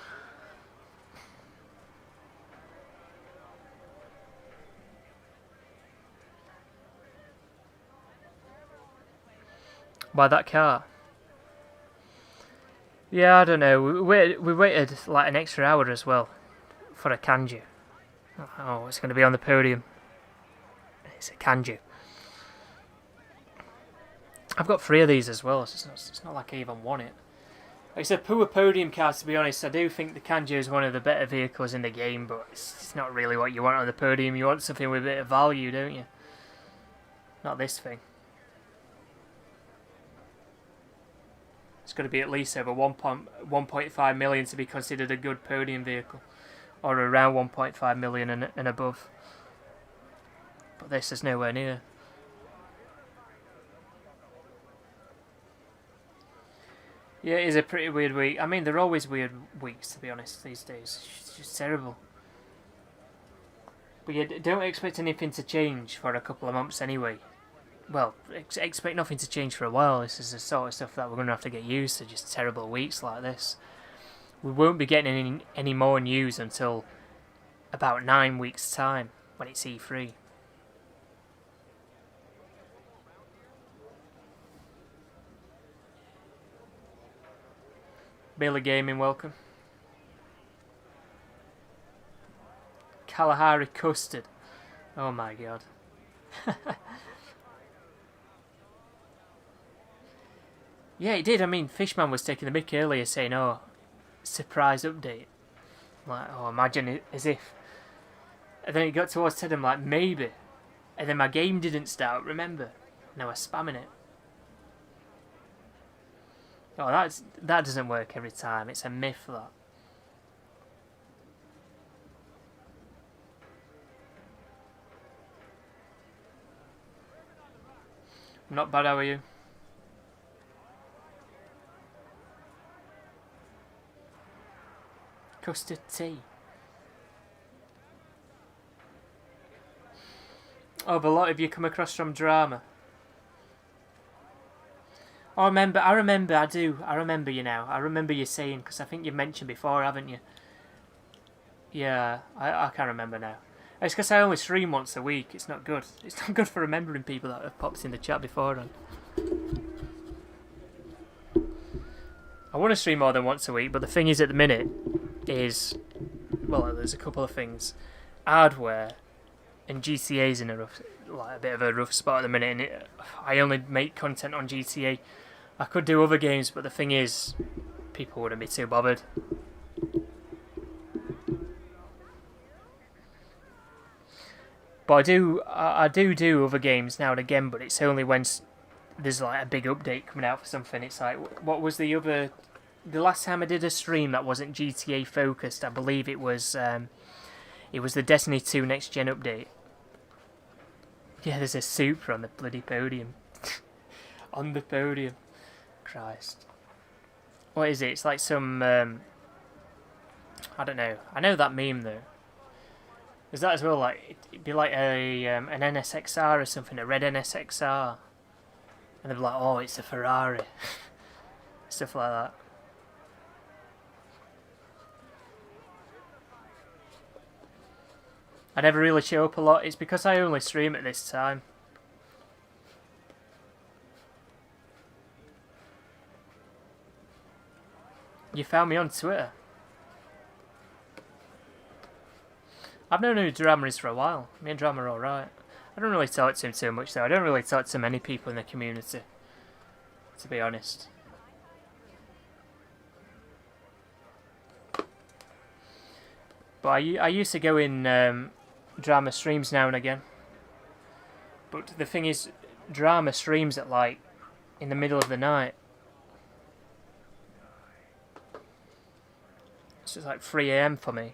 By that car. Yeah, I don't know. We waited like an extra hour as well for a Kanju. Oh, it's going to be on the podium. It's a Kanju. I've got 3 of these as well, so it's not like I even want it. It's a poor podium car, to be honest. I do think the Kanjo is one of the better vehicles in the game, but it's not really what you want on the podium. You want something with a bit of value, don't you? Not this thing. It's got to be at least over 1.5 million to be considered a good podium vehicle, or around 1.5 million and above. But this is nowhere near. Yeah, it is a pretty weird week. I mean, they're always weird weeks, to be honest, these days. It's just terrible. But you don't expect anything to change for a couple of months anyway. Well, expect nothing to change for a while. This is the sort of stuff that we're going to have to get used to, just terrible weeks like this. We won't be getting any more news until about 9 weeks' time, when it's E3. Bailey Gaming, welcome. Kalahari custard. Oh my god. Yeah, it did. I mean, Fishman was taking the mick earlier saying, oh, surprise update. I'm like, oh, imagine it as if. And then it got towards 10, I'm like, maybe. And then my game didn't start, remember? Now I'm spamming it. Oh, that doesn't work every time. It's a myth, that. Not bad, how are you? Custard tea. Oh, but a lot of you come across from drama. Oh, I remember, I remember you now. I remember you saying, because I think you've mentioned before, haven't you? Yeah, I can't remember now. It's because I only stream once a week. It's not good. It's not good for remembering people that have popped in the chat beforehand. I want to stream more than once a week, but the thing is at the minute is, well, there's a couple of things. Hardware and GTA's in a bit of a rough spot at the minute, and I only make content on GTA. I could do other games, but the thing is, people wouldn't be too bothered. But I do other games now and again, but it's only when there's like a big update coming out for something. It's like, what was the last time I did a stream that wasn't GTA focused? I believe it was the Destiny 2 Next Gen update. Yeah, there's a Supra on the bloody podium. On the podium. Christ. What is it? It's like some I don't know. I know that meme though. Is that as well? Like it'd be like an NSXR or something, a red NSXR, and they'd be like, "Oh, it's a Ferrari," stuff like that. I never really show up a lot. It's because I only stream at this time. You found me on Twitter. I've known who Drama is for a while. Me and Drama are alright. I don't really talk to him too much though. I don't really talk to many people in the community, to be honest. But I used to go in Drama streams now and again. But the thing is, Drama streams at like in the middle of the night. It's just like 3 AM for me.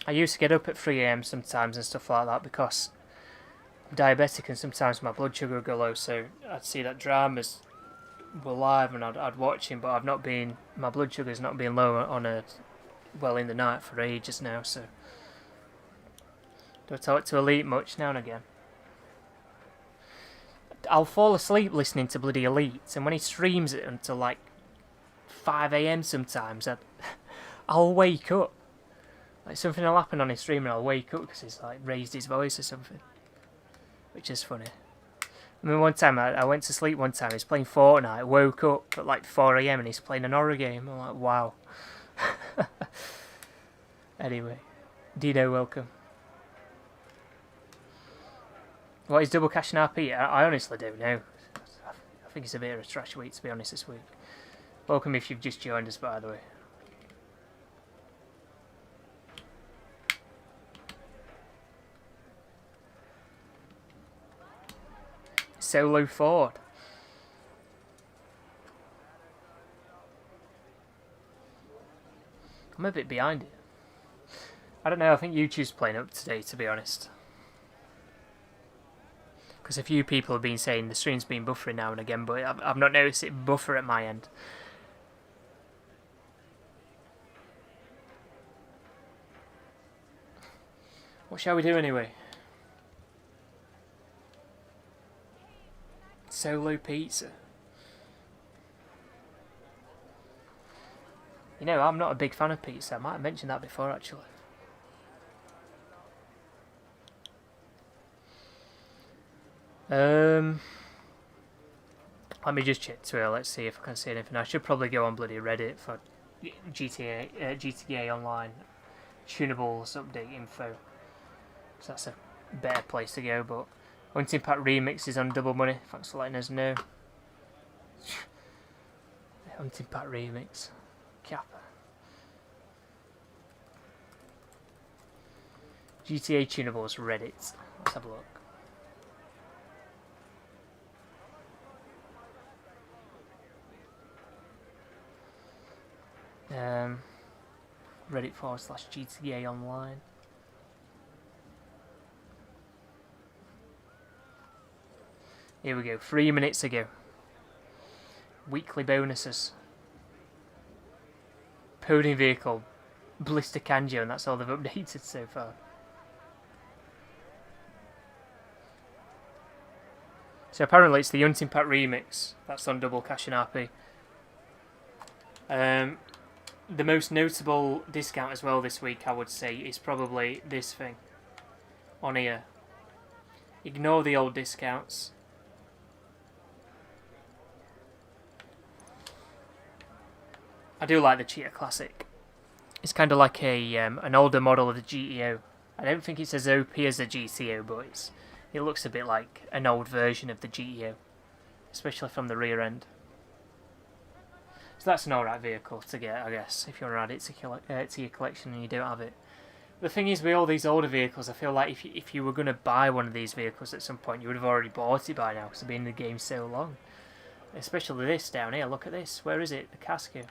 I used to get up at 3 AM sometimes and stuff like that because I'm diabetic and sometimes my blood sugar would go low, so I'd see that dramas were live and I'd watch him, but my blood sugar's not been low on in the night for ages now, so don't talk to Elite much now and again. I'll fall asleep listening to bloody Elite, and when he streams it until like 5 AM sometimes, I'll wake up. Like something will happen on his stream and I'll wake up because he's like raised his voice or something, which is funny. I mean, one time I went to sleep one time, he's playing Fortnite, woke up at like 4 AM and he's playing an horror game. I'm like, wow. Anyway, Dino, welcome. What is double cash and RP? I honestly don't know. think it's a bit of a trash week, to be honest, this week. Welcome if you've just joined us, by the way. Solo Ford. I'm a bit behind it. I don't know, I think YouTube's playing up today, to be honest. Because a few people have been saying the stream's been buffering now and again, but I've not noticed it buffer at my end. What shall we do anyway? Solo pizza. You know, I'm not a big fan of pizza. I might have mentioned that before, actually. Let me just check Twitter. Let's see if I can see anything. I should probably go on bloody Reddit for GTA Online Tunables update info. So that's a better place to go. But Hunting Pack Remix is on double money. Thanks for letting us know. Hunting Pack Remix. Kappa. GTA Tunables Reddit. Let's have a look. Reddit/GTA Online. Here we go, 3 minutes ago. Weekly bonuses. Podium vehicle, Blister Kanjo, and that's all they've updated so far. So apparently it's the Hunting Pack Remix. That's on double cash and RP. The most notable discount as well this week, I would say, is probably this thing on here. Ignore the old discounts. I do like the Cheetah Classic. It's kind of like an older model of the GTO. I don't think it's as OP as the GTO, but it looks a bit like an old version of the GTO, especially from the rear end. So that's an alright vehicle to get, I guess, if you want to add it to your collection and you don't have it. The thing is, with all these older vehicles, I feel like if you were going to buy one of these vehicles at some point, you would have already bought it by now, because it's been in the game so long. Especially this down here, look at this. Where is it? The Casco.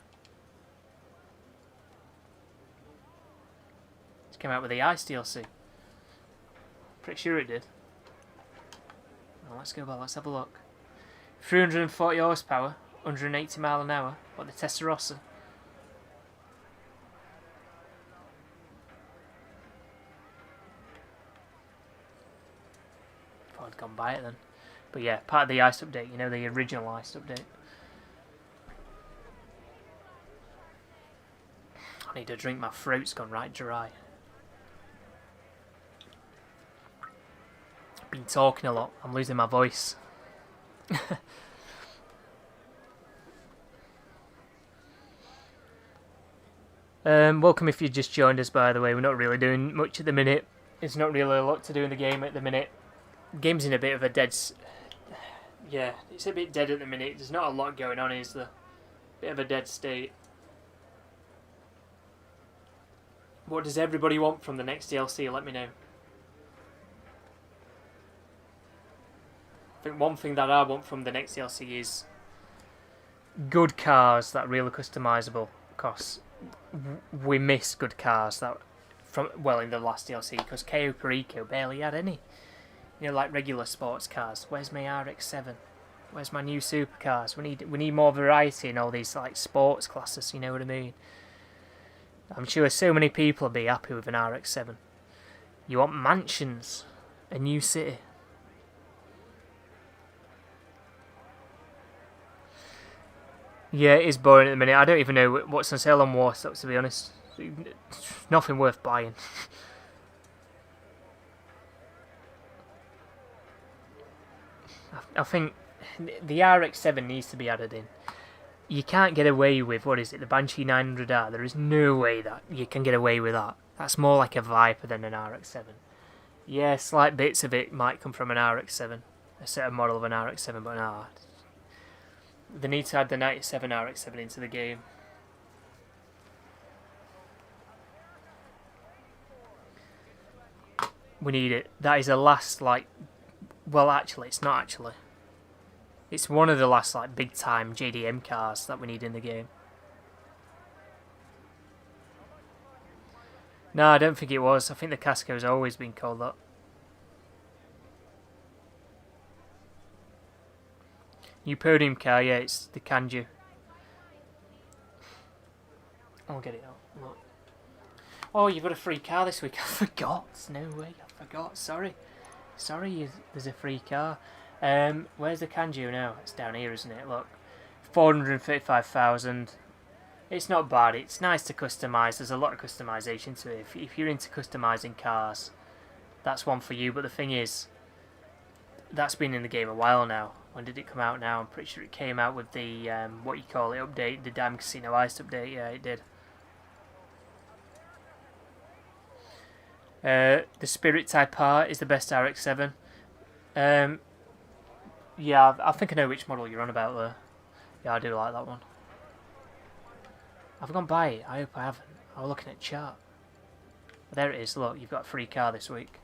It's come out with the Ice DLC. Pretty sure it did. Well, let's go back, let's have a look. 340 horsepower, 180 mile an hour. What, the Testarossa? Thought I'd gone by it then. But yeah, part of the Ice update, you know, the original Ice update. I need a drink, my throat's gone right dry. Been talking a lot, I'm losing my voice. Welcome if you just joined us, by the way. We're not really doing much at the minute. There's not really a lot to do in the game at the minute. The game's in a bit of a dead... Yeah, it's a bit dead at the minute. There's not a lot going on, is there? Bit of a dead state. What does everybody want from the next DLC? Let me know. I think one thing that I want from the next DLC is good cars that are really customisable, because we miss good cars that in the last DLC, because Cayo Perico barely had any. You know, like regular sports cars. Where's my RX-7? Where's my new supercars? We need more variety in all these like sports classes. You know what I mean? I'm sure so many people will be happy with an RX-7. You want mansions, a new city. Yeah, it is boring at the minute. I don't even know what's on sale on Warstock, to be honest. Nothing worth buying. I think the RX-7 needs to be added in. You can't get away with, what is it, the Banshee 900R. There is no way that you can get away with that. That's more like a Viper than an RX-7. Yeah, slight bits of it might come from an RX-7. A certain model of an RX-7, but no. They need to add the 97 RX-7 into the game. We need it. That is the last, like... Well, actually, it's not actually. It's one of the last, like, big-time JDM cars that we need in the game. No, I don't think it was. I think the Casco's always been called that. New podium car, yeah, it's the Kanju. I'll get it out. Look. Oh, you've got a free car this week. I forgot. No way, I forgot. Sorry. Sorry, there's a free car. Where's the Kanju now? It's down here, isn't it? Look. 435,000. It's not bad. It's nice to customise. There's a lot of customisation to it. If you're into customising cars, that's one for you. But the thing is, that's been in the game a while now. When did it come out now? I'm pretty sure it came out with the, what you call it, update. The Damn Casino Heist update. Yeah, it did. The Spirit Type R is the best RX-7. Yeah, I think I know which model you're on about there. Yeah, I do like that one. I've gone by it. I hope I haven't. I was looking at chart. But there it is. Look, you've got a free car this week.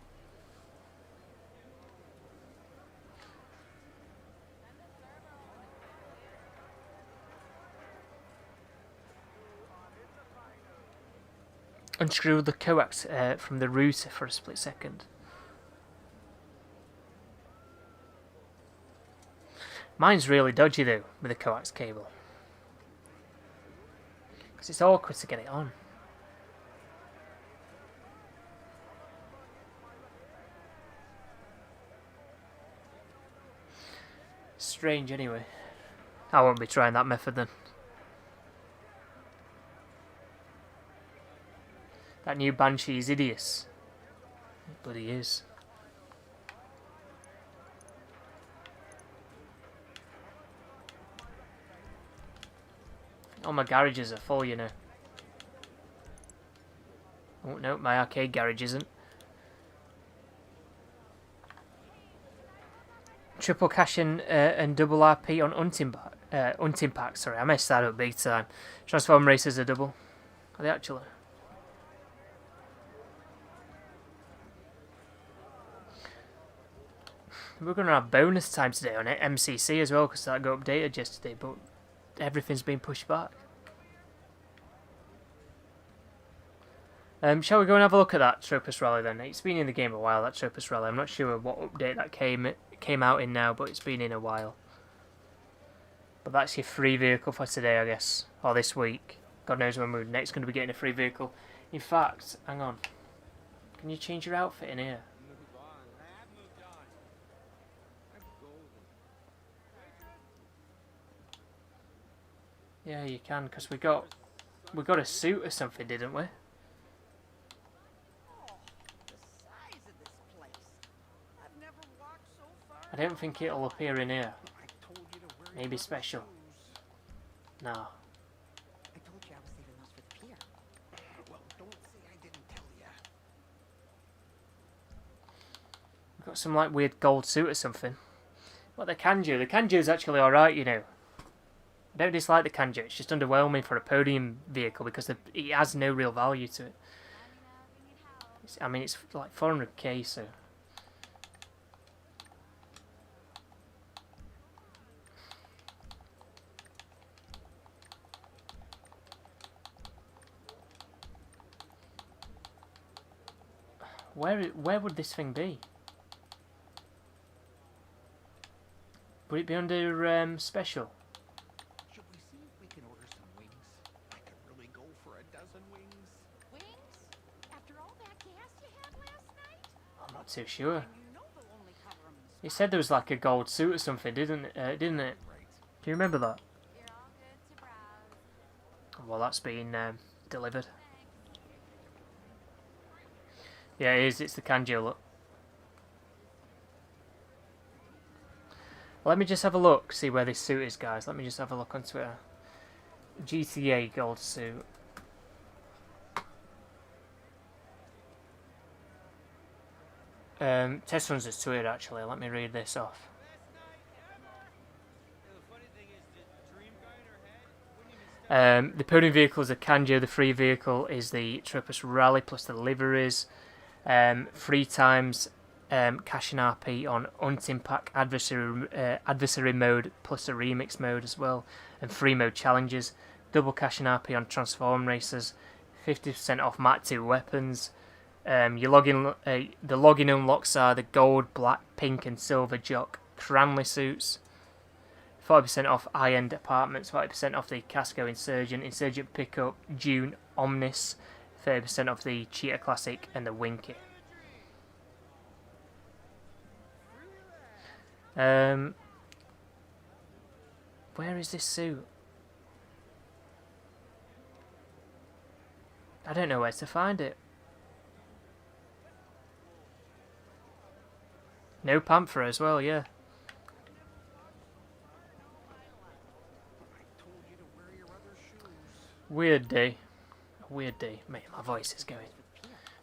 Unscrew the coax from the router for a split second. Mine's really dodgy though, with the coax cable. Because it's awkward to get it on. Strange anyway. I won't be trying that method then. That new Banshee is hideous. It bloody is. All my garages are full, you know. Oh no, my arcade garage isn't. Triple cash and double RP on Hunting Pack. Sorry, I messed that up big time. Transform races are double. Are they actually? We're going to have bonus time today on it, MCC as well, because that got updated yesterday, but everything's been pushed back. Shall we go and have a look at that Tropus Rally then? It's been in the game a while, that Tropus Rally. I'm not sure what update that came out in now, but it's been in a while. But that's your free vehicle for today, I guess. Or this week. God knows when we're next going to be getting a free vehicle. In fact, hang on. Can you change your outfit in here? Yeah, you can, because we got a suit or something, didn't we? I don't think it'll appear in here. Maybe special. No. I told you I was saving those for the pier. Well, don't say I didn't tell you. We've got some like weird gold suit or something. What the Kanju? The Kanju's actually alright, you know. I don't dislike the Kanju, it's just underwhelming for a podium vehicle because it has no real value to it. I mean, it's like 400k, so... Where would this thing be? Would it be under special? Should we see if we can order some wings? I could really go for a dozen wings. Wings? After all that gas you had last night? I'm not too sure. You know they'll only cover 'em in You said there was like a gold suit or something, didn't it? Do you remember that? You're all good to browse. Well, that's been delivered. Yeah, it is. It's the Kanju look. Let me just have a look, see where this suit is, guys. Let me just have a look on Twitter. GTA gold suit. Test runs is Twitter, actually. Let me read this off. The podium vehicle is the Kanjo. The free vehicle is the Tropus Rally plus the liveries. 3 times cash and RP on Hunting Pack adversary mode plus a remix mode as well, and free mode challenges. Double cash and RP on Transform Racers. 50% off Mark 2 weapons. Your login, the login unlocks are the gold, black, pink, and silver Jock Cranley suits. 40% off high-end apartments. 40% off the Casco Insurgent Pickup, June Omnis. 30% off the Cheetah Classic and the Winky. Where is this suit? I don't know where to find it. No Panther as well, yeah. Weird day. Weird day. Mate, my voice is going.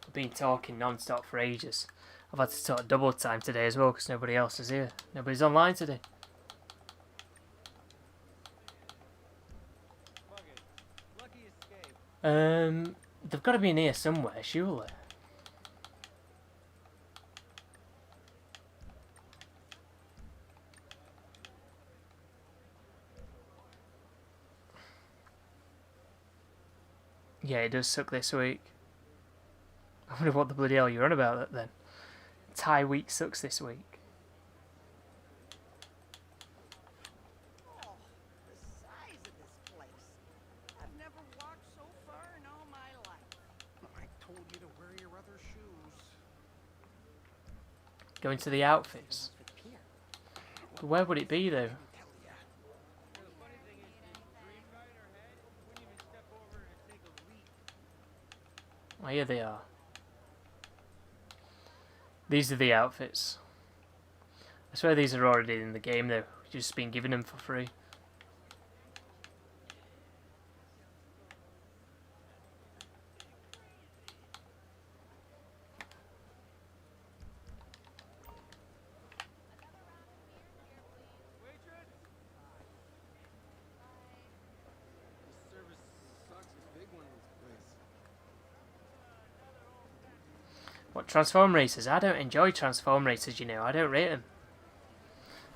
I've been talking non-stop for ages. I've had to talk double time today as well because nobody else is here. Nobody's online today. They've got to be in here somewhere, surely. Yeah, it does suck this week. I wonder what the bloody hell you're on about that then. Thai week sucks this week. Oh, the size of this place. I've never walked so far in all my life. I told you to wear your other shoes. Go into the outfits. But where would it be though? Oh, here they are. These are the outfits. I swear these are already in the game though. We've just been giving them for free. What, Transform Racers? I don't enjoy Transform Racers, you know. I don't rate them.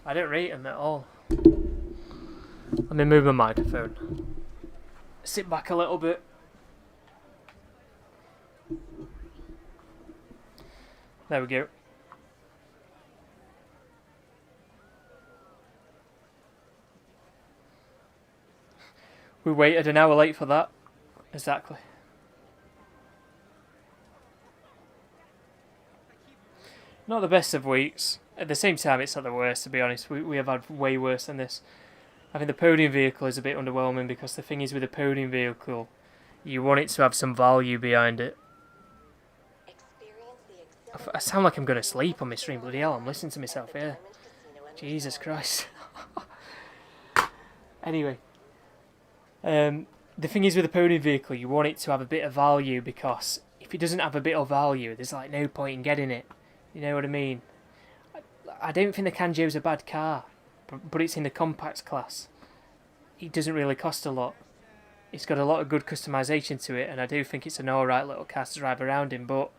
I don't rate them at all. Let me move my microphone. Sit back a little bit. There we go. We waited an hour late for that. Exactly. Not the best of weeks. At the same time, it's not the worst, to be honest. We have had way worse than this. I think the podium vehicle is a bit underwhelming because the thing is with the podium vehicle, you want it to have some value behind it. I sound like I'm going to sleep on my stream. Bloody hell, I'm listening to myself here. Jesus Christ. Anyway. The thing is with the podium vehicle, you want it to have a bit of value because if it doesn't have a bit of value, there's like no point in getting it. You know what I mean? I don't think the Kanjo's a bad car, but it's in the compacts class. It doesn't really cost a lot. It's got a lot of good customization to it, and I do think it's an alright little car to drive around in, but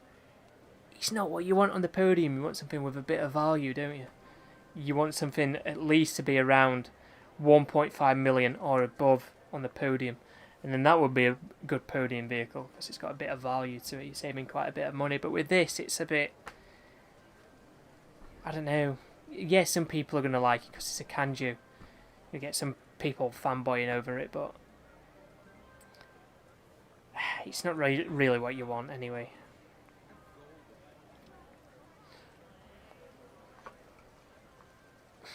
it's not what you want on the podium. You want something with a bit of value, don't you? You want something at least to be around 1.5 million or above on the podium, and then that would be a good podium vehicle because it's got a bit of value to it. You're saving quite a bit of money, but with this, it's a bit... I don't know. Yeah, some people are going to like it because it's a Kanjo. You get some people fanboying over it, but it's not really what you want anyway.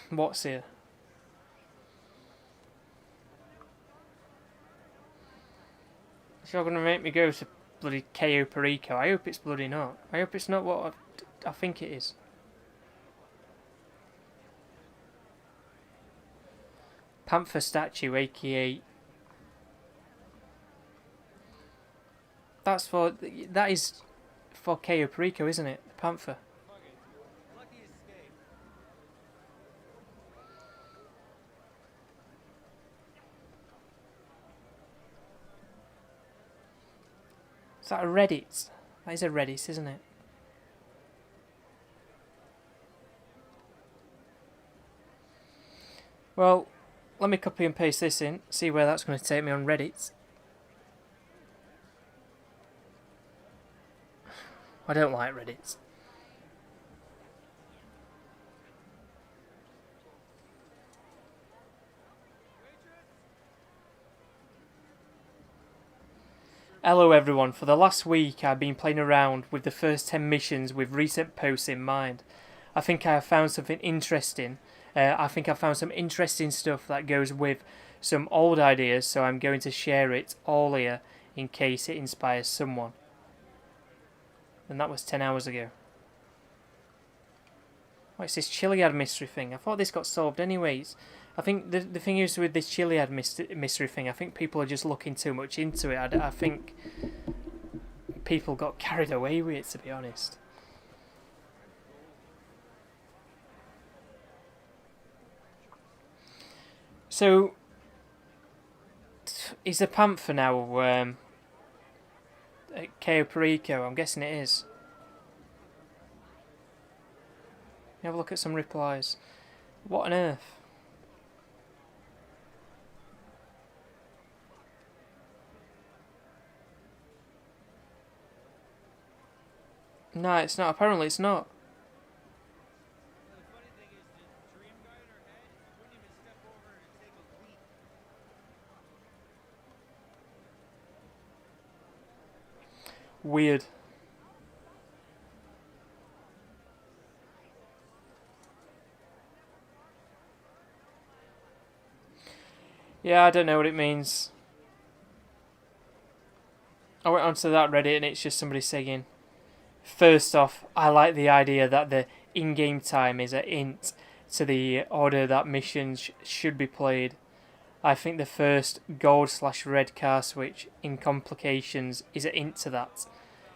What's here? So you're going to make me go to bloody Cayo Perico. I hope it's bloody not. I hope it's not what I think it is. Panther statue, aka... That is for Cayo Perico, isn't it? The Panther. Is that a Reddit? That is a Reddit, isn't it? Well, let me copy and paste this in, see where that's going to take me on Reddit. I don't like Reddit. Hello everyone, for the last week I've been playing around with the first 10 missions with recent posts in mind. I think I have found something interesting. I think I found some interesting stuff that goes with some old ideas, so I'm going to share it all here in case it inspires someone. And that was 10 hours ago. What's this Chiliad mystery thing? I thought this got solved anyways. I think the thing is with this Chiliad mystery thing, I think people are just looking too much into it. I think people got carried away with it, to be honest. So, is the Panther now at Cayo Perico? I'm guessing it is. Have a look at some replies. What on earth? No, it's not. Apparently it's not. Weird. Yeah, I don't know what it means. I went onto that Reddit and it's just somebody saying, first off, I like the idea that the in-game time is an int to the order that missions should be played. I think the first gold/red car switch in complications is an int to that.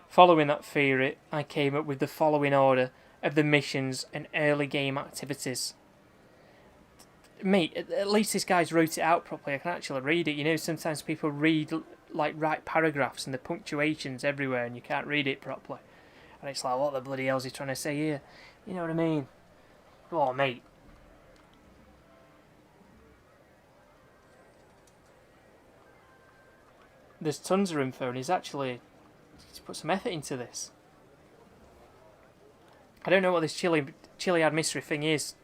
Following that theory, I came up with the following order of the missions and early game activities. Mate, at least this guy's wrote it out properly. I can actually read it. You know, sometimes people write paragraphs and the punctuation's everywhere and you can't read it properly. And it's like, what the bloody hell's he trying to say here? You know what I mean? Oh, mate. There's tons of info and he's put some effort into this. I don't know what this Chiliad mystery thing is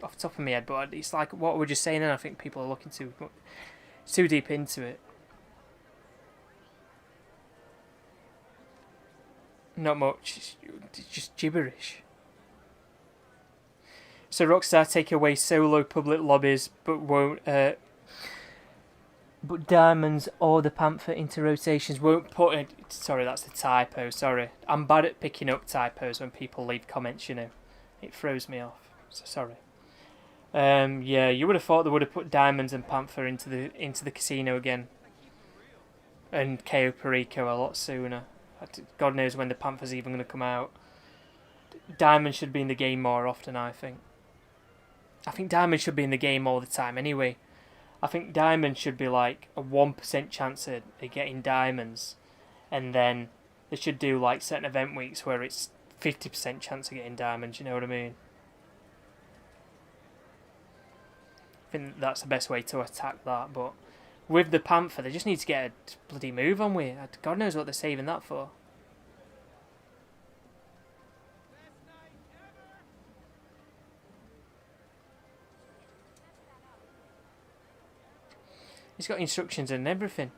off the top of my head, but it's like what we're just saying, and I think people are looking too deep into it. Not much, it's just gibberish. So Rockstar take away solo public lobbies, but won't. But Diamonds or the Panther into rotations won't put it. Sorry, that's the typo. Sorry, I'm bad at picking up typos when people leave comments. You know, it throws me off. So sorry. Yeah, you would have thought they would have put Diamonds and Panther into the casino again, and Cayo Perico a lot sooner. God knows when the Panther's even going to come out. Diamond should be in the game more often, I think. I think Diamond should be in the game all the time anyway. I think Diamond should be like a 1% chance of getting Diamonds. And then they should do like certain event weeks where it's 50% chance of getting Diamonds, you know what I mean? I think that's the best way to attack that, but with the Panther, they just need to get a bloody move on with it. God knows what they're saving that for. He's got instructions and everything.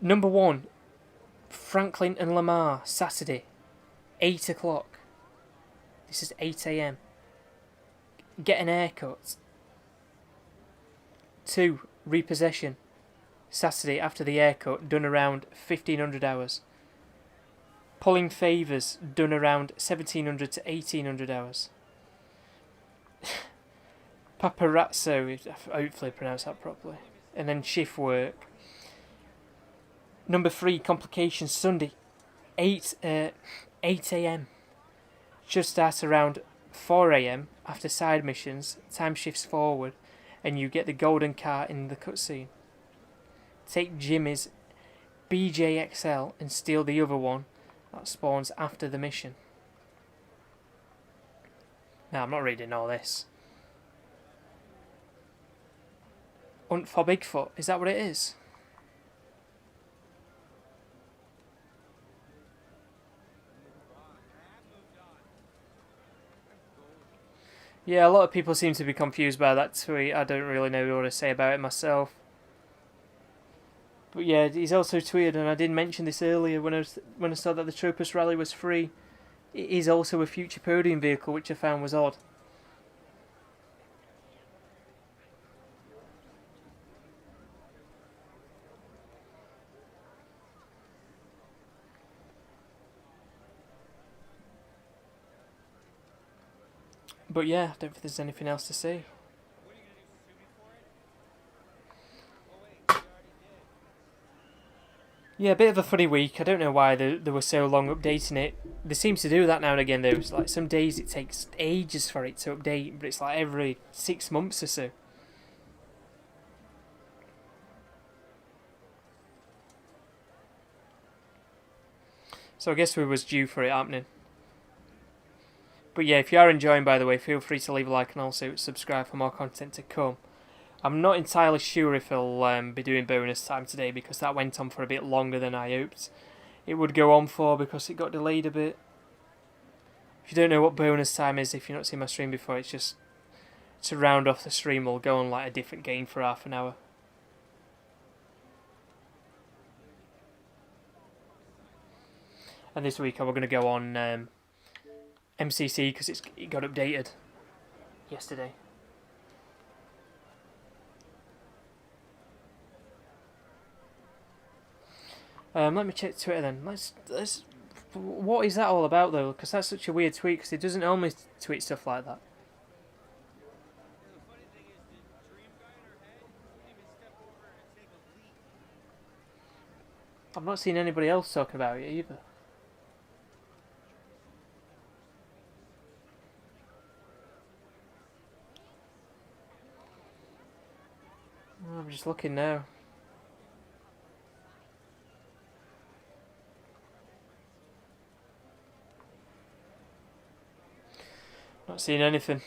Number 1, Franklin and Lamar, Saturday, 8 o'clock. This is 8 a.m. Get an haircut. 2, Repossession, Saturday after the haircut, done around 1500 hours. Pulling Favours, done around 1700 to 1800 hours. Paparazzo, hopefully I pronounced that properly. And then shift work. Number 3, Complications, Sunday, 8 a.m. Should start around 4 a.m. after side missions, time shifts forward, and you get the golden car in the cutscene. Take Jimmy's BJXL and steal the other one that spawns after the mission. No, I'm not reading all this. Hunt for Bigfoot, is that what it is? Yeah, a lot of people seem to be confused by that tweet. I don't really know what to say about it myself. But yeah, he's also tweeted, and I did mention this earlier when I saw that the Tropus Rally was free. It is also a future Podium vehicle, which I found was odd. But yeah, I don't think there's anything else to say. Yeah, a bit of a funny week. I don't know why they were so long updating it. They seem to do that now and again though. It's like some days it takes ages for it to update, but it's like every 6 months or so. So I guess we was due for it happening. But yeah, if you are enjoying, by the way, feel free to leave a like and also subscribe for more content to come. I'm not entirely sure if he'll be doing bonus time today because that went on for a bit longer than I hoped it would go on for because it got delayed a bit. If you don't know what bonus time is, if you've not seen my stream before, it's just to round off the stream, we'll go on like a different game for half an hour. And this week we're going to go on MCC because it got updated yesterday. Let me check Twitter then. Let's. What is that all about though? Because that's such a weird tweet. Because he doesn't normally tweet stuff like that. I've not seen anybody else talking about it either. I'm just looking now. Not seeing anything.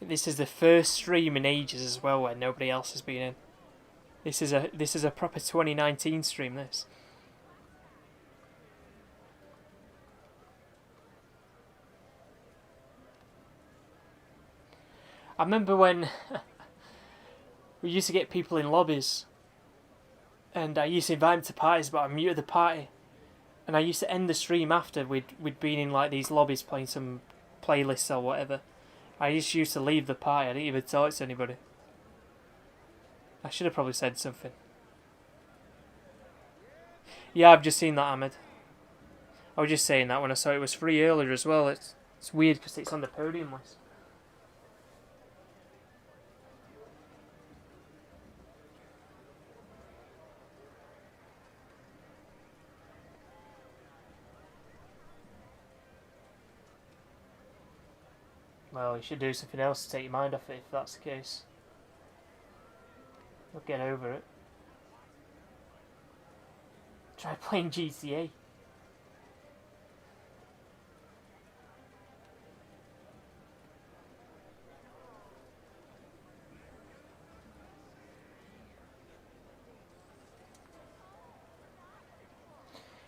This is the first stream in ages as well where nobody else has been in. This is a proper 2019 stream. This. I remember when we used to get people in lobbies, and I used to invite them to parties, but I muted the party, and I used to end the stream after we'd been in like these lobbies playing some playlists or whatever. I just used to leave the party. I didn't even talk to anybody. I should have probably said something. Yeah, I've just seen that, Ahmed. I was just saying that when I saw it was free earlier as well. It's weird because it's on the Podium list. Well, you should do something else to take your mind off it if that's the case. You'll get over it. Try playing GTA.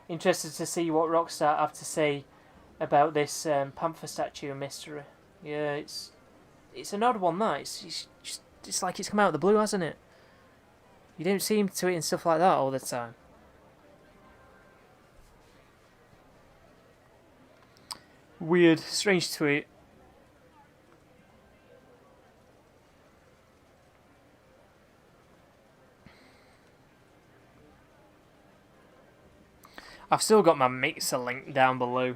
Interested to see what Rockstar have to say about this Panther statue mystery. Yeah, it's an odd one, that. It's like it's come out of the blue, hasn't it? You don't see him tweeting stuff like that all the time. Weird, strange tweet. I've still got my Mixer link down below.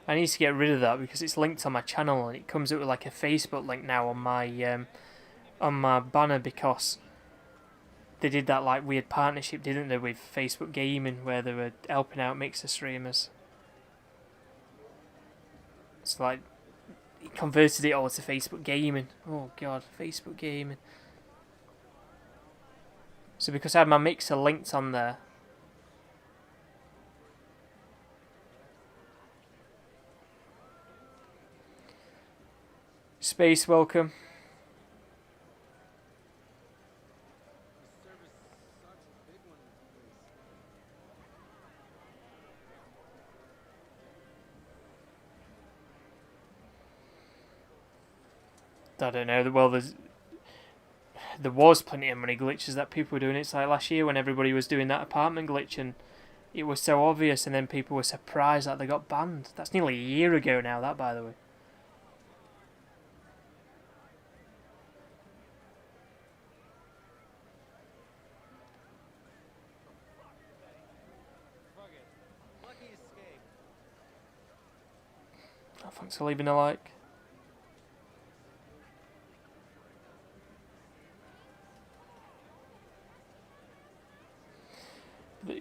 I need to get rid of that because it's linked on my channel and it comes up with like a Facebook link now on my banner because they did that like weird partnership, didn't they, with Facebook Gaming, where they were helping out mixer streamers. It's like he converted it all to Facebook Gaming. Oh god, Facebook Gaming. So because I had my mixer linked on there. Space, welcome. I don't know. Well, there was plenty of money glitches that people were doing. It's like last year when everybody was doing that apartment glitch and it was so obvious, and then people were surprised that they got banned. That's nearly a year ago now, that, by the way. Oh, thanks for leaving a like.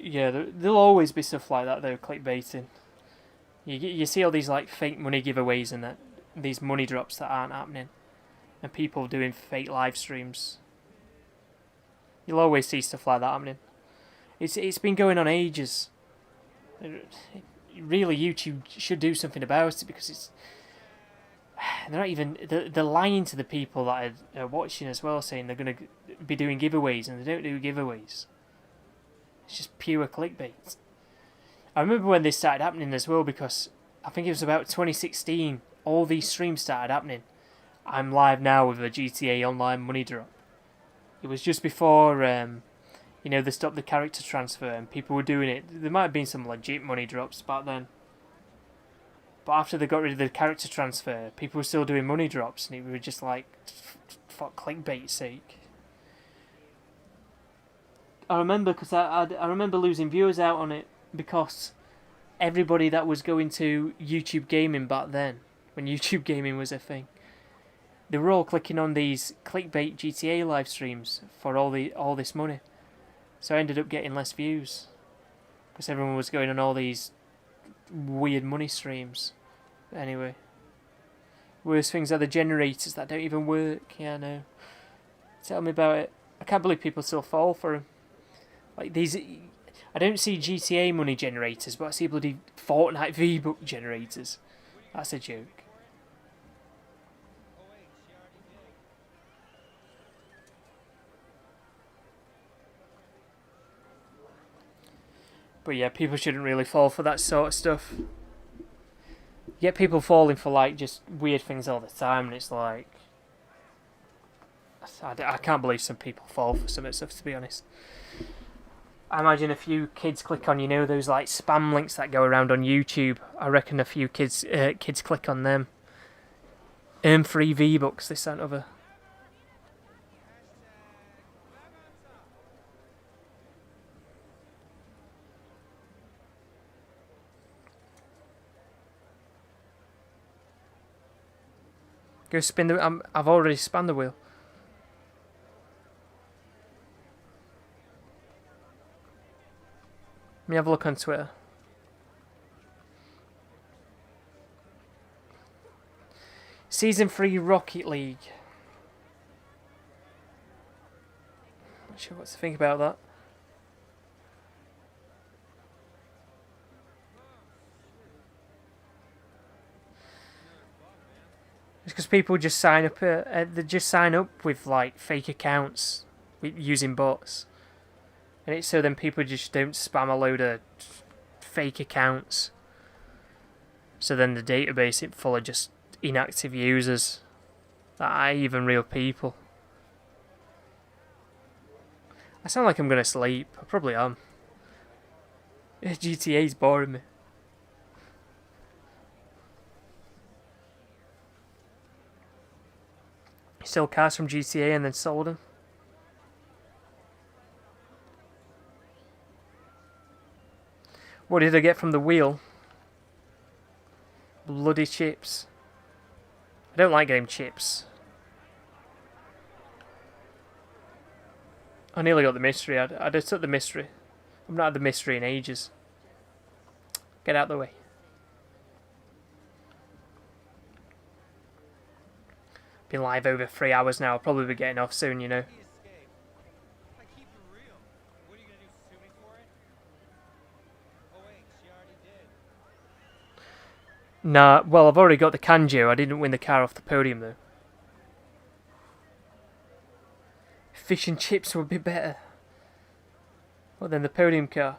Yeah, there'll always be stuff like that though, clickbaiting. You see all these like fake money giveaways and that these money drops that aren't happening, and people doing fake live streams. You'll always see stuff like that happening. It's been going on ages. Really, YouTube should do something about it, because it's they're not even they're lying to the people that are watching as well, saying they're going to be doing giveaways, and they don't do giveaways. It's just pure clickbait. I remember when this started happening as well, because I think it was about 2016. All these streams started happening. I'm live now with a GTA Online money drop. It was just before, they stopped the character transfer and people were doing it. There might have been some legit money drops back then. But after they got rid of the character transfer, people were still doing money drops, and it was just like, for clickbait's sake. I remember, because I remember losing viewers out on it, because everybody that was going to YouTube Gaming back then, when YouTube Gaming was a thing, they were all clicking on these clickbait GTA live streams for all this money. So I ended up getting less views, because everyone was going on all these weird money streams. Anyway, worst things are the generators that don't even work. Yeah, I know. Tell me about it. I can't believe people still fall for them. Like these, I don't see GTA money generators, but I see bloody Fortnite V-Buck generators. That's a joke. But yeah, people shouldn't really fall for that sort of stuff. You get people falling for like just weird things all the time, and it's like, I can't believe some people fall for some of that stuff, to be honest. I imagine a few kids click on, those like spam links that go around on YouTube. I reckon a few kids click on them. Earn free V-Bucks, this and other. Go spin the... I've already spun the wheel. Let me have a look on Twitter. Season 3 Rocket League. Not sure what to think about that. It's because people just sign up. They just sign up with like fake accounts using bots. And it's so then people just don't spam a load of fake accounts. So then the database is full of just inactive users that are even real people. I sound like I'm gonna sleep. I probably am. GTA's boring me. Stole cars from GTA and then sold them. What did I get from the wheel? Bloody chips. I don't like getting chips. I nearly got the mystery. I just took the mystery. I've not had the mystery in ages. Get out of the way. Been live over 3 hours now. I'll probably be getting off soon, you know. The escape. I keep it real. What are you gonna do? Sue me for it? Oh wait, she already did. Nah, well, I've already got the Kanjo. I didn't win the car off the podium, though. Fish and chips would be better. Well, then the podium car.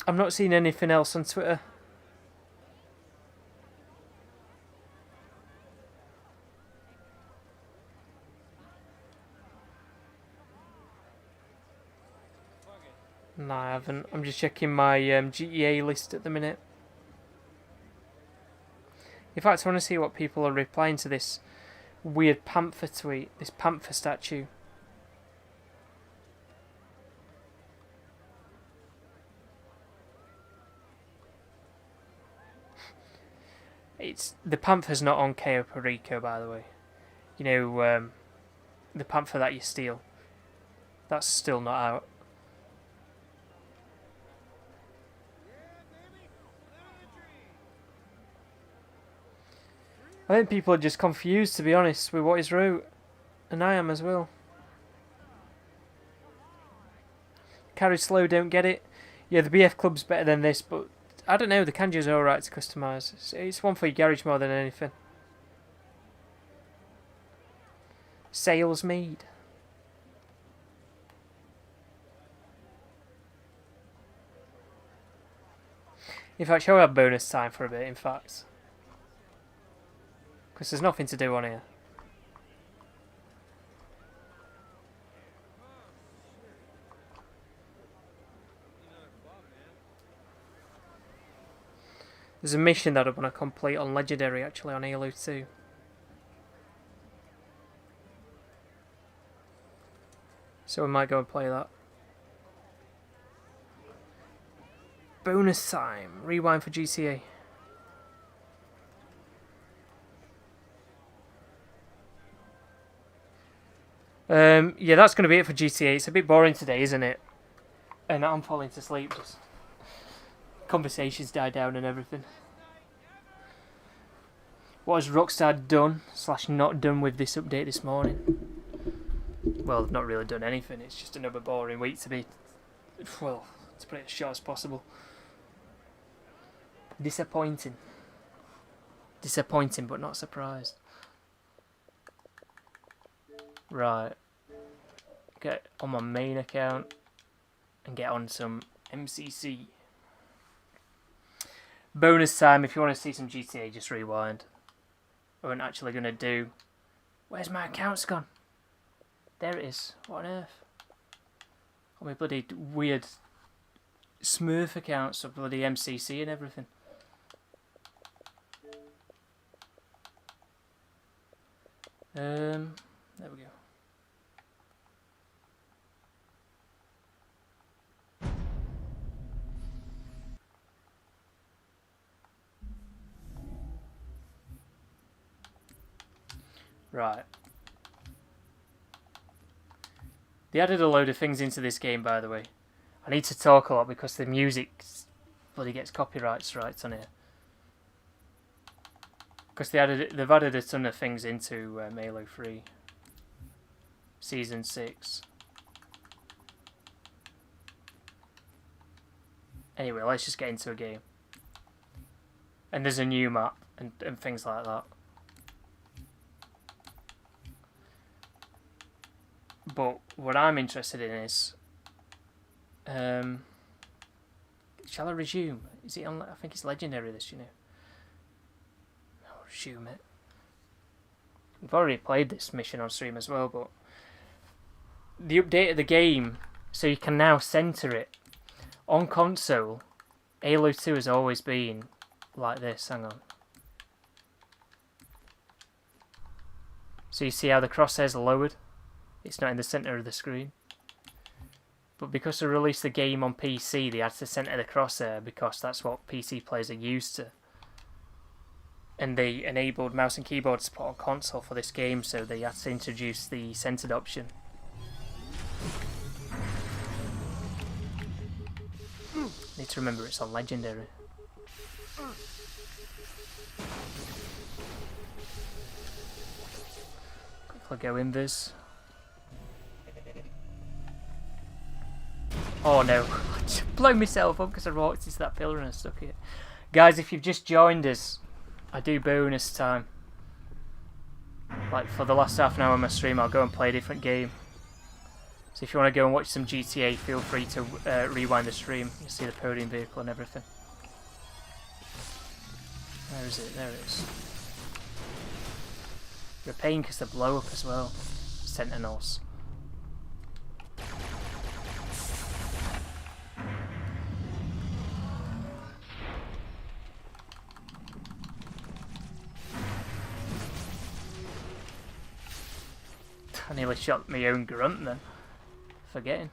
I'm not seeing anything else on Twitter. No, I haven't. I'm just checking my GTA list at the minute. In fact, I want to see what people are replying to this weird panther tweet, this panther statue. It's the panther's not on Cayo Perico, by the way. You know, the panther that you steal. That's still not out. I think people are just confused, to be honest, with what is route. And I am as well. Carry slow, don't get it. Yeah, the BF Club's better than this, but I don't know, the Kanjo's alright to customise. It's one for your garage more than anything. Sales made. In fact, shall we have bonus time for a bit, in fact? Because there's nothing to do on here. There's a mission that I want to complete on Legendary, actually, on Halo 2. So we might go and play that. Bonus time. Rewind for GTA. Yeah, that's going to be it for GTA. It's a bit boring today, isn't it? And I'm falling to sleep. Just conversations die down and everything. What has Rockstar done / not done with this update this morning? Well, they've not really done anything. It's just another boring week to be, well, to put it as short as possible. Disappointing. Disappointing, but not surprised. Right. Get on my main account and get on some MCC. Bonus time, if you want to see some GTA, just rewind. I wasn't actually going to do... Where's my account's gone? There it is. What on earth? Oh, my bloody weird Smurf accounts of bloody MCC and everything. There we go. Right. They added a load of things into this game, by the way. I need to talk a lot because the music bloody gets copyright rights on here. Because they've added a ton of things into Halo 3 Season 6. Anyway, let's just get into a game. And there's a new map and things like that. But what I'm interested in is... shall I resume? Is it on... I think it's Legendary this, you know. I'll resume it. We've already played this mission on stream as well, but... The update of the game, so you can now center it. On console, Halo 2 has always been like this. Hang on. So you see how the crosshairs are lowered? It's not in the centre of the screen. But because they released the game on PC, they had to centre the crosshair because that's what PC players are used to. and they enabled mouse and keyboard support on console for this game, so they had to introduce the centered option. Need to remember it's on Legendary. Quickly go invis. Oh no, I just blew myself up because I walked into that pillar and I stuck it. Guys, if you've just joined us, I do bonus time. Like for the last half an hour of my stream, I'll go and play a different game. So if you want to go and watch some GTA, feel free to rewind the stream. You see the podium vehicle and everything. Where is it? There it is. You're paying because they blow up as well. Sentinels. I nearly shot my own grunt then. Forgetting.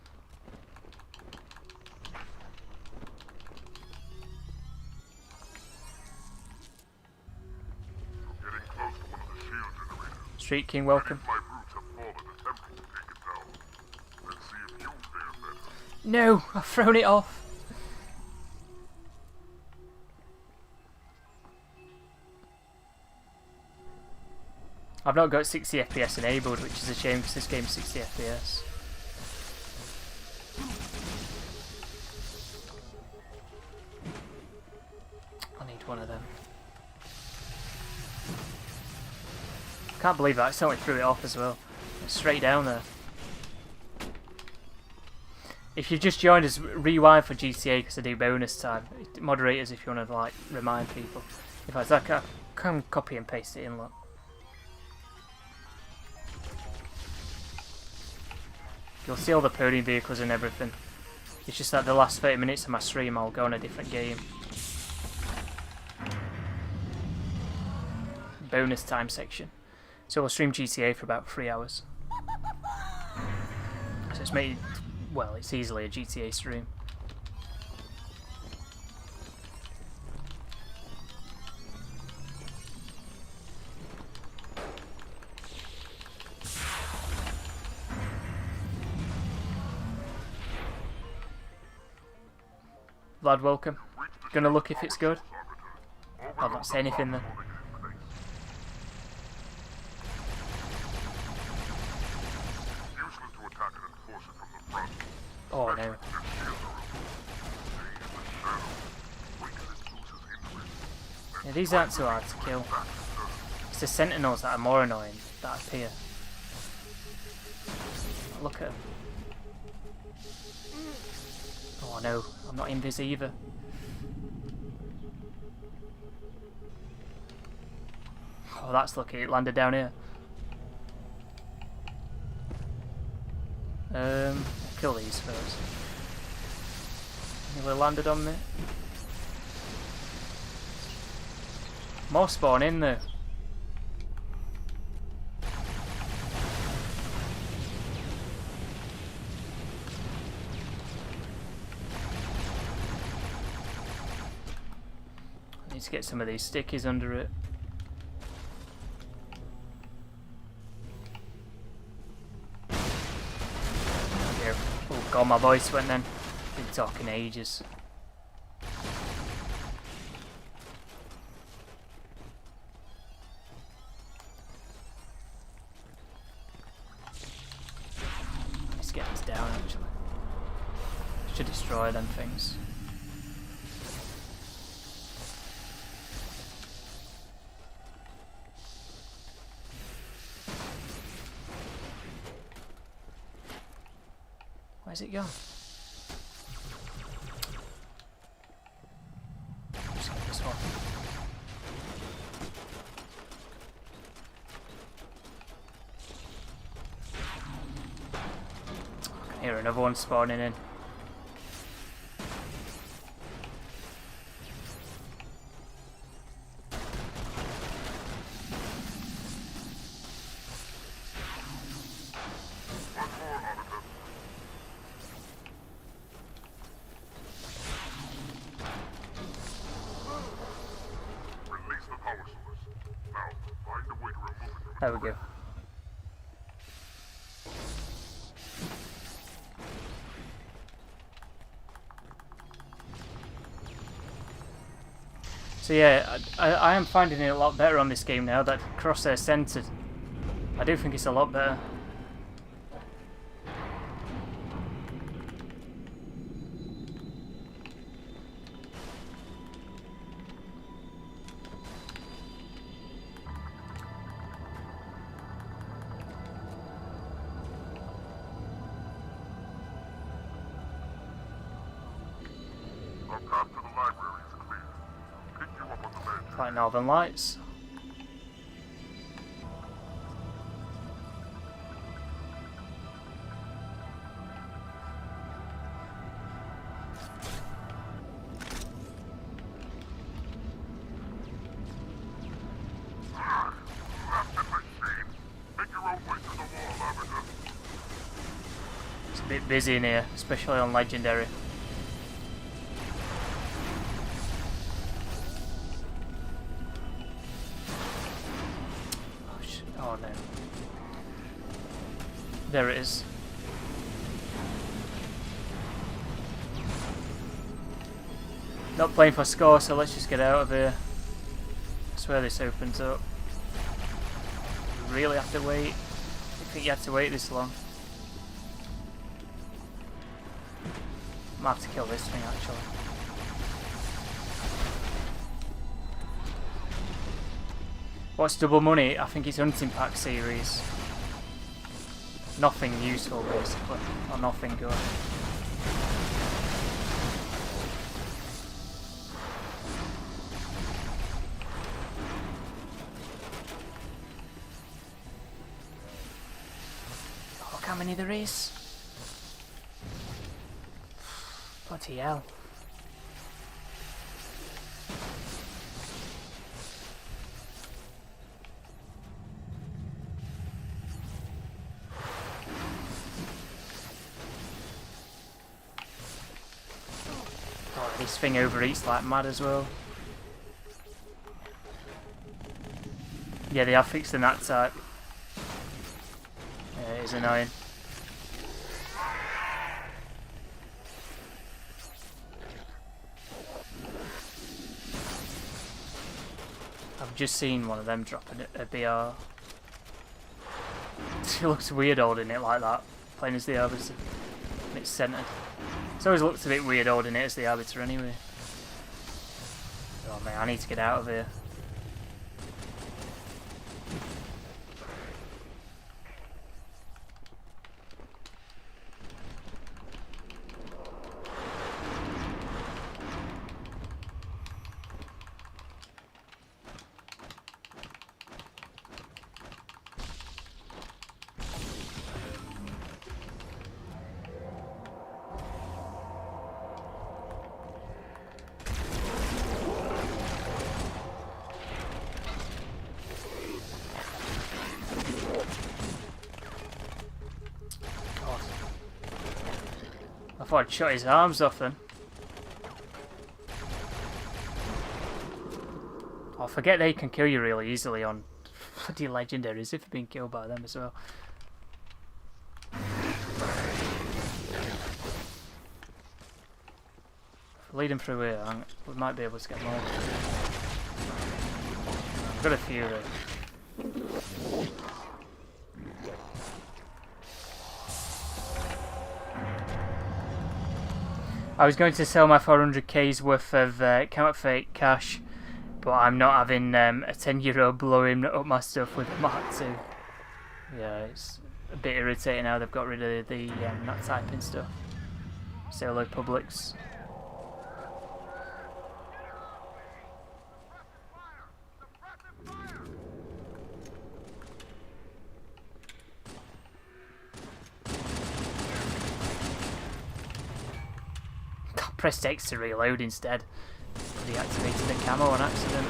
Street King, welcome. No, I've thrown it off. I've not got 60 FPS enabled, which is a shame because this game's 60 FPS. I need one of them. Can't believe I accidentally threw it off as well. It's straight down there. If you've just joined us, rewind for GTA because I do bonus time. Moderators if you want to like remind people. If I can copy and paste it in, look. You'll see all the podium vehicles and everything. It's just that the last 30 minutes of my stream I'll go on a different game. Bonus time section. So we'll stream GTA for about 3 hours. So it's made, well, it's easily a GTA stream. Vlad, welcome. Gonna look if it's good. I'll not say anything then. Oh no. Yeah, these aren't too hard to kill. It's the sentinels that are more annoying that appear. Look at them. Oh no, I'm not invis either. Oh, that's lucky, it landed down here. Kill these first. Nearly landed on me. More spawn in there. I need to get some of these stickies under it. Oh god, my voice went then. Been talking ages. Let's get this down actually. Should destroy them things. Where's it gone? Just get this one. I can hear another one spawning in. There we go. So yeah, I am finding it a lot better on this game now that crosshair centered. I do think it's a lot better. Like Northern Lights. It's a bit busy in here, especially on Legendary. Oh no. There it is. Not playing for score, so let's just get out of here. I swear this opens up. Really have to wait? I think you had to wait this long. I might have to kill this thing actually. What's double money? I think it's hunting pack series. Nothing useful basically, or nothing good. Look how many there is. Bloody hell. This thing overeats like mad as well. Yeah, they have fixed the that type. Yeah, it is annoying. I've just seen one of them dropping a BR. It looks weird holding it like that, playing as the Arbiter. And it's centered. It's always looked a bit weird holding it as the Arbiter anyway. Oh man, I need to get out of here. I thought I'd shot his arms off then. I forget they can kill you really easily on bloody legendaries if you've been killed by them as well. Lead him through here, we might be able to get more. I've got a few though. I was going to sell my 400k's worth of counterfeit cash, but I'm not having a 10-year-old blowing up my stuff with a Mark II. Yeah, it's a bit irritating how they've got rid of the not typing stuff. Say hello, Publix. Pressed X to reload instead. Deactivated the camo on accident.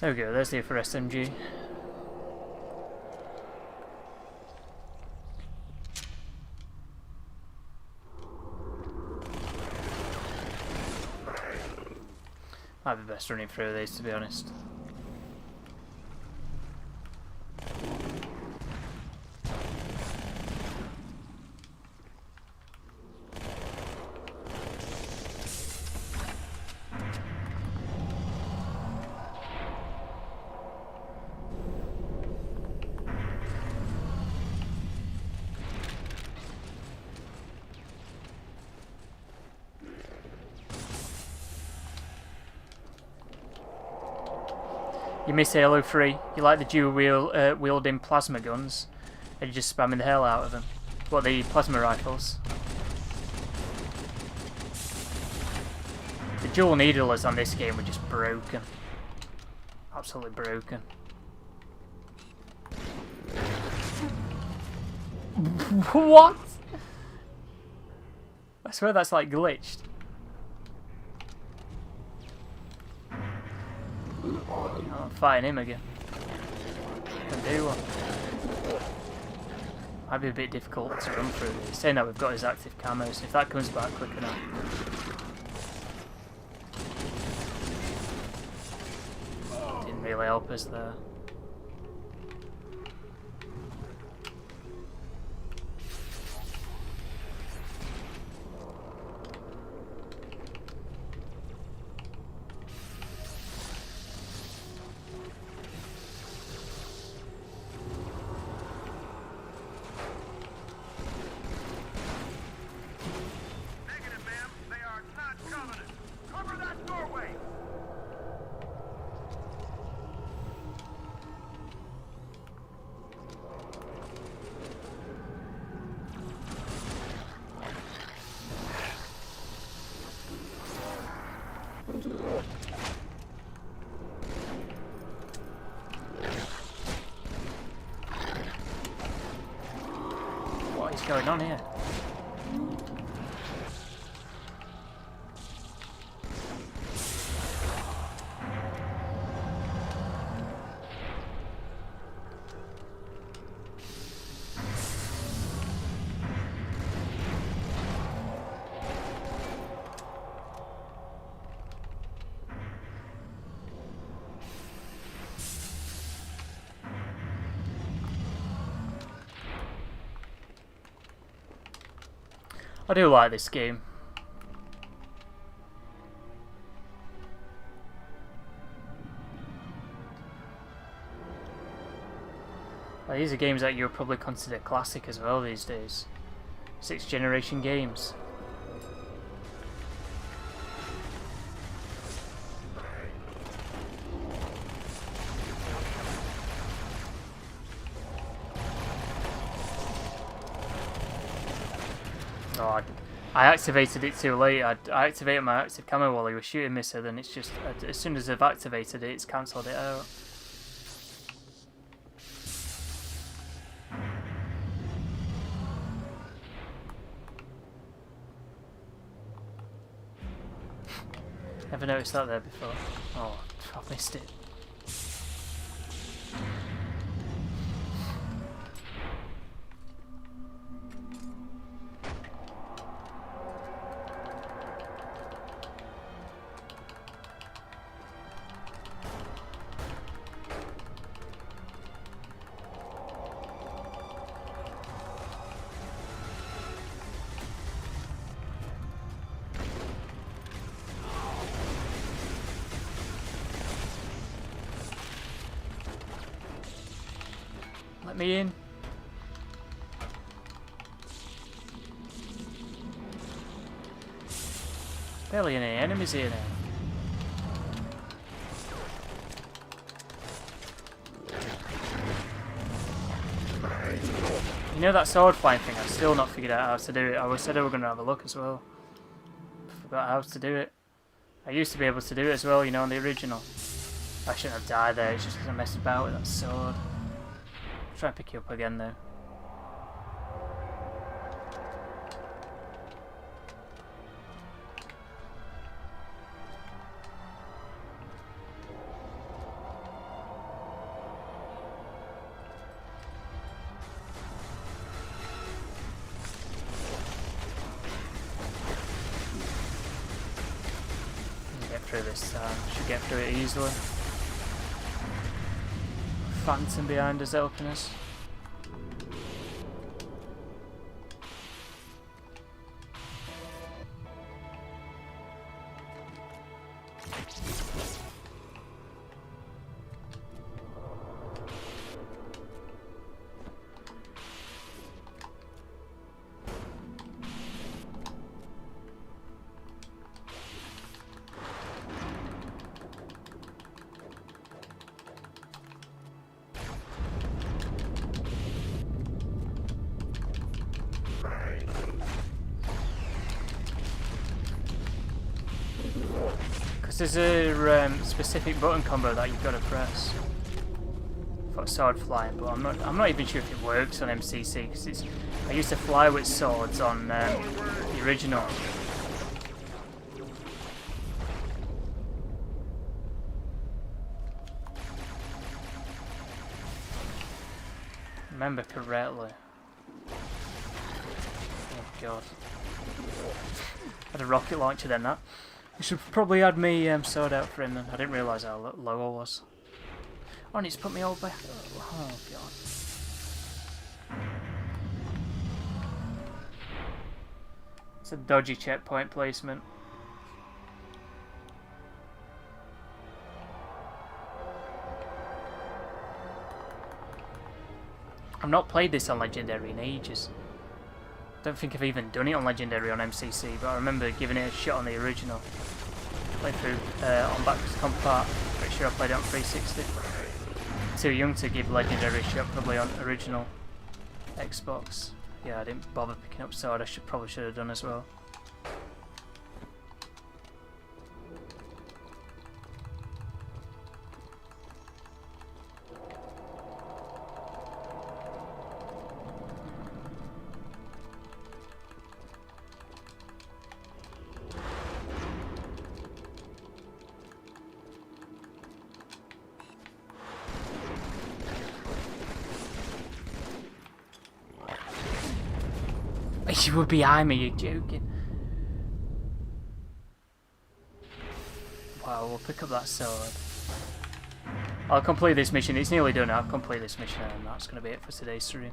There we go, there's the for SMG. Might be best running through these, to be honest. You miss Halo 3, you like the dual wielding plasma guns, and you're just spamming the hell out of them. What, the plasma rifles? The dual needlers on this game were just broken. Absolutely broken. What? I swear that's like glitched. I'm fighting him again. Can do one. Might be a bit difficult to run through these. Saying that we've got his active camos. If that comes back quick enough. Didn't really help us there. What is going on here? I do like this game. Well, these are games that you'll probably consider classic as well these days. 6th generation games. Oh, I activated it too late. I activated my active camo while he was shooting me, so then it's just, as soon as I've activated it, it's cancelled it out. Never noticed that there before. Oh, I missed it. Let me in. Barely any enemies here now. You know that sword flying thing? I've still not figured out how to do it. I said I was going to have a look as well. Forgot how to do it. I used to be able to do it as well, you know, on the original. I shouldn't have died there, it's just because I messed about with that sword. Try and pick you up again though. this time. Should get through it easily. Phantom behind us helping us. There's a specific button combo that you've got to press for sword flying, but I'm not even sure if it works on MCC because I used to fly with swords on the original. Remember correctly. Oh god. Had a rocket launcher then that. You should probably had me sword out for him then. I didn't realise how low I was. Oh, and it's put me all back. Oh god. It's a dodgy checkpoint placement. I've not played this on Legendary in ages. Don't think I've even done it on Legendary on MCC, but I remember giving it a shot on the original. Played through on backwards compart. Pretty sure I played it on 360. Too young to give Legendary a shot, probably on original Xbox. Yeah, I didn't bother picking up sword. I probably should have done as well. You were behind me, you're joking. Wow, we'll pick up that sword. I'll complete this mission. It's nearly done. I'll complete this mission and that's going to be it for today's stream.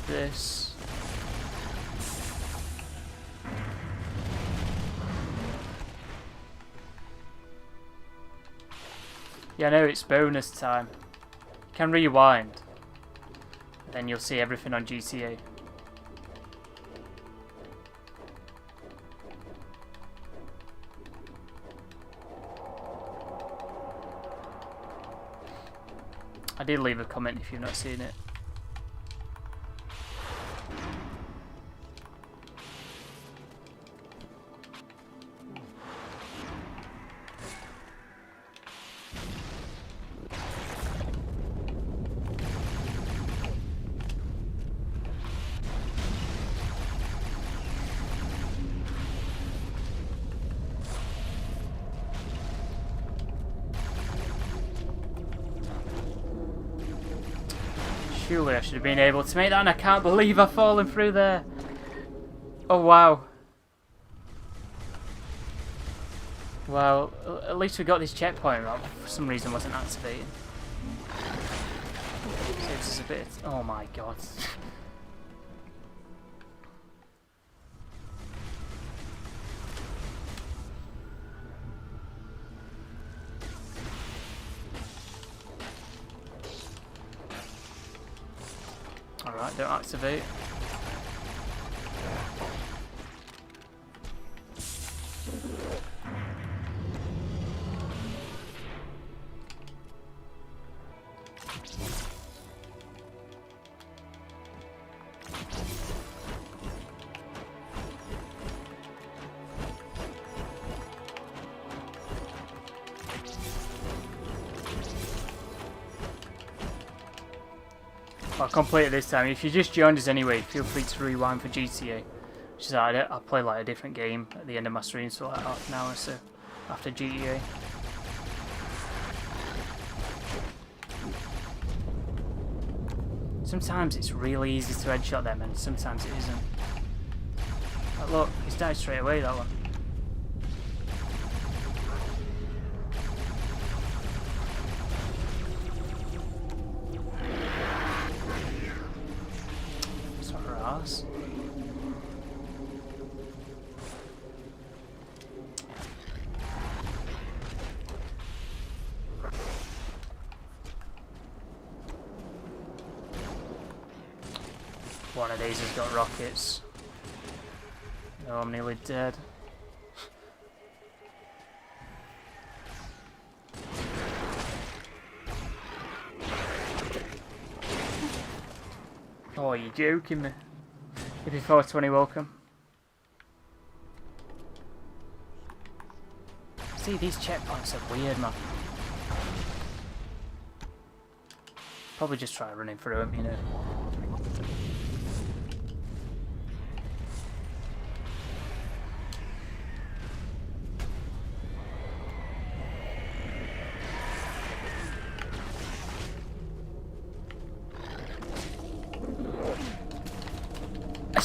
This. Yeah, no, it's bonus time. You can rewind. Then you'll see everything on GTA. I did leave a comment if you've not seen it. Surely I should have been able to make that, and I can't believe I've fallen through there. Oh wow. Well, at least we got this checkpoint right. For some reason wasn't activating. Saves us a bit. Oh my god. Alright, don't activate. I'll complete it this time. If you just joined us anyway, feel free to rewind for GTA. Which is I play like a different game at the end of my stream, so like half an hour or so after GTA. Sometimes it's really easy to headshot them, and sometimes it isn't. But look, he's died straight away, that one. It's not her ass. One of these has got rockets. Oh, I'm nearly dead. Oh, you're joking me. If you're 420, welcome. See, these checkpoints are weird, man. Probably just try running through them, you know.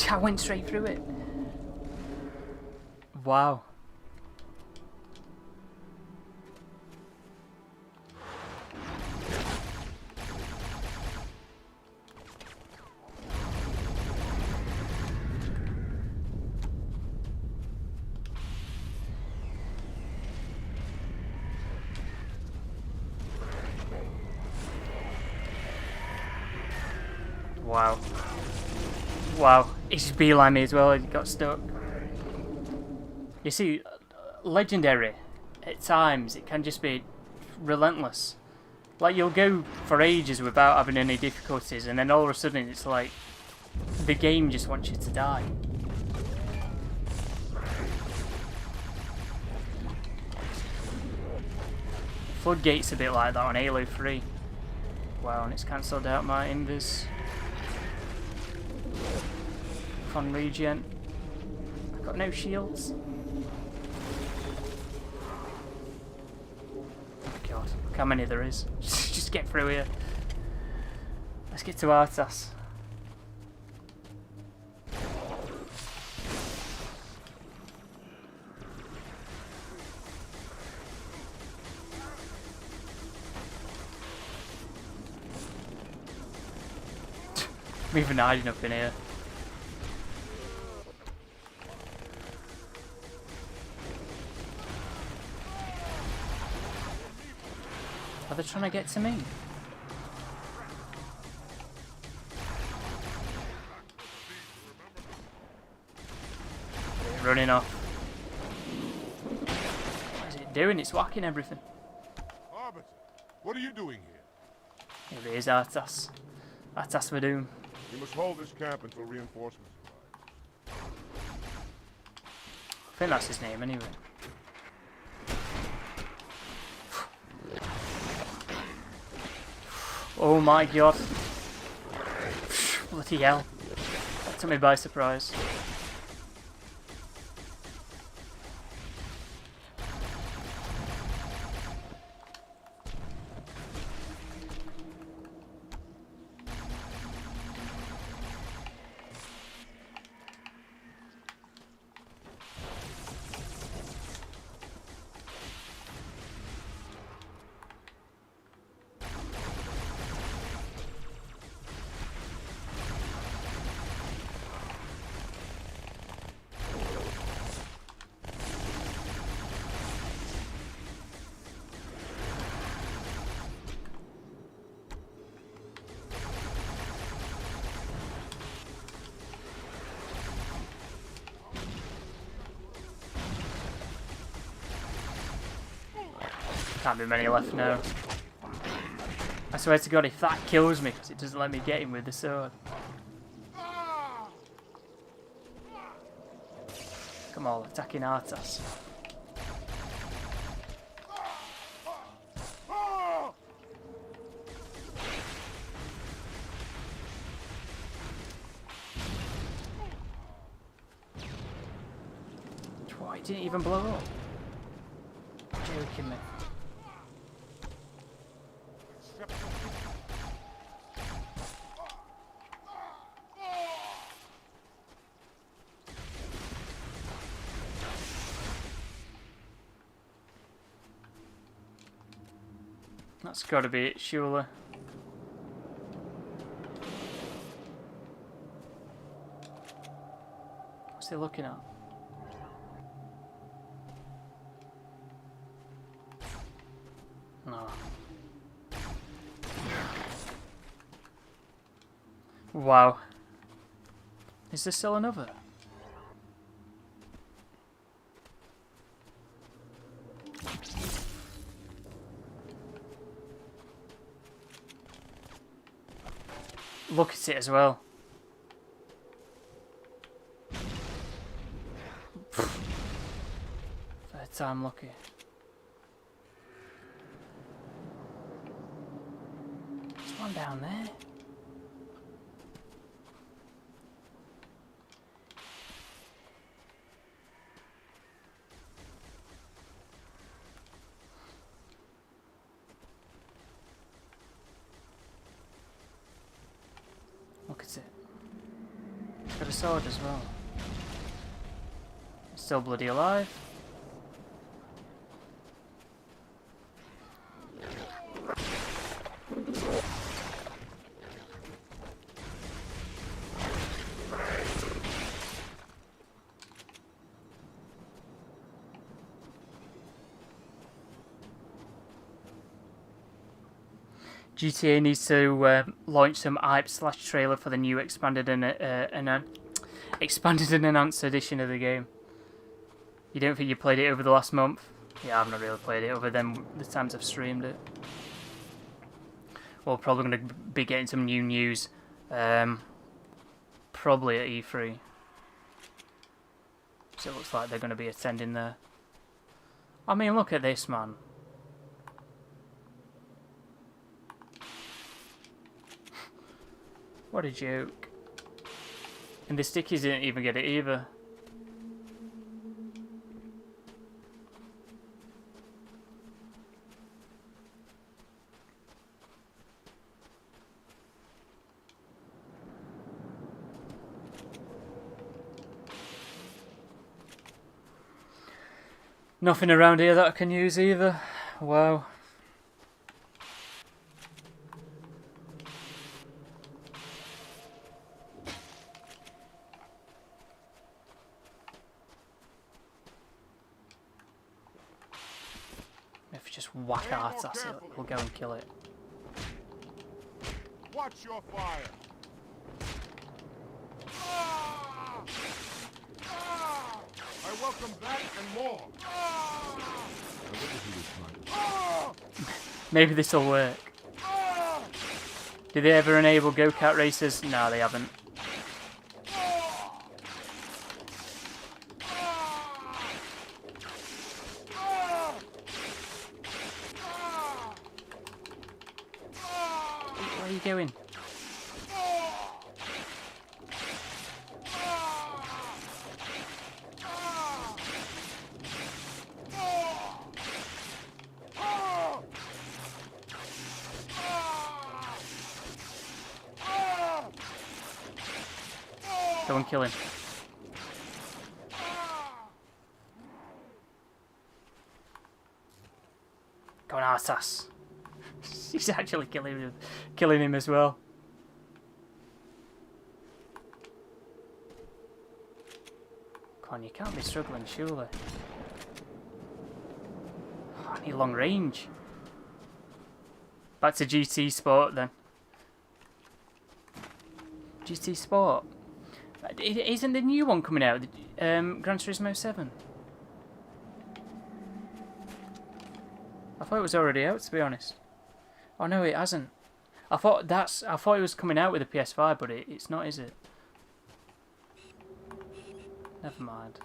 I went straight through it. Wow. Wow. Wow. He just beelined me as well, he got stuck. You see, legendary, at times, it can just be relentless. Like, you'll go for ages without having any difficulties, and then all of a sudden it's like, the game just wants you to die. Floodgate's a bit like that on Halo 3. Wow, and it's cancelled out my invis. On regen. I've got no shields. Oh god, look how many there is. Just get through here. Let's get to Artas. I'm even hiding up in here. Are they trying to get to me? They're running off. What is it doing? It's whacking everything. Arbiter, what are you doing here? Here it is, Artas. Artas Vadum. You must hold this camp until reinforcements arrive. I think that's his name anyway. Oh my god. Bloody hell. That took me by surprise. Can't be many left now. I swear to god, if that kills me, because it doesn't let me get him with the sword. Come on, attacking Artas. it didn't even blow up. Joking me. That's got to be it, surely. What's he looking at? No. Wow. Is there still another? Look at it as well. Third time lucky. There's one down there. Look at it. It's got a sword as well. It's still bloody alive. GTA needs to launch some hype/trailer for the new expanded and enhanced edition of the game. You don't think you played it over the last month? Yeah, I've not really played it over the times I've streamed it. We're probably going to be getting some new news, probably at E3. So it looks like they're going to be attending there. I mean, look at this, man. What a joke. And the stickies didn't even get it either. Nothing around here that I can use either. Wow. If you just whack our ass at it, we'll go and kill it. Watch your fire. I welcome that and more. Maybe this will work. Did they ever enable go-kart races? No, they haven't. Where are you going? Go and kill him. Go on, Artas. He's actually killing him as well. Come on, you can't be struggling, surely. Oh, I need long range. Back to GT Sport then. GT Sport. Isn't the new one coming out? Gran Turismo 7? I thought it was already out, to be honest. Oh no, it hasn't. I thought it was coming out with the PS5, but it's not, is it? Never mind.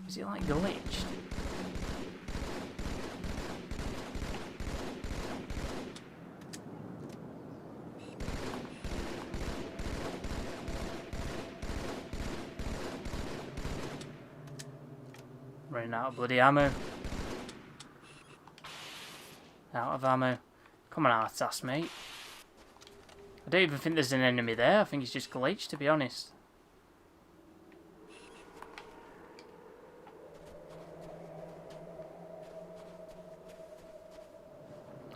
Is it like glitched? Running out of bloody ammo. Out of ammo. Come on, Artas, mate. I don't even think there's an enemy there. I think it's just glitched, to be honest.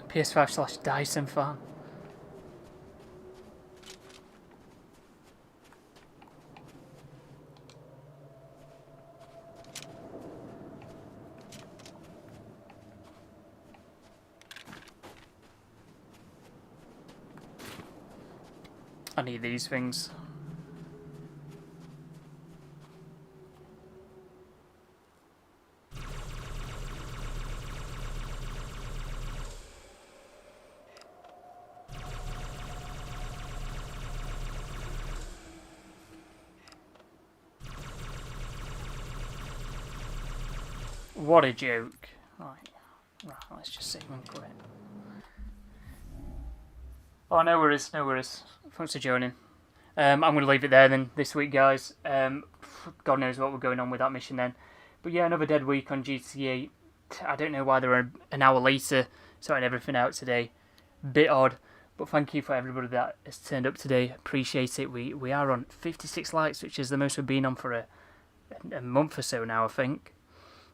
PS5/Dyson fan. I need these things. What a joke. Right, let's just save and quit. Oh, no worries, no worries. Thanks for joining. I'm going to leave it there then this week, guys. God knows what we're going on with that mission then. But yeah, another dead week on GTA. I don't know why they're an hour later sorting everything out today. Bit odd. But thank you for everybody that has turned up today. Appreciate it. We are on 56 likes, which is the most we've been on for a month or so now, I think.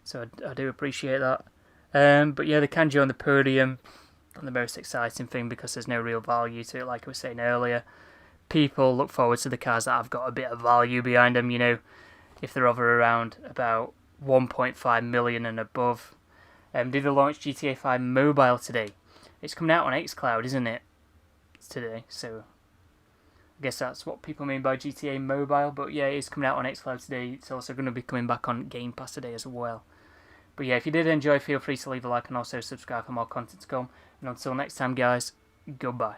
So I do appreciate that. But yeah, the kanji on the podium, not the most exciting thing because there's no real value to it, like I was saying earlier. People look forward to the cars that have got a bit of value behind them, you know, if they're over around about 1.5 million and above. Did they launch GTA 5 Mobile today? It's coming out on XCloud, isn't it? It's today, so I guess that's what people mean by GTA Mobile. But yeah, it's coming out on XCloud today. It's also going to be coming back on Game Pass today as well. But yeah, if you did enjoy, feel free to leave a like and also subscribe for more content to come. And until next time, guys, goodbye.